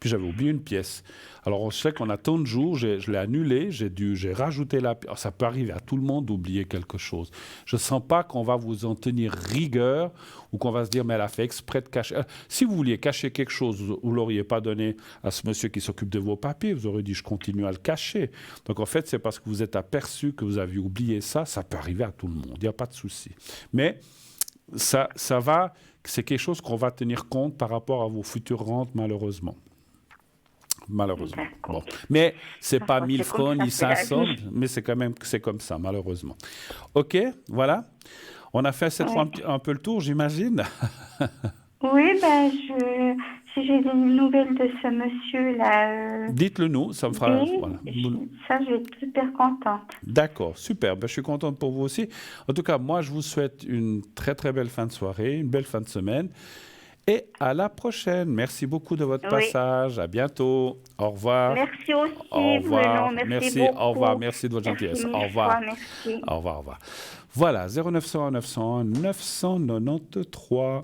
puis j'avais oublié une pièce. Alors, je sais qu'on a tant de jours, je l'ai annulé, j'ai rajouté la pièce. Ça peut arriver à tout le monde d'oublier quelque chose. Je ne sens pas qu'on va vous en tenir rigueur ou qu'on va se dire, mais elle a fait exprès de cacher. Si vous vouliez cacher quelque chose, vous ne l'auriez pas donné à ce monsieur qui s'occupe de vos papiers, vous auriez dit, je continue à le cacher. Donc, en fait, c'est parce que vous êtes aperçu que vous aviez oublié ça. Ça peut arriver à tout le monde, il n'y a pas de souci. Mais ça va, c'est quelque chose qu'on va tenir compte par rapport à vos futures rentes, malheureusement. Malheureusement. Bon. Mais ce n'est pas 1000 francs ni 500, mais c'est quand même c'est comme ça, malheureusement. OK, voilà. On a fait cette fois un peu le tour, j'imagine. Oui, si j'ai des nouvelles de ce monsieur-là... Dites-le nous, ça me fera... Voilà. Ça, je vais être super contente. D'accord, super. Je suis contente pour vous aussi. En tout cas, moi, je vous souhaite une très, très belle fin de soirée, une belle fin de semaine. Et à la prochaine. Merci beaucoup de votre passage. À bientôt. Au revoir. Merci aussi. Au revoir. Bruno. Merci beaucoup. Au revoir. Merci de votre gentillesse. Au revoir. Merci. Au revoir. Au revoir. Voilà, 0901 901 993.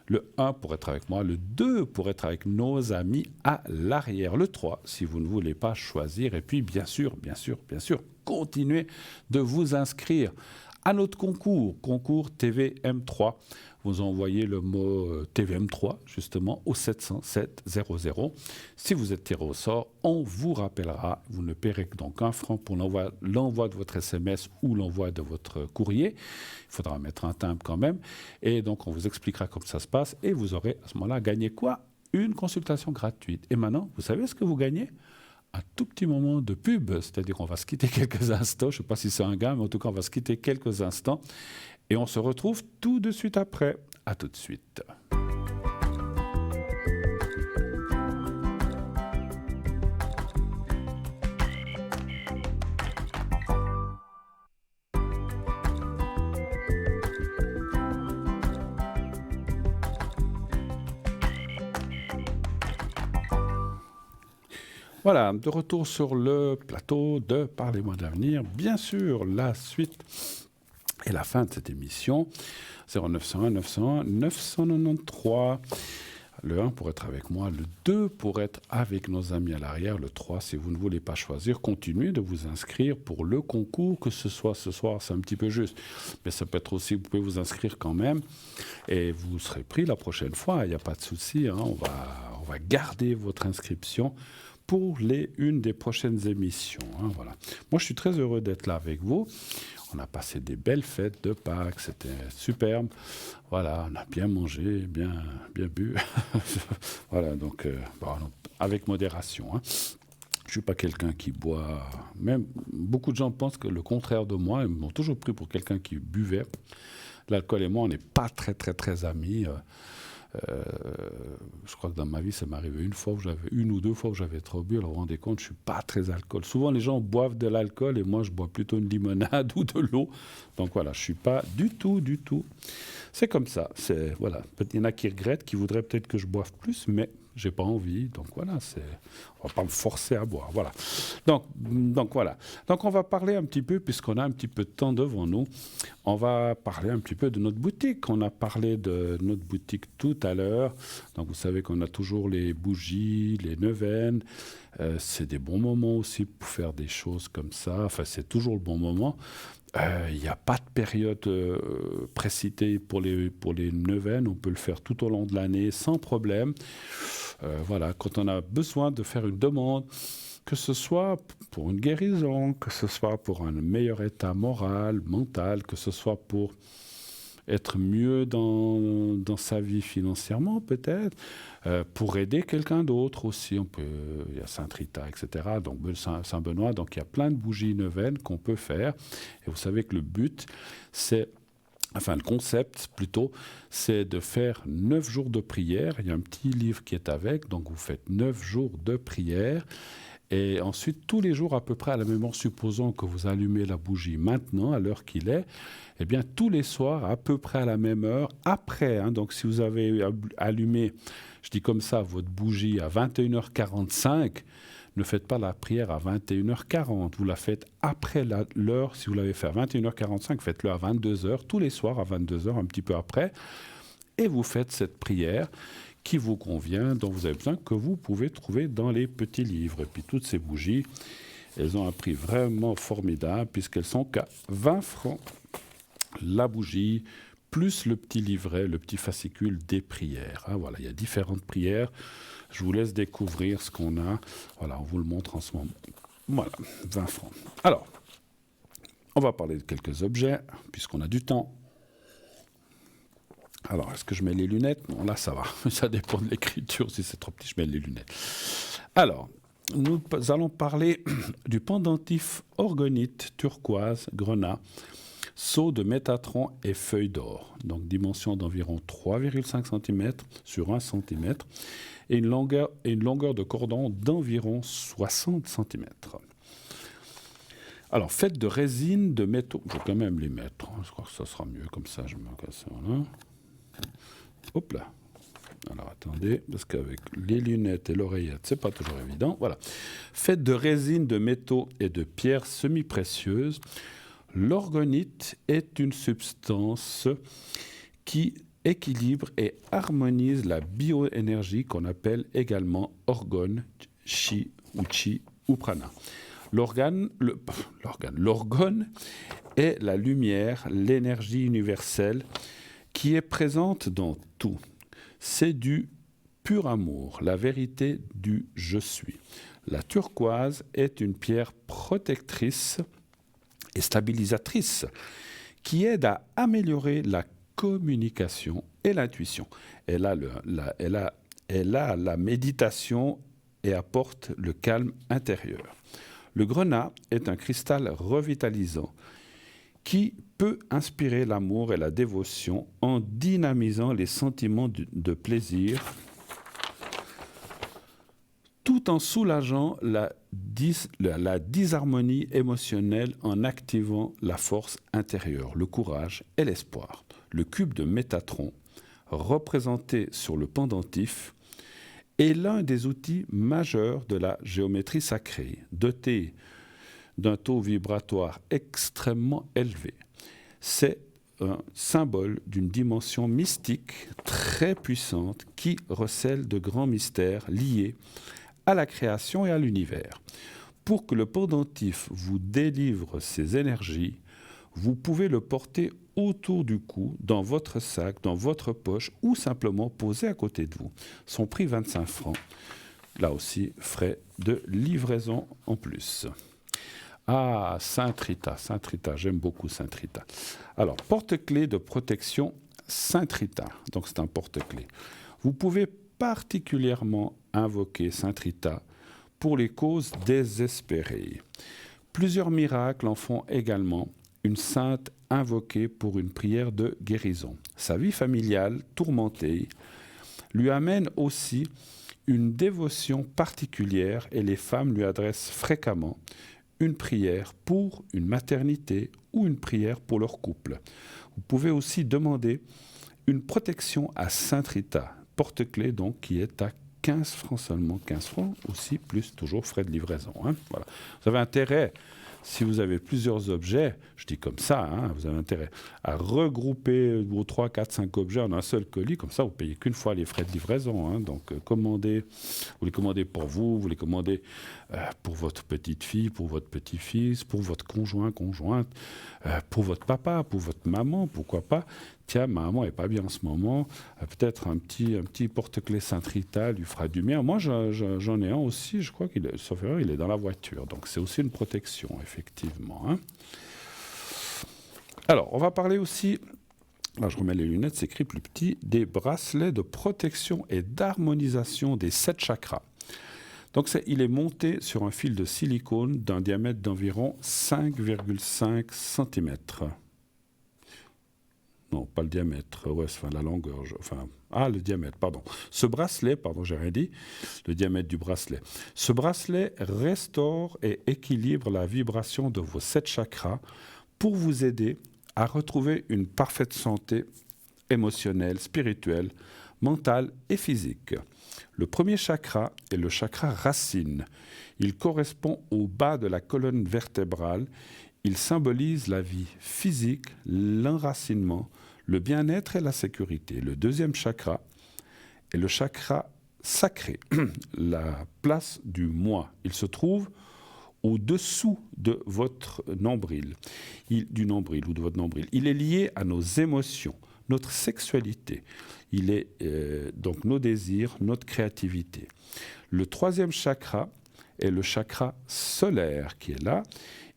Le 1 pour être avec moi, le 2 pour être avec nos amis à l'arrière, le 3 si vous ne voulez pas choisir. Et puis bien sûr, continuez de vous inscrire à notre concours TVM3. Vous envoyez le mot TVM3 justement au 707 00. Si vous êtes tiré au sort, on vous rappellera. Vous ne paierez donc qu'un franc pour l'envoi de votre SMS ou l'envoi de votre courrier. Il faudra mettre un timbre quand même. Et donc on vous expliquera comment ça se passe. Et vous aurez à ce moment-là gagné quoi? Une consultation gratuite. Et maintenant, vous savez ce que vous gagnez? Un tout petit moment de pub, c'est-à-dire qu'on va se quitter quelques instants. Je ne sais pas si c'est un gain, mais en tout cas, on va se quitter quelques instants. Et on se retrouve tout de suite après. À tout de suite. Voilà, de retour sur le plateau de Parlez-moi de l'avenir. Bien sûr, la suite et la fin de cette émission, 0901 901 993. Le 1 pour être avec moi, le 2 pour être avec nos amis à l'arrière, le 3 si vous ne voulez pas choisir, continuez de vous inscrire pour le concours, que ce soit ce soir, c'est un petit peu juste. Mais ça peut être aussi, vous pouvez vous inscrire quand même et vous serez pris la prochaine fois, il n'y a pas de souci, hein, on va garder votre inscription pour une des prochaines émissions. Hein, voilà. Moi, je suis très heureux d'être là avec vous. On a passé des belles fêtes de Pâques, c'était superbe. Voilà, on a bien mangé, bien bu. Voilà, donc avec modération. Hein. Je ne suis pas quelqu'un qui boit. Même beaucoup de gens pensent que le contraire de moi. Ils m'ont toujours pris pour quelqu'un qui buvait. L'alcool et moi, on n'est pas très, très, très amis. Je crois que dans ma vie, ça m'est arrivé une ou deux fois où j'avais trop bu. Alors, vous vous rendez compte, je ne suis pas très alcool. Souvent, les gens boivent de l'alcool et moi, je bois plutôt une limonade ou de l'eau. Donc voilà, je ne suis pas du tout. C'est comme ça. Voilà. Il y en a qui regrettent, qui voudraient peut-être que je boive plus, mais je n'ai pas envie. Donc voilà, on ne va pas me forcer à boire. Voilà. Donc voilà. Donc on va parler un petit peu, puisqu'on a un petit peu de temps devant nous, on va parler un petit peu de notre boutique. On a parlé de notre boutique tout à l'heure. Donc vous savez qu'on a toujours les bougies, les neuvaines. C'est des bons moments aussi pour faire des choses comme ça. Enfin, c'est toujours le bon moment. Il n'y a pas de période précitée pour les neuvaines. On peut le faire tout au long de l'année sans problème. Voilà, quand on a besoin de faire une demande, que ce soit pour une guérison, que ce soit pour un meilleur état moral, mental, que ce soit pour être mieux dans sa vie financièrement peut-être, pour aider quelqu'un d'autre aussi. Il y a Sainte-Rita, etc., donc Saint-Benoît, donc il y a plein de bougies neuvaines qu'on peut faire. Et vous savez que le but, le concept plutôt, c'est de faire 9 jours de prière. Il y a un petit livre qui est avec, donc vous faites 9 jours de prière. Et ensuite, tous les jours à peu près à la même heure, supposons que vous allumez la bougie maintenant, à l'heure qu'il est, eh bien tous les soirs, à peu près à la même heure, après, donc si vous avez allumé, je dis comme ça, votre bougie à 21h45, ne faites pas la prière à 21h40, vous la faites après l'heure. Si vous l'avez fait à 21h45, faites-le à 22h, tous les soirs à 22h, un petit peu après, et vous faites cette prière qui vous convient, dont vous avez besoin, que vous pouvez trouver dans les petits livres. Et puis toutes ces bougies, elles ont un prix vraiment formidable puisqu'elles sont qu'à 20 francs la bougie, plus le petit livret, le petit fascicule des prières. Hein, voilà, il y a différentes prières. Je vous laisse découvrir ce qu'on a. Voilà, on vous le montre en ce moment. Voilà, 20 francs. Alors, on va parler de quelques objets, puisqu'on a du temps. Alors, est-ce que je mets les lunettes? Non, là, ça va. Ça dépend de l'écriture. Si c'est trop petit, je mets les lunettes. Alors, nous allons parler du pendentif orgonite turquoise grenat, seau de Métatron et feuille d'or. Donc, dimension d'environ 3,5 cm sur 1 cm et une longueur de cordon d'environ 60 cm. Alors, faite de résine de métaux. Je vais quand même les mettre. Je crois que ça sera mieux comme ça. Je me casse. Voilà. Hop là. Alors attendez, parce qu'avec les lunettes et l'oreillette, c'est pas toujours évident. Voilà. Faite de résine de métaux et de pierres semi-précieuses, l'orgonite est une substance qui équilibre et harmonise la bioénergie qu'on appelle également orgone, chi ou prana. L'orgone est la lumière, l'énergie universelle qui est présente dans tout. C'est du pur amour, la vérité du « je suis ». La turquoise est une pierre protectrice et stabilisatrice qui aide à améliorer la communication et l'intuition. Elle a la méditation et apporte le calme intérieur. Le grenat est un cristal revitalisant qui peut inspirer l'amour et la dévotion en dynamisant les sentiments de plaisir tout en soulageant la disharmonie émotionnelle en activant la force intérieure, le courage et l'espoir. Le cube de Métatron, représenté sur le pendentif, est l'un des outils majeurs de la géométrie sacrée, doté d'un taux vibratoire extrêmement élevé. C'est un symbole d'une dimension mystique très puissante qui recèle de grands mystères liés à la création et à l'univers. Pour que le pendentif vous délivre ses énergies, vous pouvez le porter autour du cou, dans votre sac, dans votre poche ou simplement posé à côté de vous. Son prix 25 francs. Là aussi, frais de livraison en plus. Ah, Saint-Rita, j'aime beaucoup Saint-Rita. Alors, porte-clés de protection Saint-Rita. Donc, c'est un porte-clés. Vous pouvez particulièrement invoquer Saint-Rita pour les causes désespérées. Plusieurs miracles en font également une sainte invoquée pour une prière de guérison. Sa vie familiale tourmentée lui amène aussi une dévotion particulière et les femmes lui adressent fréquemment une prière pour une maternité ou une prière pour leur couple. Vous pouvez aussi demander une protection à Saint-Rita, porte-clés donc qui est à 15 francs seulement, 15 francs aussi, plus toujours frais de livraison. Hein. Voilà. Vous avez intérêt, si vous avez plusieurs objets, je dis comme ça, hein, vous avez intérêt à regrouper vos 3, 4, 5 objets en un seul colis, comme ça vous payez qu'une fois les frais de livraison. Hein. Donc commandez, vous les commandez pour vous, vous les commandez pour votre petite fille, pour votre petit-fils, pour votre conjointe, pour votre papa, pour votre maman, pourquoi pas. Tiens, ma maman n'est pas bien en ce moment, peut-être un petit porte-clés Saint-Rita lui fera du bien. Moi, j'en ai un aussi, je crois qu'il est, sauf erreur, il est dans la voiture. Donc, c'est aussi une protection, effectivement. Hein. Alors, on va parler aussi, là je remets les lunettes, c'est écrit plus petit, des bracelets de protection et d'harmonisation des 7 chakras. Donc, il est monté sur un fil de silicone d'un diamètre d'environ 5,5 cm. Non, pas le diamètre, ouais, enfin la longueur, le diamètre, pardon. Ce bracelet, j'ai rien dit, le diamètre du bracelet. Ce bracelet restaure et équilibre la vibration de vos 7 chakras pour vous aider à retrouver une parfaite santé émotionnelle, spirituelle, mentale et physique. Le premier chakra est le chakra racine. Il correspond au bas de la colonne vertébrale. Il symbolise la vie physique, l'enracinement, le bien-être et la sécurité. Le deuxième chakra est le chakra sacré, la place du moi. Il se trouve au-dessous de votre nombril, du nombril ou de votre nombril. Il est lié à nos émotions, notre sexualité. Il est donc nos désirs, notre créativité. Le troisième chakra est le chakra solaire qui est là.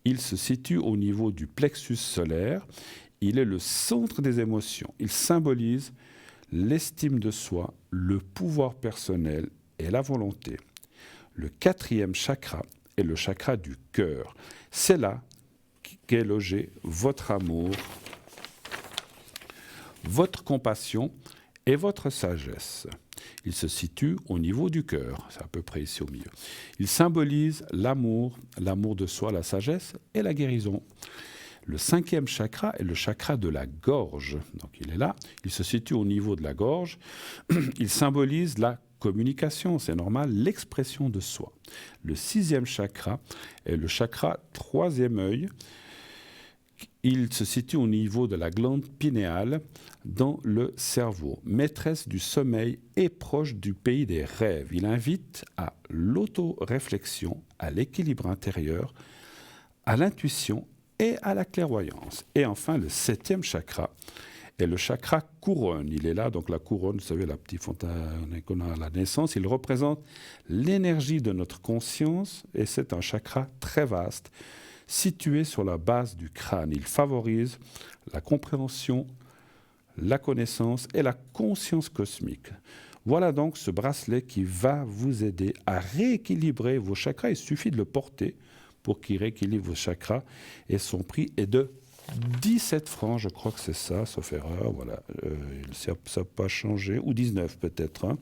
Il se situe au niveau du plexus solaire. Il est le centre des émotions. Il symbolise l'estime de soi, le pouvoir personnel et la volonté. Le quatrième chakra est le chakra du cœur. C'est là qu'est logé votre amour, votre compassion et votre sagesse. Il se situe au niveau du cœur, c'est à peu près ici au milieu. Il symbolise l'amour, l'amour de soi, la sagesse et la guérison. Le cinquième chakra est le chakra de la gorge. Donc il est là, il se situe au niveau de la gorge. Il symbolise la communication, c'est normal, l'expression de soi. Le sixième chakra est le chakra troisième œil. Il se situe au niveau de la glande pinéale dans le cerveau. Maîtresse du sommeil et proche du pays des rêves. Il invite à l'auto-réflexion, à l'équilibre intérieur, à l'intuition et à la clairvoyance. Et enfin, le septième chakra est le chakra couronne. Il est là, donc la couronne, vous savez, la petite fontaine qu'on a à la naissance, il représente l'énergie de notre conscience et c'est un chakra très vaste, situé sur la base du crâne. Il favorise la compréhension, la connaissance et la conscience cosmique. Voilà donc ce bracelet qui va vous aider à rééquilibrer vos chakras. Il suffit de le porter pour qu'il rééquilibre vos chakras. Et son prix est de 17 francs, je crois que c'est ça, sauf erreur. Voilà. Ça n'a pas changé. Ou 19 peut-être. Hein.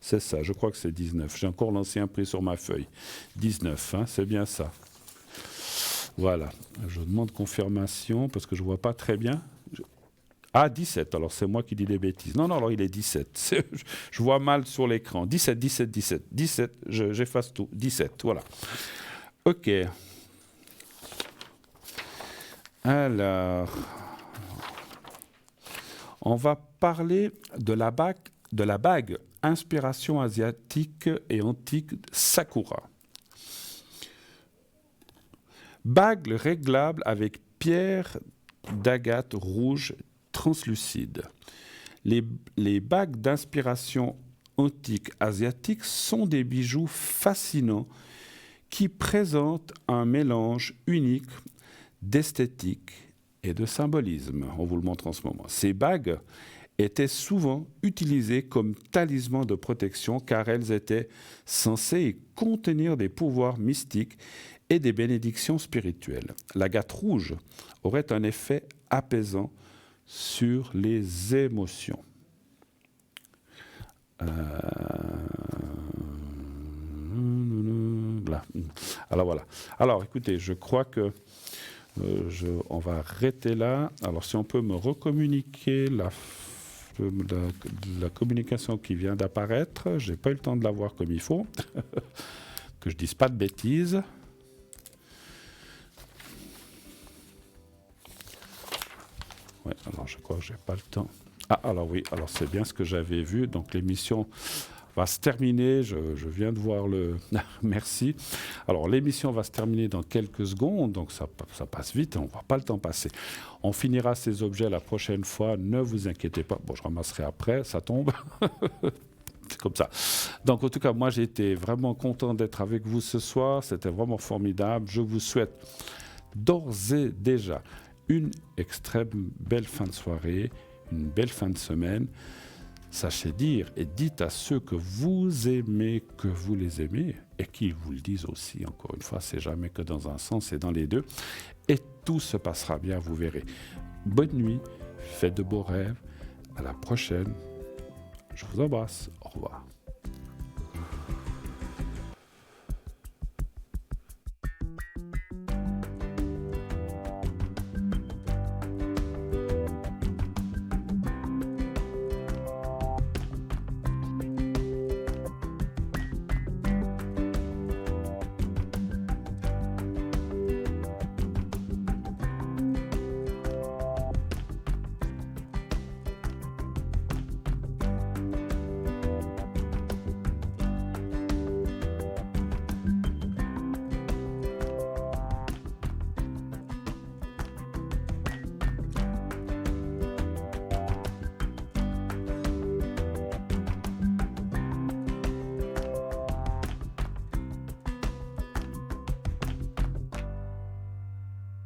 C'est ça, je crois que c'est 19. J'ai encore l'ancien prix sur ma feuille. 19, hein, c'est bien ça. Voilà. Je demande confirmation parce que je ne vois pas très bien. Ah, 17. Alors, c'est moi qui dis des bêtises. Non, alors il est 17. Je vois mal sur l'écran. 17, 17, 17. 17, j'efface tout. 17, voilà. OK. Alors, on va parler de la bague inspiration asiatique et antique Sakura. Bague réglable avec pierre d'agate rouge translucide. Les bagues d'inspiration antique asiatique sont des bijoux fascinants qui présentent un mélange unique d'esthétique et de symbolisme. On vous le montre en ce moment. Ces bagues étaient souvent utilisées comme talismans de protection car elles étaient censées contenir des pouvoirs mystiques et des bénédictions spirituelles. L'agate rouge aurait un effet apaisant sur les émotions. Alors voilà. Alors écoutez, je crois que on va arrêter là. Alors si on peut me recommuniquer la communication qui vient d'apparaître, j'ai pas eu le temps de la voir comme il faut, que je dise pas de bêtises. Ouais, alors je crois que j'ai pas le temps. Ah alors oui, alors c'est bien ce que j'avais vu. Donc l'émission va se terminer. Je viens de voir le... Merci. Alors, l'émission va se terminer dans quelques secondes, donc ça passe vite, on ne voit pas le temps passer. On finira ces objets la prochaine fois, ne vous inquiétez pas. Bon, je ramasserai après, ça tombe. C'est comme ça. Donc, en tout cas, moi, j'ai été vraiment content d'être avec vous ce soir. C'était vraiment formidable. Je vous souhaite d'ores et déjà une extrême belle fin de soirée, une belle fin de semaine. Sachez dire et dites à ceux que vous aimez que vous les aimez et qu'ils vous le disent aussi. Encore une fois, c'est jamais que dans un sens, c'est dans les deux. Et tout se passera bien, vous verrez. Bonne nuit, faites de beaux rêves. À la prochaine. Je vous embrasse. Au revoir.